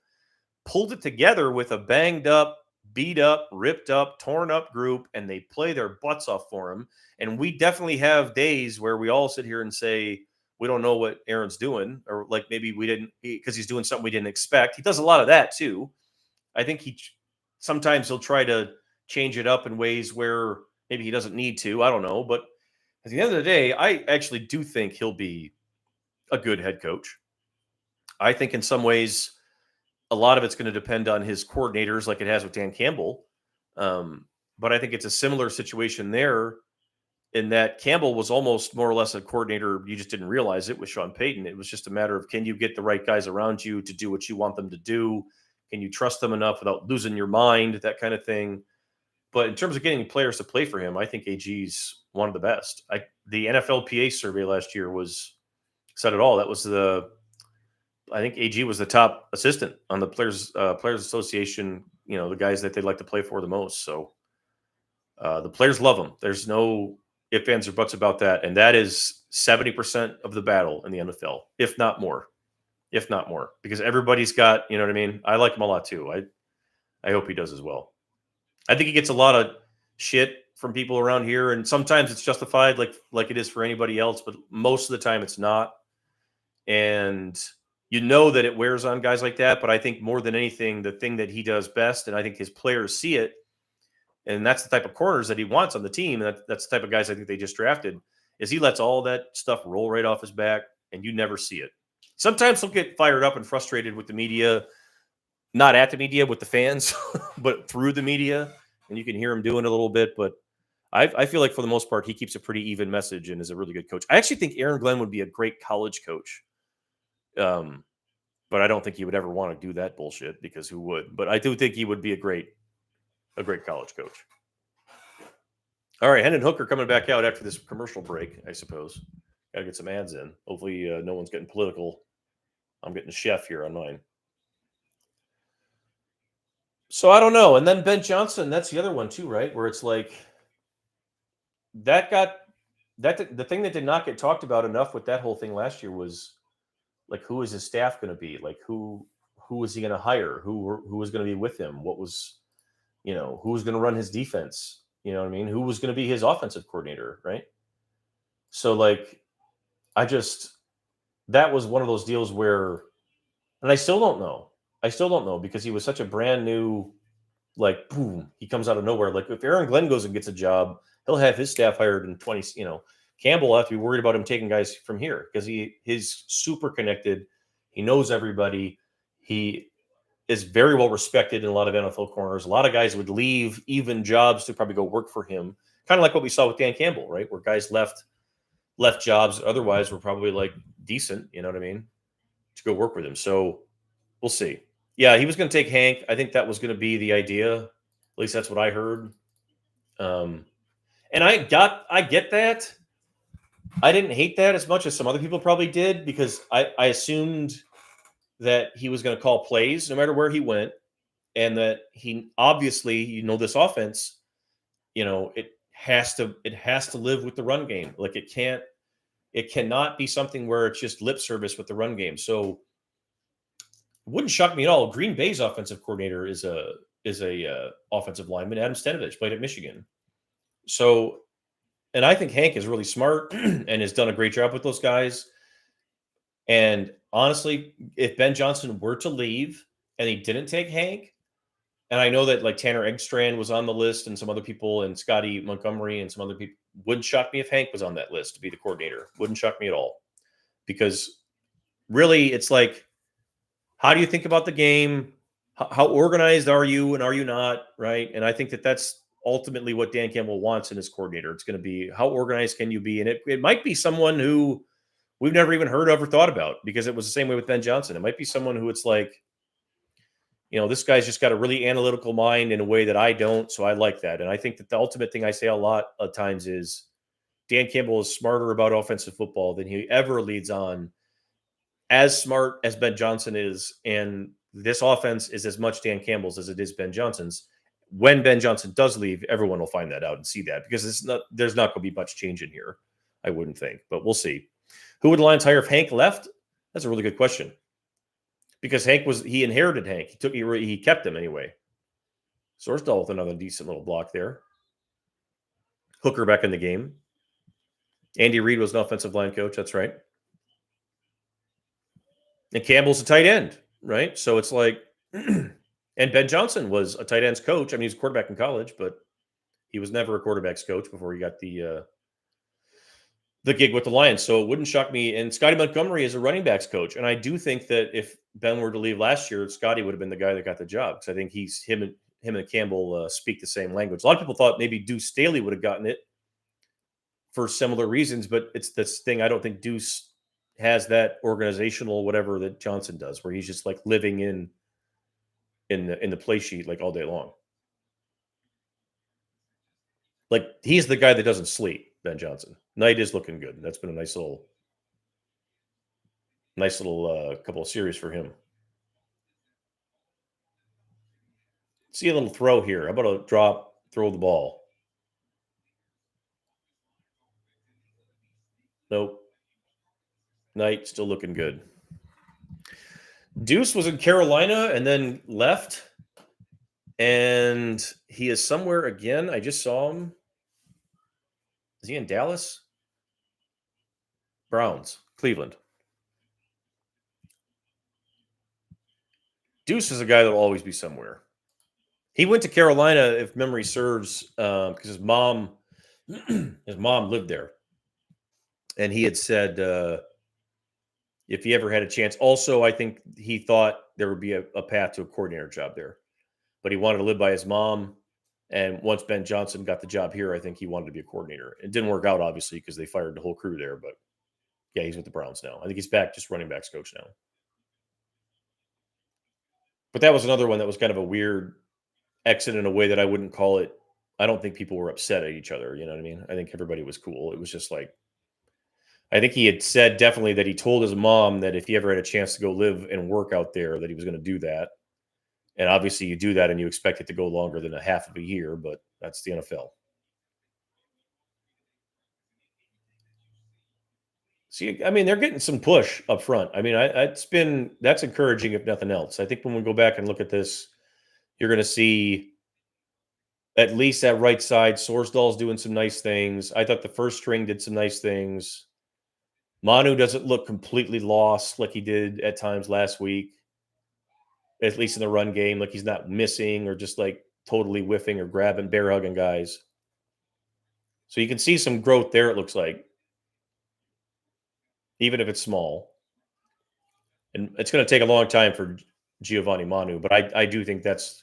pulled it together with a banged up, beat up, ripped up, torn up group, and they play their butts off for him. And we definitely have days where we all sit here and say, we don't know what Aaron's doing, or like maybe we didn't because he's doing something we didn't expect. He does a lot of that too. I think sometimes he'll try to change it up in ways where maybe he doesn't need to. I don't know. But at the end of the day, I actually do think he'll be a good head coach. I think in some ways, a lot of it's going to depend on his coordinators like it has with Dan Campbell. But I think it's a similar situation there in that Campbell was almost more or less a coordinator. You just didn't realize it with Sean Payton. It was just a matter of, can you get the right guys around you to do what you want them to do? Can you trust them enough without losing your mind? That kind of thing. But in terms of getting players to play for him, I think AG's one of the best. The NFLPA survey last year said it all. That was I think AG was the top assistant on the Players Association. The guys that they'd like to play for the most. So the players love him. There's no ifs, ands, or buts about that. And that is 70% of the battle in the NFL, if not more, because everybody's got. You know what I mean? I like him a lot too. I hope he does as well. I think he gets a lot of shit from people around here, and sometimes it's justified, like it is for anybody else, but most of the time it's not. And you know that it wears on guys like that. But I think more than anything, the thing that he does best, and I think his players see it, and that's the type of corners that he wants on the team, and that's the type of guys I think they just drafted, is he lets all that stuff roll right off his back, and you never see it. Sometimes he'll get fired up and frustrated with the media, not at the media, with the fans, but through the media, and you can hear him doing it a little bit. But I feel like for the most part, he keeps a pretty even message and is a really good coach. I actually think Aaron Glenn would be a great college coach. But I don't think he would ever want to do that bullshit, because who would? But I do think he would be a great college coach. All right, Hendon Hooker coming back out after this commercial break, I suppose. Got to get some ads in. Hopefully, no one's getting political. I'm getting a chef here on mine. So I don't know. And then Ben Johnson, that's the other one too, right? Where it's like that got that the thing that did not get talked about enough with that whole thing last year was like, who is his staff going to be? Like, who was he going to hire? Who was going to be with him? What was, who was going to run his defense? You know what I mean? Who was going to be his offensive coordinator, right? So like, that was one of those deals where, and I still don't know. Because he was such a brand new, like, boom, he comes out of nowhere. Like, if Aaron Glenn goes and gets a job, he'll have his staff hired in 20, Campbell will have to be worried about him taking guys from here because he's super connected. He knows everybody. He is very well respected in a lot of NFL corners. A lot of guys would leave even jobs to probably go work for him. Kind of like what we saw with Dan Campbell, right? Where guys left jobs otherwise were probably like decent, you know what I mean, to go work with him. So we'll see. Yeah, he was going to take Hank. I think that was going to be the idea. At least that's what I heard. And I get that. I didn't hate that as much as some other people probably did, because I assumed that he was going to call plays no matter where he went, and that he obviously, this offense, it has to live with the run game. Like, it cannot be something where it's just lip service with the run game. So it wouldn't shock me at all. Green Bay's offensive coordinator is a offensive lineman. Adam Stenavich played at Michigan. So, and I think Hank is really smart and has done a great job with those guys. And honestly, if Ben Johnson were to leave and he didn't take Hank, and I know that like Tanner Eggstrand was on the list and some other people, and Scotty Montgomery and some other people, wouldn't shock me if Hank was on that list to be the coordinator. Wouldn't shock me at all. Because really, it's like, how do you think about the game? How organized are you and are you not, right? And I think that that's ultimately what Dan Campbell wants in his coordinator. It's going to be, how organized can you be? And it might be someone who we've never even heard of or thought about, because it was the same way with Ben Johnson. It might be someone who it's like, this guy's just got a really analytical mind in a way that I don't. So I like that. And I think that the ultimate thing I say a lot of times is Dan Campbell is smarter about offensive football than he ever leads on, as smart as Ben Johnson is. And this offense is as much Dan Campbell's as it is Ben Johnson's. When Ben Johnson does leave, everyone will find that out and see that, because there's not going to be much change in here, I wouldn't think, but we'll see. Who would the Lions hire if Hank left? That's a really good question, because he inherited Hank. He kept him anyway. Sorsdahl with another decent little block there. Hooker back in the game. Andy Reid was an offensive line coach. That's right. And Campbell's a tight end, right? So it's like, and Ben Johnson was a tight ends coach. I mean, he was a quarterback in college, but he was never a quarterback's coach before he got the gig with the Lions. So it wouldn't shock me. And Scotty Montgomery is a running backs coach. And I do think that if Ben were to leave last year, Scotty would have been the guy that got the job, because I think him and Campbell speak the same language. A lot of people thought maybe Deuce Staley would have gotten it for similar reasons, but it's this thing. I don't think Deuce has that organizational whatever that Johnson does, where he's just like living in the play sheet like all day long. Like, he's the guy that doesn't sleep, Ben Johnson. Night is looking good. That's been a nice little couple of series for him. See a little throw here. How about a drop, throw the ball? Nope. Knight still looking good. Deuce was in Carolina and then left. And he is somewhere again. I just saw him. Is he in Dallas? Browns, Cleveland. Deuce is a guy that will always be somewhere. He went to Carolina, if memory serves, because his mom lived there, and he had said if he ever had a chance. Also, I think he thought there would be a path to a coordinator job there, but he wanted to live by his mom. And once Ben Johnson got the job here, I think he wanted to be a coordinator. It didn't work out, obviously, because they fired the whole crew there. But yeah, he's with the Browns now. I think he's back just running backs coach now. But that was another one that was kind of a weird exit in a way that I wouldn't call it. I don't think people were upset at each other. You know what I mean? I think everybody was cool. It was just like, I think he had said definitely that he told his mom that if he ever had a chance to go live and work out there, that he was going to do that. And obviously, you do that and you expect it to go longer than a half of a year, but that's the NFL. See, I mean, they're getting some push up front. I mean, that's encouraging if nothing else. I think when we go back and look at this, you're going to see at least that right side. Sorsdal's doing some nice things. I thought the first string did some nice things. Manu doesn't look completely lost like he did at times last week, at least in the run game. Like he's not missing or just like totally whiffing or grabbing, bear hugging guys. So you can see some growth there, it looks like, even if it's small. And it's going to take a long time for Giovanni Manu, but I do think that's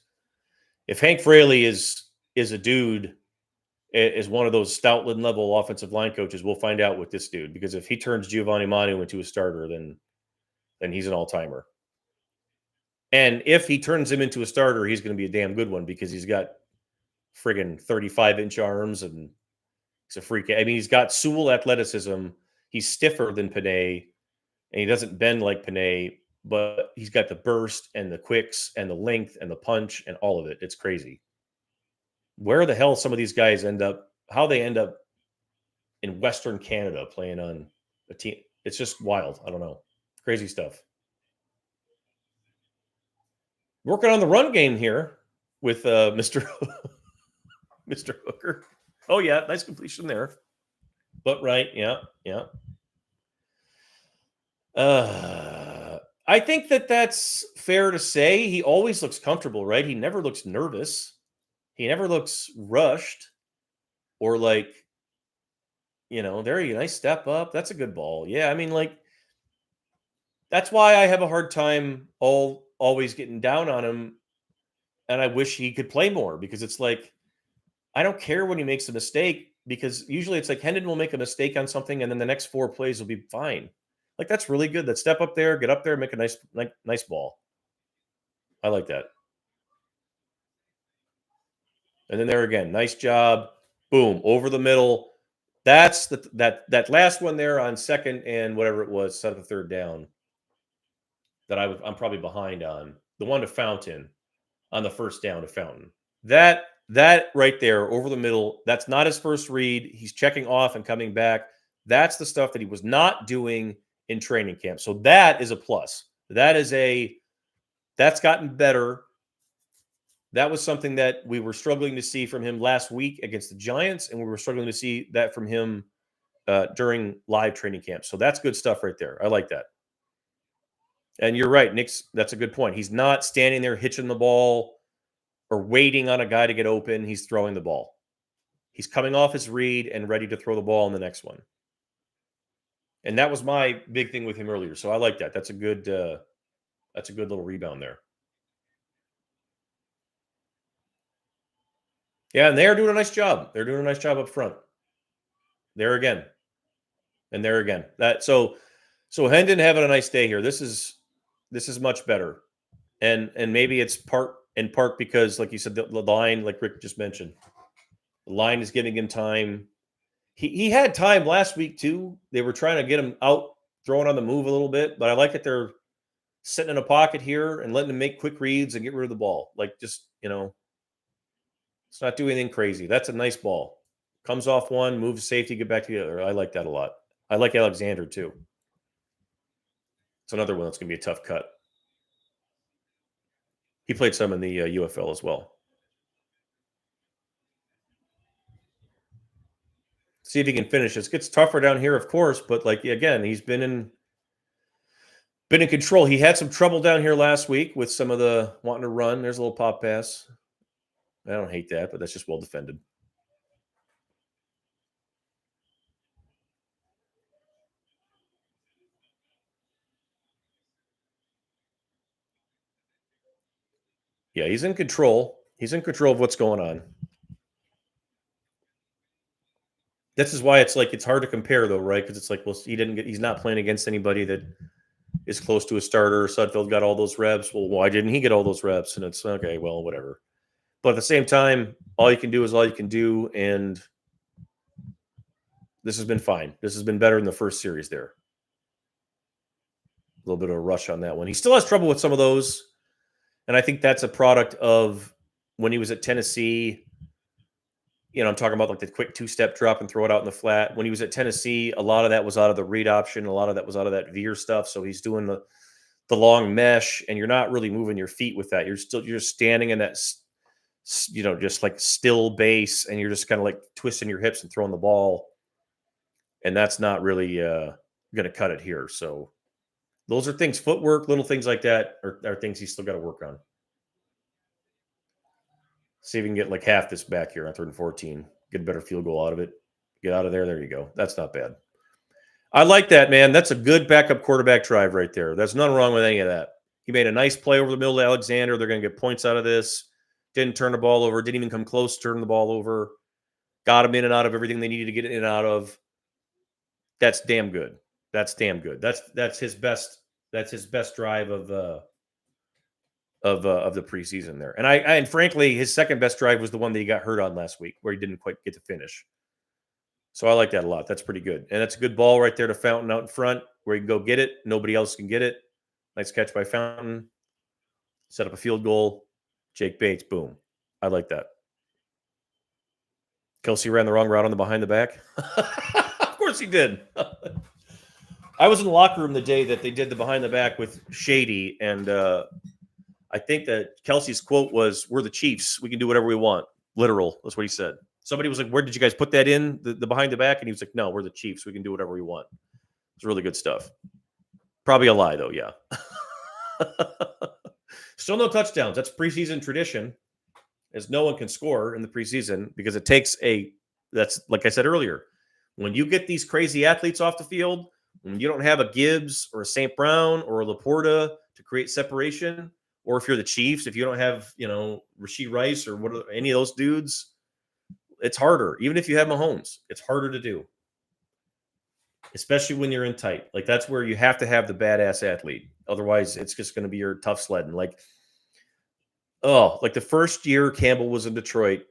if Hank Fraley is a dude is one of those Stoutland level offensive line coaches, we'll find out with this dude because if he turns Giovanni Manu into a starter, then he's an all timer. And if he turns him into a starter, he's going to be a damn good one because he's got friggin' 35-inch arms and he's a freak. I mean, he's got Sewell athleticism. He's stiffer than Panay, and he doesn't bend like Panay, but he's got the burst and the quicks and the length and the punch and all of it. It's crazy. Where the hell some of these guys end up, how they end up in Western Canada playing on a team. It's just wild. I don't know. Crazy stuff. Working on the run game here with Mr. Mr. Hooker. Oh yeah, nice completion there. But right, yeah, yeah. I think that's fair to say. He always looks comfortable, right? He never looks nervous. He never looks rushed or like, there you nice step up. That's a good ball. Yeah, I mean, like that's why I have a hard time always getting down on him, and I wish he could play more because it's like I don't care when he makes a mistake because usually it's like Hendon will make a mistake on something and then the next 4 plays will be fine. Like that's really good. That step up there, get up there, make a nice ball. I like that. And then there again, nice job. Boom, over the middle. That's that last one there on second and whatever it was, set of the third down that I'm probably behind on. The one to Fountain on the first down to Fountain. That right there over the middle, that's not his first read. He's checking off and coming back. That's the stuff that he was not doing in training camp. So that is a plus. That's gotten better. That was something that we were struggling to see from him last week against the Giants, and we were struggling to see that from him during live training camp. So that's good stuff right there. I like that. And you're right, Nick's. That's a good point. He's not standing there hitching the ball or waiting on a guy to get open. He's throwing the ball. He's coming off his read and ready to throw the ball in the next one. And that was my big thing with him earlier. So I like that. That's a good little rebound there. Yeah, and they are doing a nice job. They're doing a nice job up front. There again. And there again. So Hendon having a nice day here. This is much better. And maybe it's in part because, like you said, the line, like Rick just mentioned, the line is giving him time. He had time last week too. They were trying to get him out, throwing on the move a little bit, but I like that they're sitting in a pocket here and letting him make quick reads and get rid of the ball. Like just, it's not doing anything crazy. That's a nice ball. Comes off one, moves safety, get back to the other. I like that a lot. I like Alexander too. It's another one that's going to be a tough cut. He played some in the UFL as well. See if he can finish. It gets tougher down here, of course, but like again, he's been in control. He had some trouble down here last week with some of the wanting to run. There's a little pop pass. I don't hate that, but that's just well defended. Yeah, he's in control. He's in control of what's going on. This is why it's hard to compare though, right? Because it's like, well, he's not playing against anybody that is close to a starter. Sudfeld got all those reps. Well, why didn't he get all those reps? And it's okay, well, whatever. But at the same time, all you can do is all you can do, and this has been fine. This has been better than the first series there. A little bit of a rush on that one. He still has trouble with some of those, and I think that's a product of when he was at Tennessee. You know, I'm talking about like the quick two-step drop and throw it out in the flat. When he was at Tennessee, a lot of that was out of the read option. A lot of that was out of that veer stuff. So he's doing the long mesh, and you're not really moving your feet with that. You're just standing in that, you know, just like still base, and you're just kind of like twisting your hips and throwing the ball. And that's not really going to cut it here. So those are things, footwork, little things like that are things he's still got to work on. See if we can get like half this back here on 3rd and 14. Get a better field goal out of it. Get out of there. There you go. That's not bad. I like that, man. That's a good backup quarterback drive right there. There's nothing wrong with any of that. He made a nice play over the middle to Alexander. They're going to get points out of this. Didn't turn the ball over. Didn't even come close to turning the ball over. Got him in and out of everything they needed to get in and out of. That's damn good. That's damn good. That's his best. That's his best drive of the preseason there. And frankly, his second best drive was the one that he got hurt on last week, where he didn't quite get to finish. So I like that a lot. That's pretty good. And that's a good ball right there to Fountain out in front, where he can go get it. Nobody else can get it. Nice catch by Fountain. Set up a field goal. Jake Bates, boom. I like that. Kelsey ran the wrong route on the behind the back. Of course he did. I was in the locker room the day that they did the behind the back with Shady, and I think that Kelsey's quote was, "We're the Chiefs. We can do whatever we want." Literal. That's what he said. Somebody was like, "Where did you guys put that in, the behind the back?" And he was like, "No, we're the Chiefs. We can do whatever we want." It's really good stuff. Probably a lie, though, yeah. Still no touchdowns. That's preseason tradition, as no one can score in the preseason because it takes that's like I said earlier, when you get these crazy athletes off the field, when you don't have a Gibbs or a St. Brown or a Laporta to create separation, or if you're the Chiefs, if you don't have, you know, Rashee Rice or any of those dudes, it's harder. Even if you have Mahomes, it's harder to do, especially when you're in tight. Like that's where you have to have the badass athlete. Otherwise, it's just going to be your tough sledding. Like the first year Campbell was in Detroit,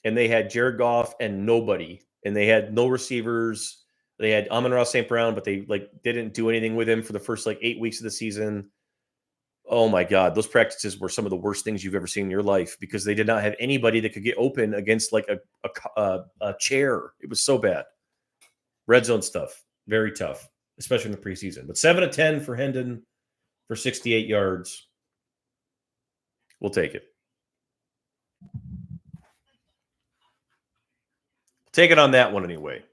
and they had Jared Goff and nobody, and they had no receivers. They had Amon-Ra St. Brown, but they didn't do anything with him for the first 8 weeks of the season. Oh my God, those practices were some of the worst things you've ever seen in your life because they did not have anybody that could get open against a chair. It was so bad. Red zone stuff, very tough, especially in the preseason. But 7 of 10 for Hendon for 68 yards. We'll take it. Take it on that one anyway.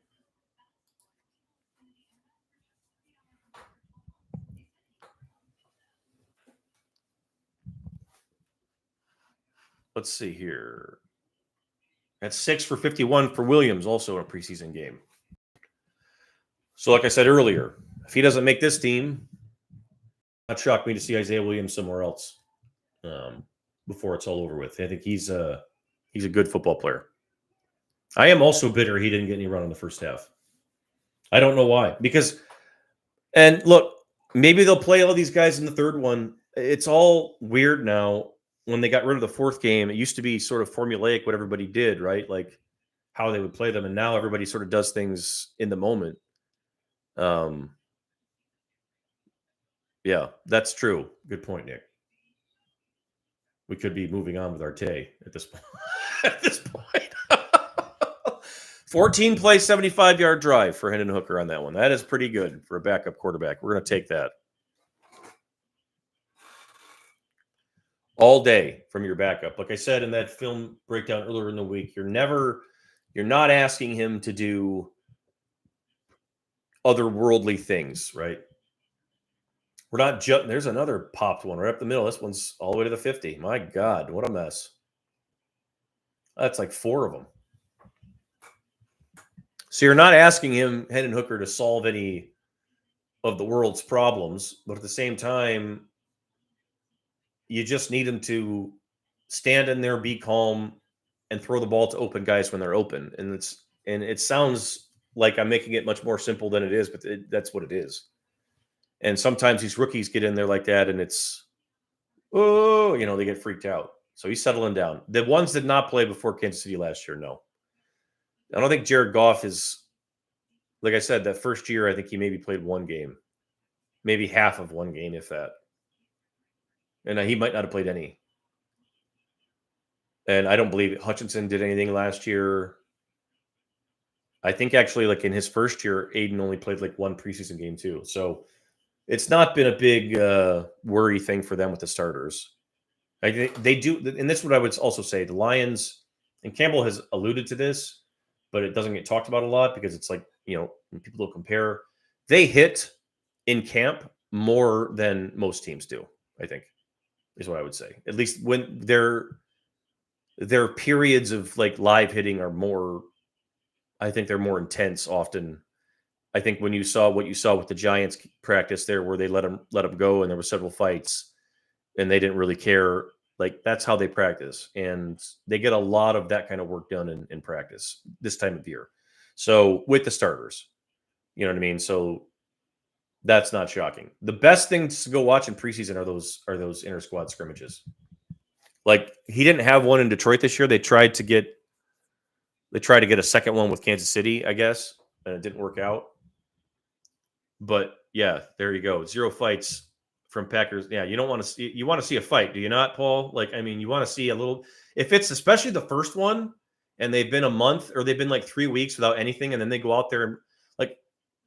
Let's see here. That's 6 for 51 for Williams, also in a preseason game. So, like I said earlier, if he doesn't make this team, not shocked me to see Isaiah Williams somewhere else before it's all over with. I think he's a good football player. I am also bitter he didn't get any run in the first half. I don't know why. And look, maybe they'll play all these guys in the third one. It's all weird now. When they got rid of the fourth game, it used to be sort of formulaic what everybody did, right? Like how they would play them. And now everybody sort of does things in the moment. Yeah, that's true. Good point, Nick. We could be moving on with Arte at this point. At this point. 14 play, 75-yard drive for Hendon Hooker on that one. That is pretty good for a backup quarterback. We're going to take that. All day from your backup. Like I said in that film breakdown earlier in the week, you're not asking him to do otherworldly things, right? We're not just, there's another popped one right up the middle. This one's all the way to the 50. My God, what a mess. That's like 4 of them. So you're not asking him, Hendon Hooker, to solve any of the world's problems, but at the same time, you just need him to stand in there, be calm, and throw the ball to open guys when they're open. And it sounds like I'm making it much more simple than it is, but that's what it is. And sometimes these rookies get in there like that, and it's they get freaked out. So he's settling down. The ones that did not play before Kansas City last year, no. I don't think Jared Goff is, like I said, that first year, I think he maybe played one game, maybe half of one game, if that. And he might not have played any. And I don't believe Hutchinson did anything last year. I think actually, like in his first year, Aiden only played like one preseason game too. So it's not been a big worry thing for them with the starters. They do, and this is what I would also say. The Lions, and Campbell has alluded to this, but it doesn't get talked about a lot because it's like, when people don't compare, they hit in camp more than most teams do, I think, is what I would say. At least when their periods of like live hitting are more, I think they're more intense often. I think when you saw what you saw with the Giants practice there, where they let them go, and there were several fights, and they didn't really care. Like that's how they practice, and they get a lot of that kind of work done in practice this time of year. So with the starters, you know what I mean. So that's not shocking. The best things to go watch in preseason are those inter squad scrimmages. Like he didn't have one in Detroit this year. They tried to get a second one with Kansas City, I guess, and it didn't work out. But yeah, there you go. 0 fights from Packers. Yeah, you don't want to see. You want to see a fight, do you not, Paul? Like, I mean, you want to see a little. If it's especially the first one, and they've been a month or they've been like 3 weeks without anything, and then they go out there and like,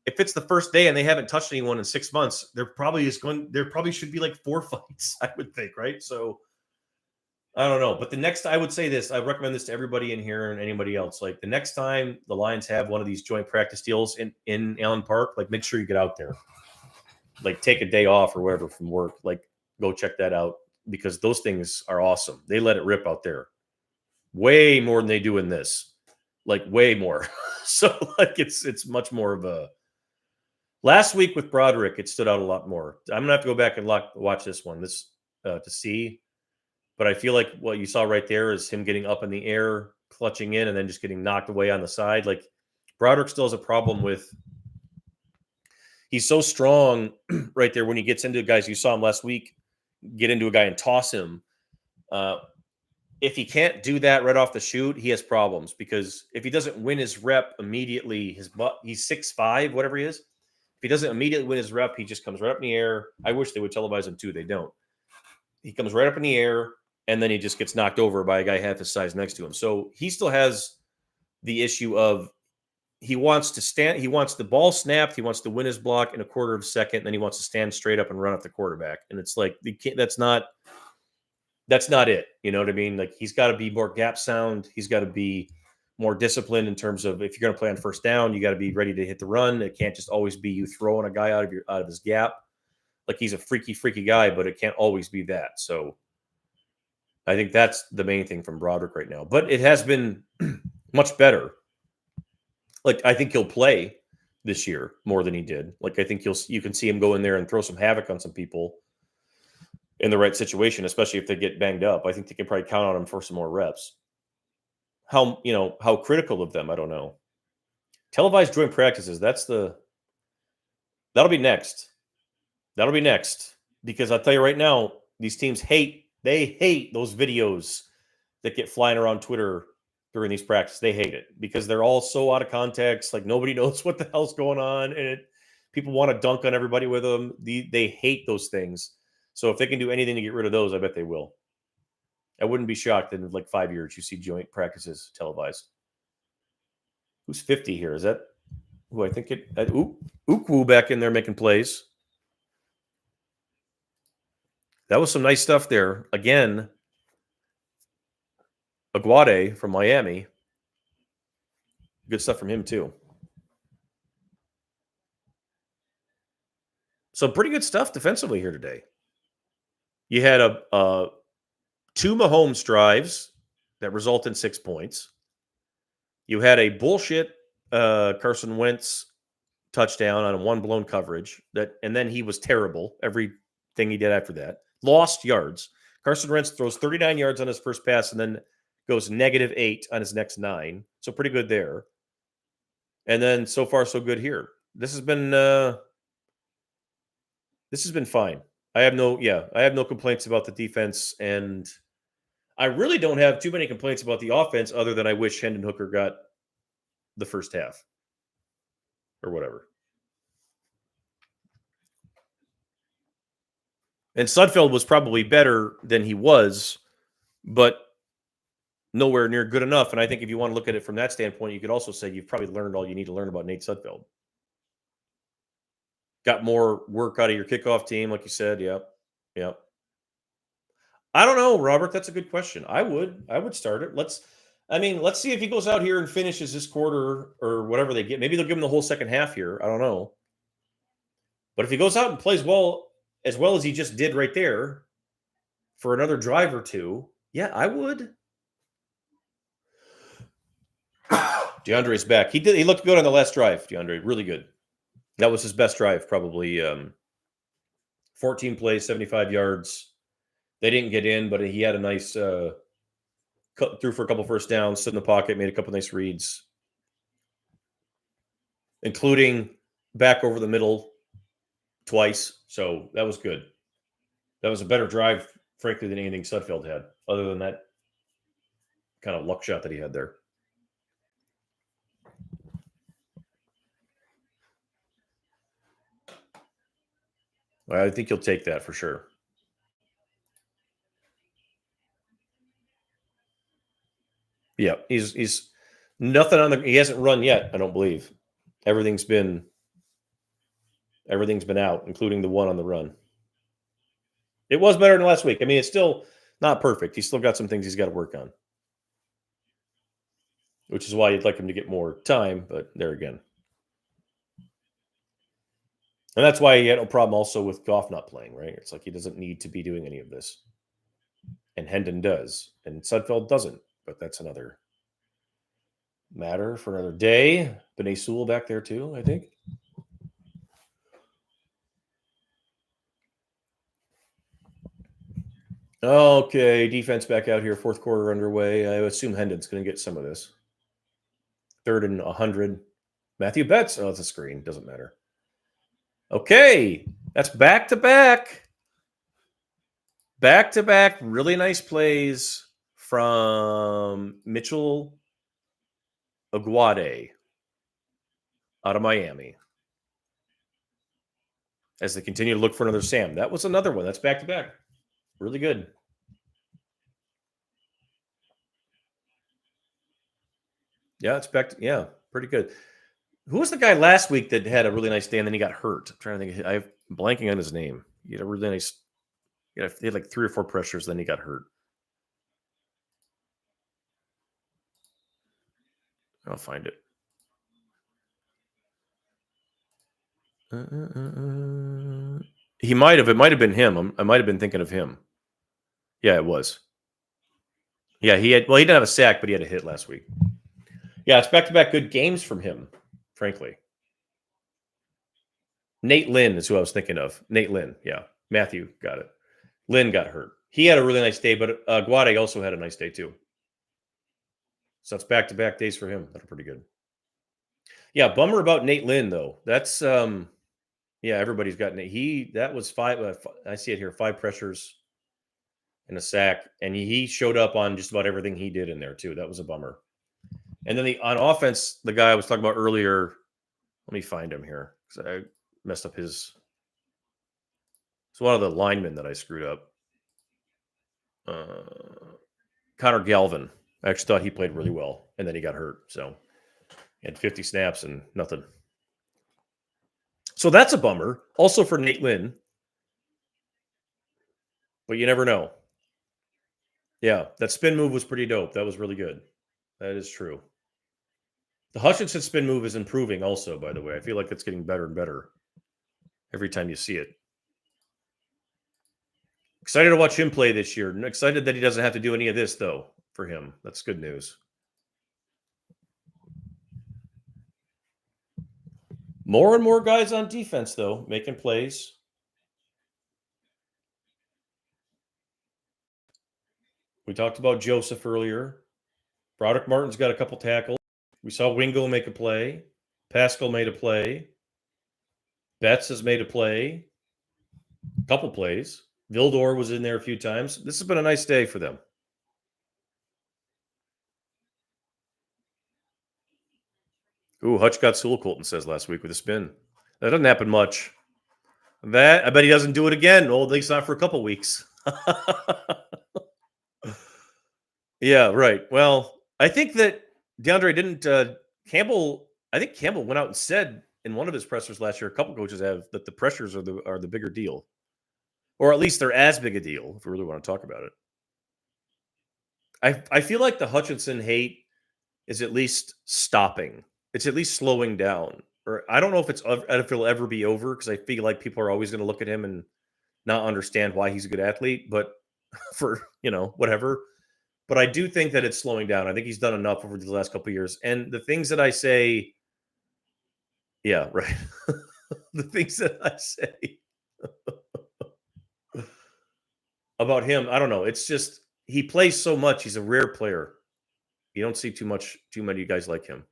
if it's the first day and they haven't touched anyone in 6 months, there probably should be like 4 fights, I would think, right? So I don't know. But I would say this, I recommend this to everybody in here and anybody else. Like the next time the Lions have one of these joint practice deals in Allen Park, like make sure you get out there. Like take a day off or whatever from work. Like go check that out because those things are awesome. They let it rip out there. Way more than they do in this. Like way more. So like it's much more of a last week with Broderick, it stood out a lot more. I'm gonna have to go back and watch this one to see. But I feel like what you saw right there is him getting up in the air, clutching in, and then just getting knocked away on the side. Like Broderick still has a problem with. He's so strong right there when he gets into guys. You saw him last week get into a guy and toss him. If he can't do that right off the shoot, he has problems because if he doesn't win his rep immediately, he's 6'5", whatever he is. If he doesn't immediately win his rep, he just comes right up in the air. I wish they would televise him too. They don't. He comes right up in the air. And then he just gets knocked over by a guy half his size next to him. So he still has the issue of he wants the ball snapped, he wants to win his block in a quarter of a second, and then he wants to stand straight up and run at the quarterback. And it's like that's not it. You know what I mean? Like he's got to be more gap sound. He's got to be more disciplined in terms of if you're going to play on first down, you got to be ready to hit the run. It can't just always be you throwing a guy out of his gap. Like he's a freaky guy, but it can't always be that. So I think that's the main thing from Broderick right now. But it has been much better. Like I think he'll play this year more than he did. Like I think you can see him go in there and throw some havoc on some people in the right situation, especially if they get banged up. I think they can probably count on him for some more reps. How critical of them, I don't know. Televised joint practices, that'll be next. That'll be next. Because I'll tell you right now, these teams hate those videos that get flying around Twitter during these practices. They hate it because they're all so out of context. Like nobody knows what the hell's going on. And people want to dunk on everybody with them. They hate those things. So if they can do anything to get rid of those, I bet they will. I wouldn't be shocked in like 5 years you see joint practices televised. Who's 50 here? Is that who I think it? Ukwu back in there making plays. That was some nice stuff there. Again, Aguade from Miami. Good stuff from him, too. So pretty good stuff defensively here today. You had a 2 Mahomes drives that result in 6 points. You had a bullshit Carson Wentz touchdown on a 1 blown coverage and then he was terrible. Everything he did after that. Lost yards. Carson Wentz throws 39 yards on his first pass and then goes -8 on his next 9. So pretty good there. And then so far so good here. This has been fine. I have no complaints about the defense, and I really don't have too many complaints about the offense other than I wish Hendon Hooker got the first half or whatever. And Sudfeld was probably better than he was, but nowhere near good enough. And I think if you want to look at it from that standpoint, you could also say you've probably learned all you need to learn about Nate Sudfeld. Got more work out of your kickoff team, like you said. Yep. Yep. I don't know, Robert. That's a good question. I would start it. Let's see if he goes out here and finishes this quarter or whatever they get. Maybe they'll give him the whole second half here. I don't know. But if he goes out and plays as well as he just did right there for another drive or two, yeah, I would. DeAndre's back. He looked good on the last drive, DeAndre. Really good. That was his best drive, probably. 14 plays, 75 yards. They didn't get in, but he had a nice cut through for a couple first downs, stood in the pocket, made a couple nice reads, including back over the middle twice. So that was good. That was a better drive, frankly, than anything Sudfeld had, other than that kind of luck shot that he had there. I think you'll take that for sure. Yeah, he's nothing on he hasn't run yet, I don't believe. Everything's been out, including the one on the run. It was better than last week. I mean, it's still not perfect. He's still got some things he's got to work on, which is why you'd like him to get more time, but there again. And that's why he had no problem also with Goff not playing, right? It's like he doesn't need to be doing any of this. And Hendon does. And Sudfeld doesn't. But that's another matter for another day. B'nai Sewell back there too, I think. Okay, defense back out here. Fourth quarter underway. I assume Hendon's going to get some of this. 3rd and 100. Matthew Betts. Oh, it's a screen. Doesn't matter. Okay, that's back-to-back. Back-to-back really nice plays from Mitchell Aguade out of Miami as they continue to look for another Sam. That was another one. That's back-to-back. Really good. Yeah, it's pretty good. Who was the guy last week that had a really nice day and then he got hurt? I'm trying to think. I'm blanking on his name. He had a really nice. He had like 3 or 4 pressures, then he got hurt. I'll find it. He might have. It might have been him. I might have been thinking of him. Yeah, it was. Yeah, he didn't have a sack, but he had a hit last week. Yeah, it's back-to-back good games from him, frankly. Nate Lynn is who I was thinking of. Nate Lynn, yeah. Matthew got it. Lynn got hurt. He had a really nice day, but Guade also had a nice day too. So it's back-to-back days for him. That are pretty good. Yeah, bummer about Nate Lynn, though. That's, everybody's got Nate. That was 5, I see it here, 5 pressures and a sack, and he showed up on just about everything he did in there too. That was a bummer. And then on offense, the guy I was talking about earlier, let me find him here because I messed up his. It's one of the linemen that I screwed up. Connor Galvin. I actually thought he played really well, and then he got hurt. So he had 50 snaps and nothing. So that's a bummer. Also for Nate Lynn. But you never know. Yeah, that spin move was pretty dope. That was really good. That is true. The Hutchinson spin move is improving also, by the way. I feel like it's getting better and better every time you see it. Excited to watch him play this year. Excited that he doesn't have to do any of this, though, for him. That's good news. More and more guys on defense, though, making plays. We talked about Joseph earlier. Broderick Martin's got a couple tackles. We saw Wingo make a play. Pascal made a play. Betts has made a play. A couple plays. Vildor was in there a few times. This has been a nice day for them. Ooh, Hutch got Sewell, Colton says last week with a spin. That doesn't happen much. That I bet he doesn't do it again. Well, at least not for a couple weeks. Yeah, right. Well, I think that DeAndre didn't Campbell. I think Campbell went out and said in one of his pressers last year. A couple coaches have that the pressures are the bigger deal, or at least they're as big a deal if we really want to talk about it. I feel like the Hutchinson hate is at least stopping. It's at least slowing down. Or I don't know if it'll ever be over because I feel like people are always going to look at him and not understand why he's a good athlete. But for whatever. But I do think that it's slowing down. I think he's done enough over the last couple of years. And the things that I say, yeah, right. The things that I say about him, I don't know. It's just he plays so much. He's a rare player. You don't see too many guys like him.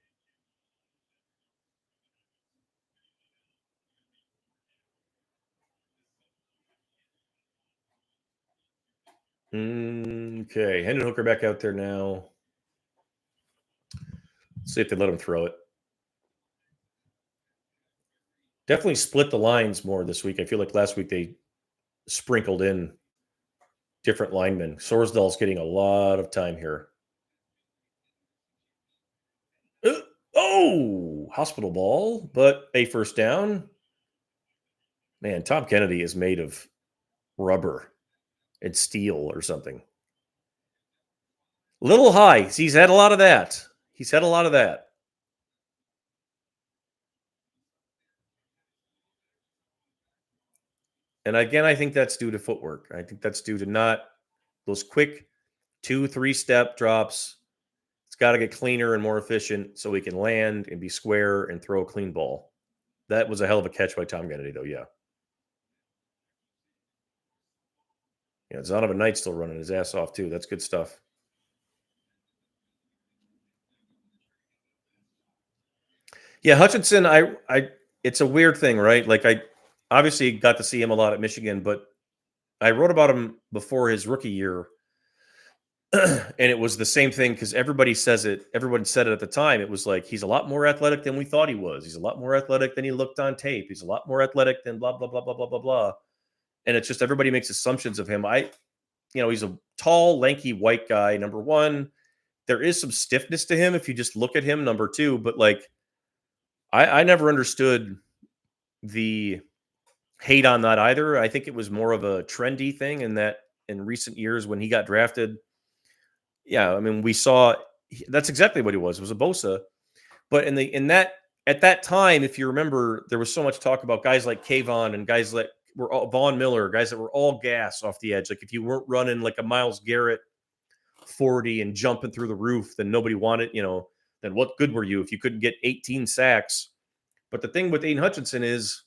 Okay, Hendon Hooker back out there now. Let's see if they let him throw it. Definitely split the lines more this week. I feel like last week they sprinkled in different linemen. Sorsdal's getting a lot of time here. Hospital ball, but a first down. Man, Tom Kennedy is made of rubber and steel or something. Little high. He's had a lot of that. And again, I think that's due to footwork. I think that's due to not those quick 2-3 step drops. It's got to get cleaner and more efficient so he can land and be square and throw a clean ball. That was a hell of a catch by Tom Kennedy, though. Yeah. Yeah, Zonovan Knight still running his ass off, too. That's good stuff. Yeah, Hutchinson, it's a weird thing, right? Like I obviously got to see him a lot at Michigan, but I wrote about him before his rookie year. And it was the same thing because everybody says it. Everyone said it at the time. It was like, he's a lot more athletic than we thought he was. He's a lot more athletic than he looked on tape. He's a lot more athletic than blah, blah, blah, blah, blah, blah, blah. And it's just everybody makes assumptions of him. He's a tall, lanky, white guy, number one. There is some stiffness to him if you just look at him, number two. But like, I never understood the hate on that either. I think it was more of a trendy thing in that in recent years when he got drafted. Yeah, I mean, we saw that's exactly what he was. It was a Bosa. But at that time, if you remember, there was so much talk about guys like Kayvon and guys like Vaughn Miller, guys that were all gas off the edge. Like if you weren't running like a Myles Garrett 40 and jumping through the roof, then nobody wanted, then what good were you if you couldn't get 18 sacks? But the thing with Aiden Hutchinson is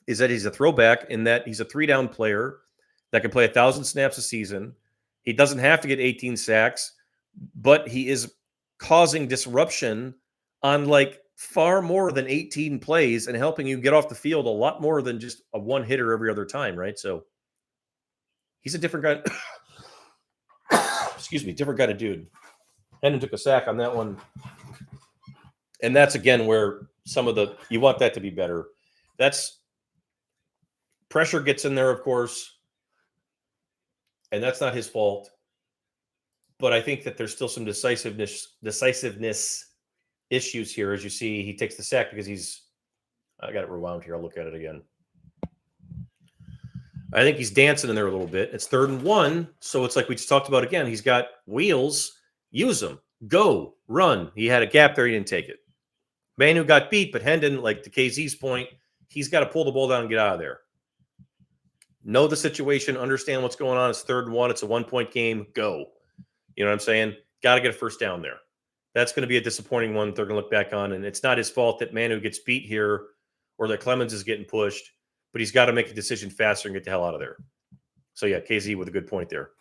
that he's a throwback in that he's a 3-down player that can play 1,000 snaps a season. He doesn't have to get 18 sacks, but he is causing disruption on like far more than 18 plays and helping you get off the field a lot more than just a one hitter every other time, right? So he's a different guy. Excuse me, different kind of dude. Hendon took a sack on that one. And that's, again, where you want that to be better. That's pressure gets in there, of course. And that's not his fault. But I think that there's still some decisiveness issues here. As you see, he takes the sack because I got it rewound here. I'll look at it again. I think he's dancing in there a little bit. It's 3rd and 1. So it's like we just talked about again. He's got wheels. Use them. Go. Run. He had a gap there. He didn't take it. Manu got beat, but Hendon, like to KZ's point, he's got to pull the ball down and get out of there. Know the situation, understand what's going on. It's 3rd and 1. It's a 1-point game. Go. You know what I'm saying? Got to get a first down there. That's going to be a disappointing one they're going to look back on. And it's not his fault that Manu gets beat here or that Clemens is getting pushed, but he's got to make a decision faster and get the hell out of there. So, yeah, KZ with a good point there.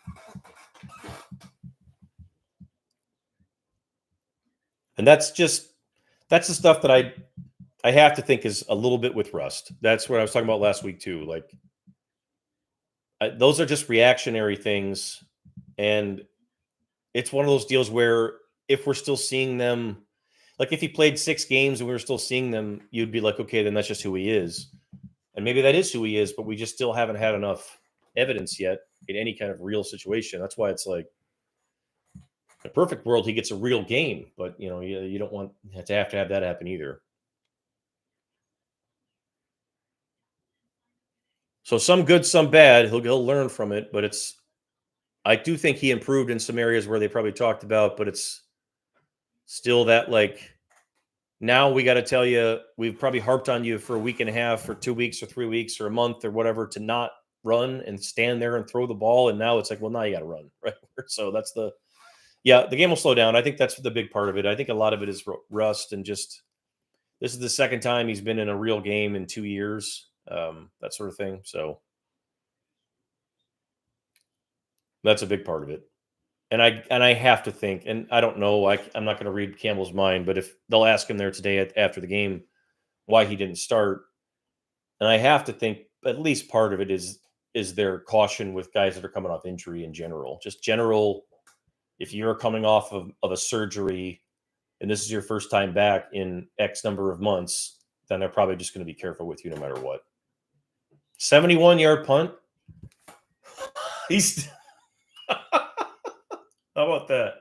And that's the stuff that I have to think is a little bit with rust. That's what I was talking about last week too. Like, those are just reactionary things. And it's one of those deals where if we're still seeing them, like if he played 6 games and we were still seeing them, you'd be like, okay, then that's just who he is. And maybe that is who he is, but we just still haven't had enough evidence yet in any kind of real situation. That's why it's like, in a perfect world, he gets a real game, but you don't want to have that happen either. So some good, some bad. He'll learn from it, but I do think he improved in some areas where they probably talked about, but it's still that like, now we got to tell you, we've probably harped on you for a week and a half or 2 weeks or 3 weeks or a month or whatever to not run and stand there and throw the ball. And now it's like, well, now you got to run, right? So that's the game will slow down. I think that's the big part of it. I think a lot of it is rust and just, this is the second time he's been in a real game in 2 years, that sort of thing. So that's a big part of it. And I have to think, and I don't know, I'm not going to read Campbell's mind, but if they'll ask him there today after the game why he didn't start, and I have to think at least part of it is their caution with guys that are coming off injury in general. Just general, if you're coming off of a surgery and this is your first time back in X number of months, then they're probably just going to be careful with you no matter what. 71-yard punt. How about that?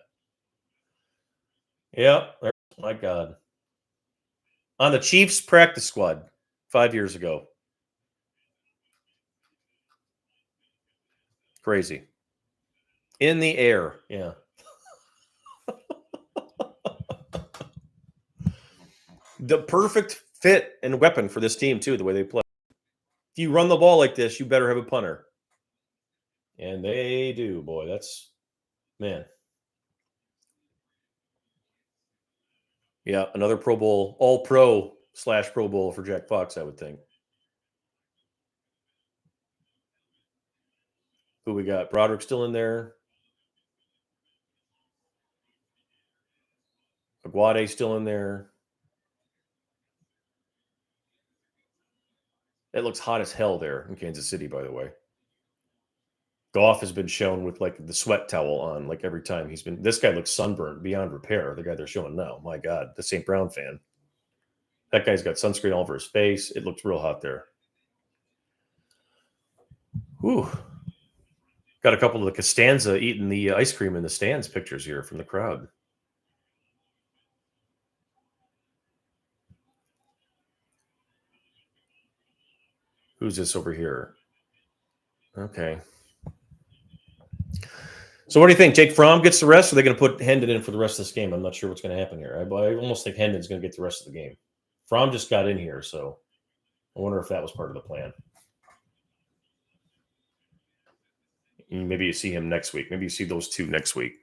Yeah. My God. On the Chiefs practice squad 5 years ago. Crazy. In the air. Yeah. The perfect fit and weapon for this team, too, the way they play. If you run the ball like this, you better have a punter. And they do, boy. That's, man. Yeah, another Pro Bowl, all-pro / Pro Bowl for Jack Fox, I would think. Who we got? Broderick still in there. Aguade still in there. It looks hot as hell there in Kansas City, by the way. Goff has been shown with like the sweat towel on, like every time he's been. This guy looks sunburned beyond repair. The guy they're showing now, my God, the St. Brown fan. That guy's got sunscreen all over his face. It looks real hot there. Whew. Got a couple of the Costanza eating the ice cream in the stands pictures here from the crowd. Who's this over here? Okay. So what do you think? Jake Fromm gets the rest, or are they going to put Hendon in for the rest of this game? I'm not sure what's going to happen here. I almost think Hendon's going to get the rest of the game. Fromm just got in here, so I wonder if that was part of the plan. Maybe you see him next week. Maybe you see those two next week.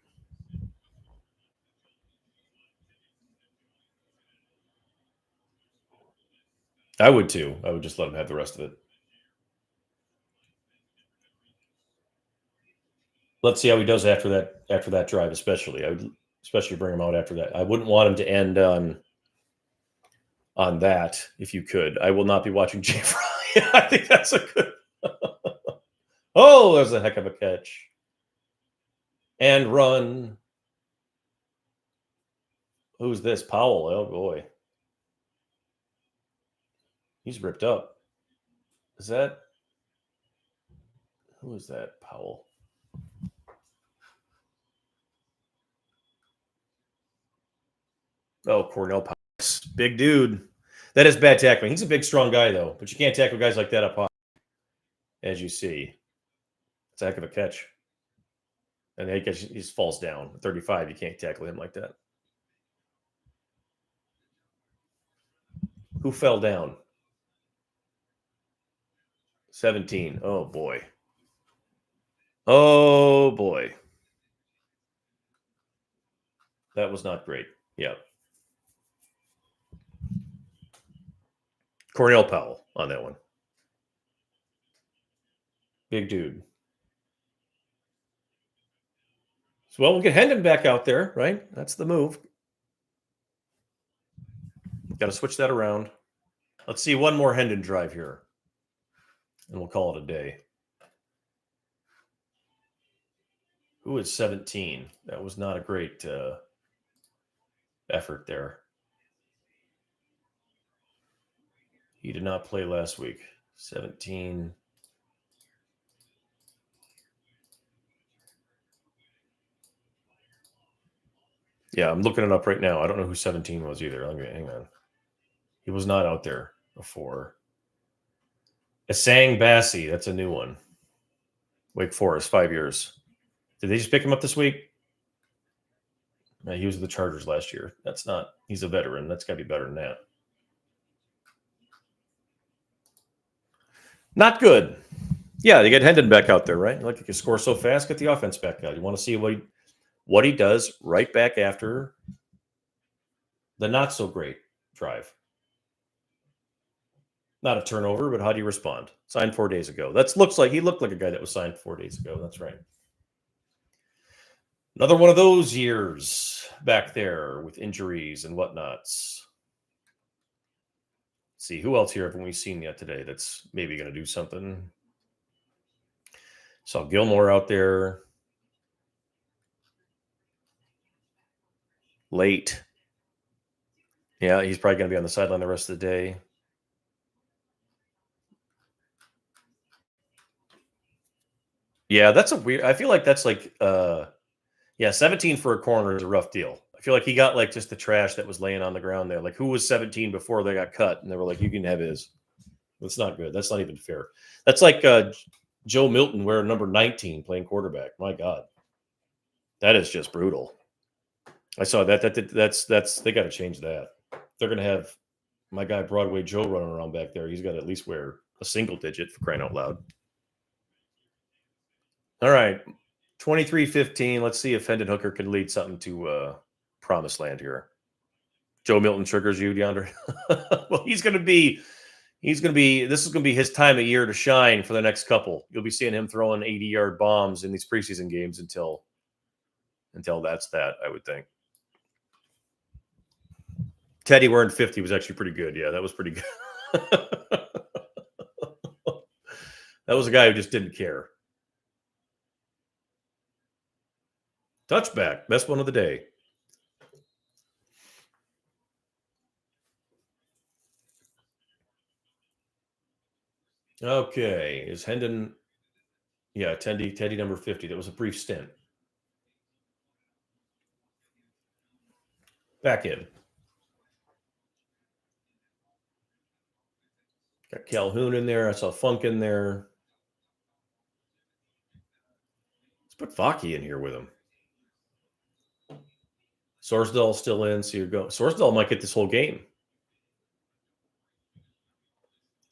I would too. I would just let him have the rest of it. Let's see how he does after that drive, especially. I would especially bring him out after that. I wouldn't want him to end on that if you could. I will not be watching Jay Fry. I think that's a good. Oh, there's a heck of a catch. And run. Who's this? Powell. Oh boy. He's ripped up. Is that? Who is that? Powell. Oh, Cornell Powell. Big dude. That is bad tackling. He's a big, strong guy, though. But you can't tackle guys like that up high, as you see. It's a heck of a catch. And he just falls down. 35, you can't tackle him like that. Who fell down? 17. Oh, boy. Oh, boy. That was not great. Yeah. Cornell Powell on that one. Big dude. So, well, we'll get Hendon back out there, right? That's the move. Got to switch that around. Let's see one more Hendon drive here, and we'll call it a day. Who is 17? That was not a great effort there. He did not play last week. 17. Yeah, I'm looking it up right now. I don't know who 17 was either. Hang on. He was not out there before. Asang Bassi, that's a new one. Wake Forest, 5 years. Did they just pick him up this week? No, he was with the Chargers last year. That's not, he's a veteran. That's got to be better than that. Not good. Yeah, they get Hendon back out there, right? Like, you can score so fast, get the offense back out. You want to see what he does right back after the not so great drive. Not a turnover, but how do you respond? Signed 4 days ago. He looked like a guy that was signed 4 days ago. That's right. Another one of those years back there with injuries and whatnots. Let's see, who else here haven't we seen yet today that's maybe going to do something? Saw Gilmore out there. Late. Yeah, he's probably going to be on the sideline the rest of the day. Yeah, that's a weird. I feel like that's like, 17 for a corner is a rough deal. I feel like he got like just the trash that was laying on the ground there. Like, who was 17 before they got cut? And they were like, you can have his. That's not good. That's not even fair. That's like Joe Milton wearing number 19 playing quarterback. My God. That is just brutal. I saw that. That's they got to change that. They're going to have my guy Broadway Joe running around back there. He's got to at least wear a single digit, for crying out loud. All right. 23-15. Let's see if Hendon Hooker can lead something to promised land here. Joe Milton triggers you, DeAndre. Well, this is going to be his time of year to shine for the next couple. You'll be seeing him throwing 80-yard bombs in these preseason games until that's that, I would think. Teddy wearing 50 was actually pretty good. Yeah, that was pretty good. That was a guy who just didn't care. Touchback, best one of the day. Okay, is Hendon? Yeah, Teddy number 50. That was a brief stint. Back in. Got Calhoun in there. I saw Funk in there. Let's put Faki in here with him. Sorsdal still in, so you go. Sorsdal might get this whole game.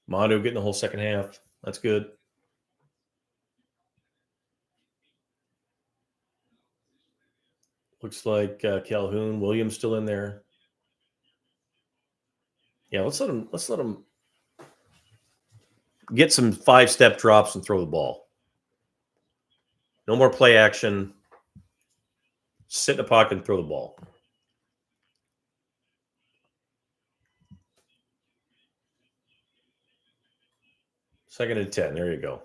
Manu getting the whole second half. That's good. Looks like Calhoun, Williams still in there. Yeah, let's let him get some 5-step drops and throw the ball. No more play action. Sit in the pocket and throw the ball. Second and 10. There you go.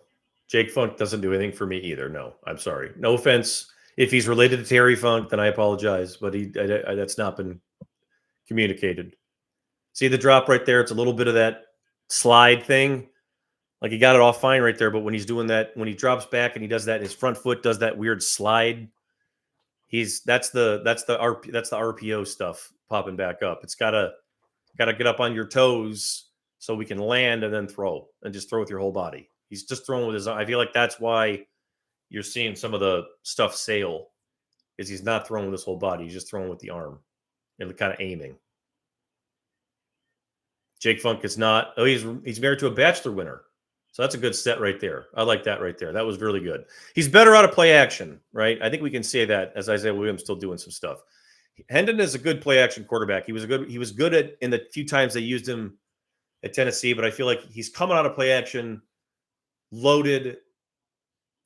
Jake Funk doesn't do anything for me either. No, I'm sorry. No offense. If he's related to Terry Funk, then I apologize. But that's not been communicated. See the drop right there? It's a little bit of that slide thing. Like, he got it off fine right there. But when he's doing that, when he drops back and he does that, his front foot does that weird slide. That's the RPO stuff popping back up. It's gotta get up on your toes so we can land and then throw, and just throw with your whole body. He's just throwing with his. I feel like that's why you're seeing some of the stuff sail, is he's not throwing with his whole body. He's just throwing with the arm and kind of aiming. Jake Funk is not. Oh, he's married to a Bachelor winner. So that's a good set right there. I like that right there. That was really good. He's better out of play action, right? I think we can say that as Isaiah Williams still doing some stuff. Hendon is a good play action quarterback. He was good at in the few times they used him at Tennessee, but I feel like he's coming out of play action, loaded,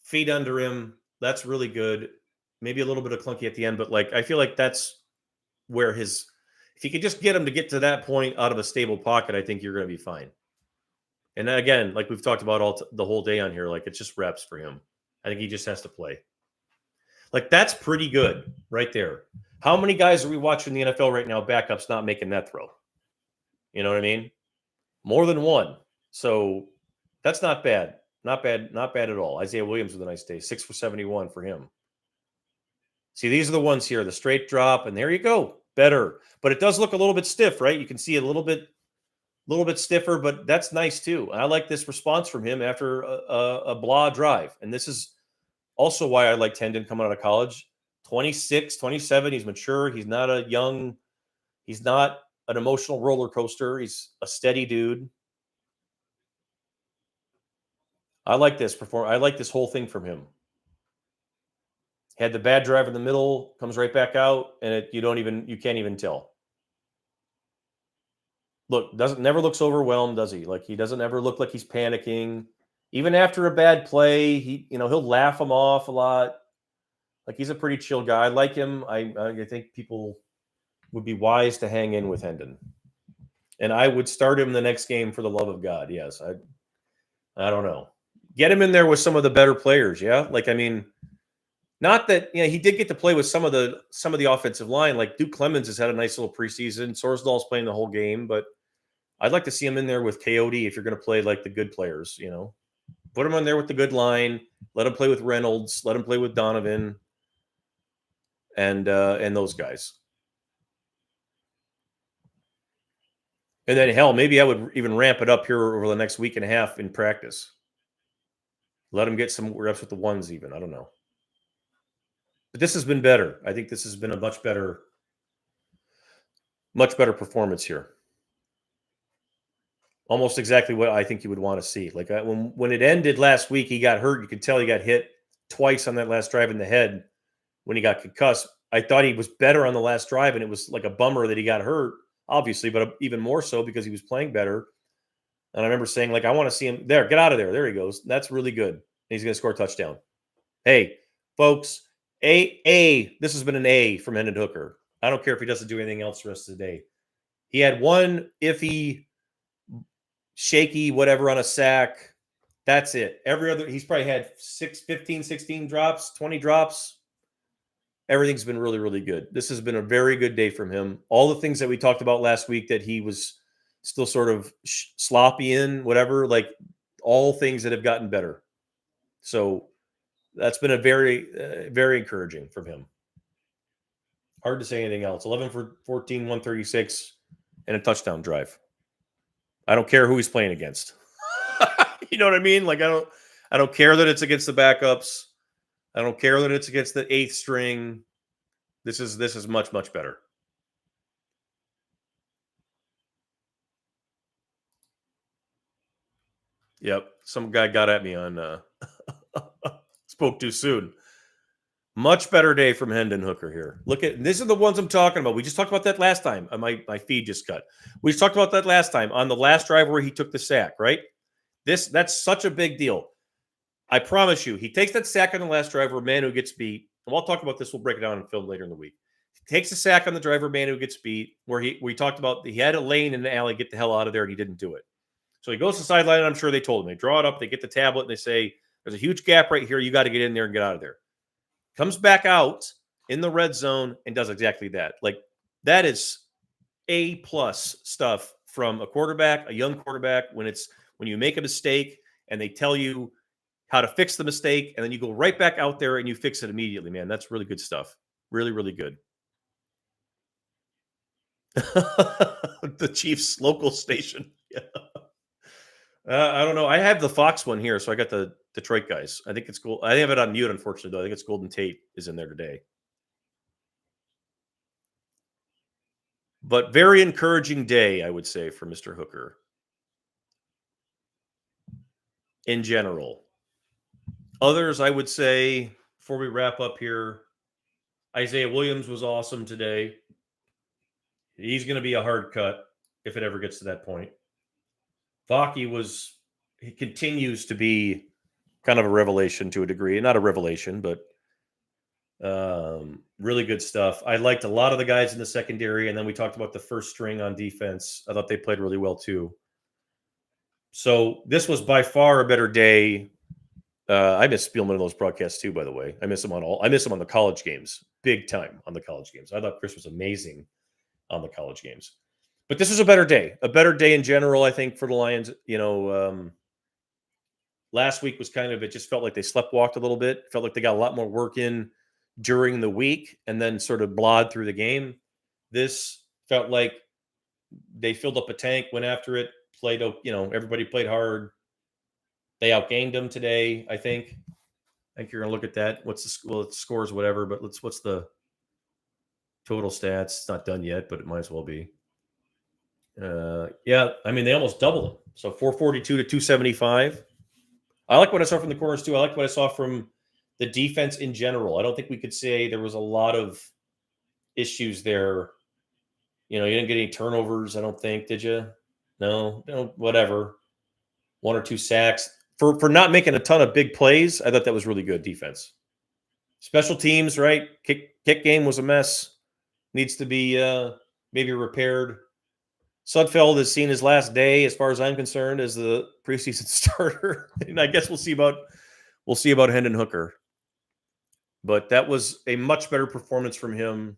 feet under him. That's really good. Maybe a little bit of clunky at the end, but like I feel like that's where his if you could just get him to get to that point out of a stable pocket, I think you're going to be fine. And again, like we've talked about the whole day on here, like it's just reps for him. I think he just has to play. Like that's pretty good right there. How many guys are we watching in the NFL right now? Backups not making that throw. You know what I mean? More than one. So that's not bad. Not bad. Not bad at all. Isaiah Williams with a nice day. 6 for 71 for him. See, these are the ones here. The straight drop, and there you go. Better. But it does look a little bit stiff, right? You can see it a little bit stiffer, but that's nice too. I like this response from him after a blah drive. And this is also why I like Hendon coming out of college. 26, 27. He's mature. He's not an emotional roller coaster. He's a steady dude. I like this I like this whole thing from him. Had the bad drive in the middle, comes right back out, and you can't even tell. Look, never looks overwhelmed, does he? Like he doesn't ever look like he's panicking. Even after a bad play, he'll laugh him off a lot. Like he's a pretty chill guy. I like him. I think people would be wise to hang in with Hendon. And I would start him the next game for the love of God. Yes. I don't know. Get him in there with some of the better players, yeah? Like I mean, not that he did get to play with some of the offensive line. Like Duke Clemens has had a nice little preseason. Sorsdal's playing the whole game, but I'd like to see him in there with Coyote if you're going to play like the good players, Put him on there with the good line. Let him play with Reynolds. Let him play with Donovan and those guys. And then hell, maybe I would even ramp it up here over the next week and a half in practice. Let him get some reps with the ones even. I don't know. But this has been better. I think this has been a much better performance here. Almost exactly what I think you would want to see. Like when it ended last week, he got hurt. You could tell he got hit twice on that last drive in the head when he got concussed. I thought he was better on the last drive, and it was like a bummer that he got hurt, obviously, but even more so because he was playing better. And I remember saying, like, I want to see him there. Get out of there. There he goes. That's really good. He's going to score a touchdown. Hey, folks, this has been an A from Hendon Hooker. I don't care if he doesn't do anything else the rest of the day. He had one iffy, shaky, whatever on a sack. That's it. Every other, he's probably had 15, 16 drops, 20 drops. Everything's been really, really good. This has been a very good day from him. All the things that we talked about last week that he was still sort of sloppy in, whatever, like all things that have gotten better. So that's been a very, very encouraging from him. Hard to say anything else. 11 for 14, 136, and a touchdown drive. I don't care who he's playing against. You know what I mean? Like I don't care that it's against the backups. I don't care that it's against the 8th string. This is much, much better. Yep. Some guy got at me on spoke too soon. Much better day from Hendon Hooker here. Look at these are the ones I'm talking about. We just talked about that last time. My feed just cut. We just talked about that last time on the last drive where he took the sack, right? That's such a big deal. I promise you, he takes that sack on the last drive where Manu gets beat. And we'll talk about this. We'll break it down in film later in the week. He takes a sack on the drive where Manu gets beat, where we talked about he had a lane in the alley, get the hell out of there, and he didn't do it. So he goes to the sideline, and I'm sure they told him. They draw it up, they get the tablet, and they say, there's a huge gap right here. You got to get in there and get out of there. Comes back out in the red zone and does exactly that. Like that is A+ stuff from a quarterback, a young quarterback, when you make a mistake and they tell you how to fix the mistake, and then you go right back out there and you fix it immediately, man. That's really good stuff. Really, really good. The Chiefs local station. Yeah. I don't know. I have the Fox one here, so I got the Detroit guys. I think it's cool. I have it on mute, unfortunately, though. I think it's Golden Tate is in there today. But very encouraging day, I would say, for Mr. Hooker. in general. Others, I would say, before we wrap up here, Isaiah Williams was awesome today. He's going to be a hard cut if it ever gets to that point. He continues to be kind of a revelation to a degree. Not a revelation, but really good stuff. I liked a lot of the guys in the secondary, and then we talked about the first string on defense. I thought they played really well too. So this was by far a better day. I miss Spielman on those broadcasts too, by the way. I miss him on the college games, big time on the college games. I thought Chris was amazing on the college games. But this was a better day in general, I think, for the Lions. Last week was it just felt like they sleptwalked a little bit. Felt like they got a lot more work in during the week and then sort of blod through the game. This felt like they filled up a tank, went after it, played, everybody played hard. They outgained them today, I think. I think you're going to look at that. It's scores, whatever, but what's the total stats? It's not done yet, but it might as well be. They almost doubled them. So 442 to 275. I like what I saw from the corners too. I like what I saw from the defense in general. I don't think we could say there was a lot of issues there. You didn't get any turnovers, I don't think, did you? No, whatever. 1 or 2 sacks. For not making a ton of big plays, I thought that was really good defense. Special teams, right? Kick game was a mess. Needs to be maybe repaired. Sudfeld has seen his last day, as far as I'm concerned, as the preseason starter. And I guess we'll see about Hendon Hooker. But that was a much better performance from him.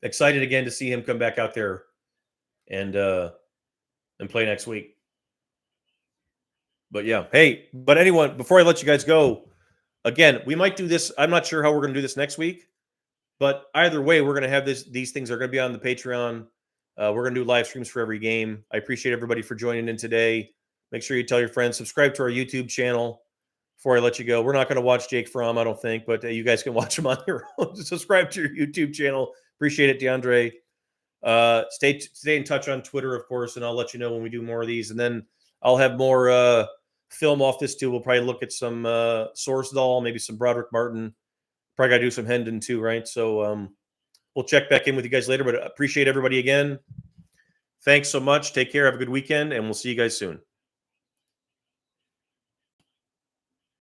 Excited again to see him come back out there and play next week. But yeah, anyone, before I let you guys go, again, we might do this. I'm not sure how we're going to do this next week, but either way, we're going to have these things are going to be on the Patreon. We're going to do live streams for every game. I appreciate everybody for joining in today. Make sure you tell your friends, subscribe to our YouTube channel. Before I let you go, we're not going to watch Jake Fromm, I don't think, but you guys can watch him on your own. Subscribe to your YouTube channel. Appreciate it, DeAndre. Stay in touch on Twitter, of course, and I'll let you know when we do more of these. And then I'll have more film off this too. We'll probably look at some Sorsdahl, maybe some Broderick Martin. Probably got to do some Hendon too, right? So we'll check back in with you guys later, but appreciate everybody again. Thanks so much. Take care. Have a good weekend, and we'll see you guys soon.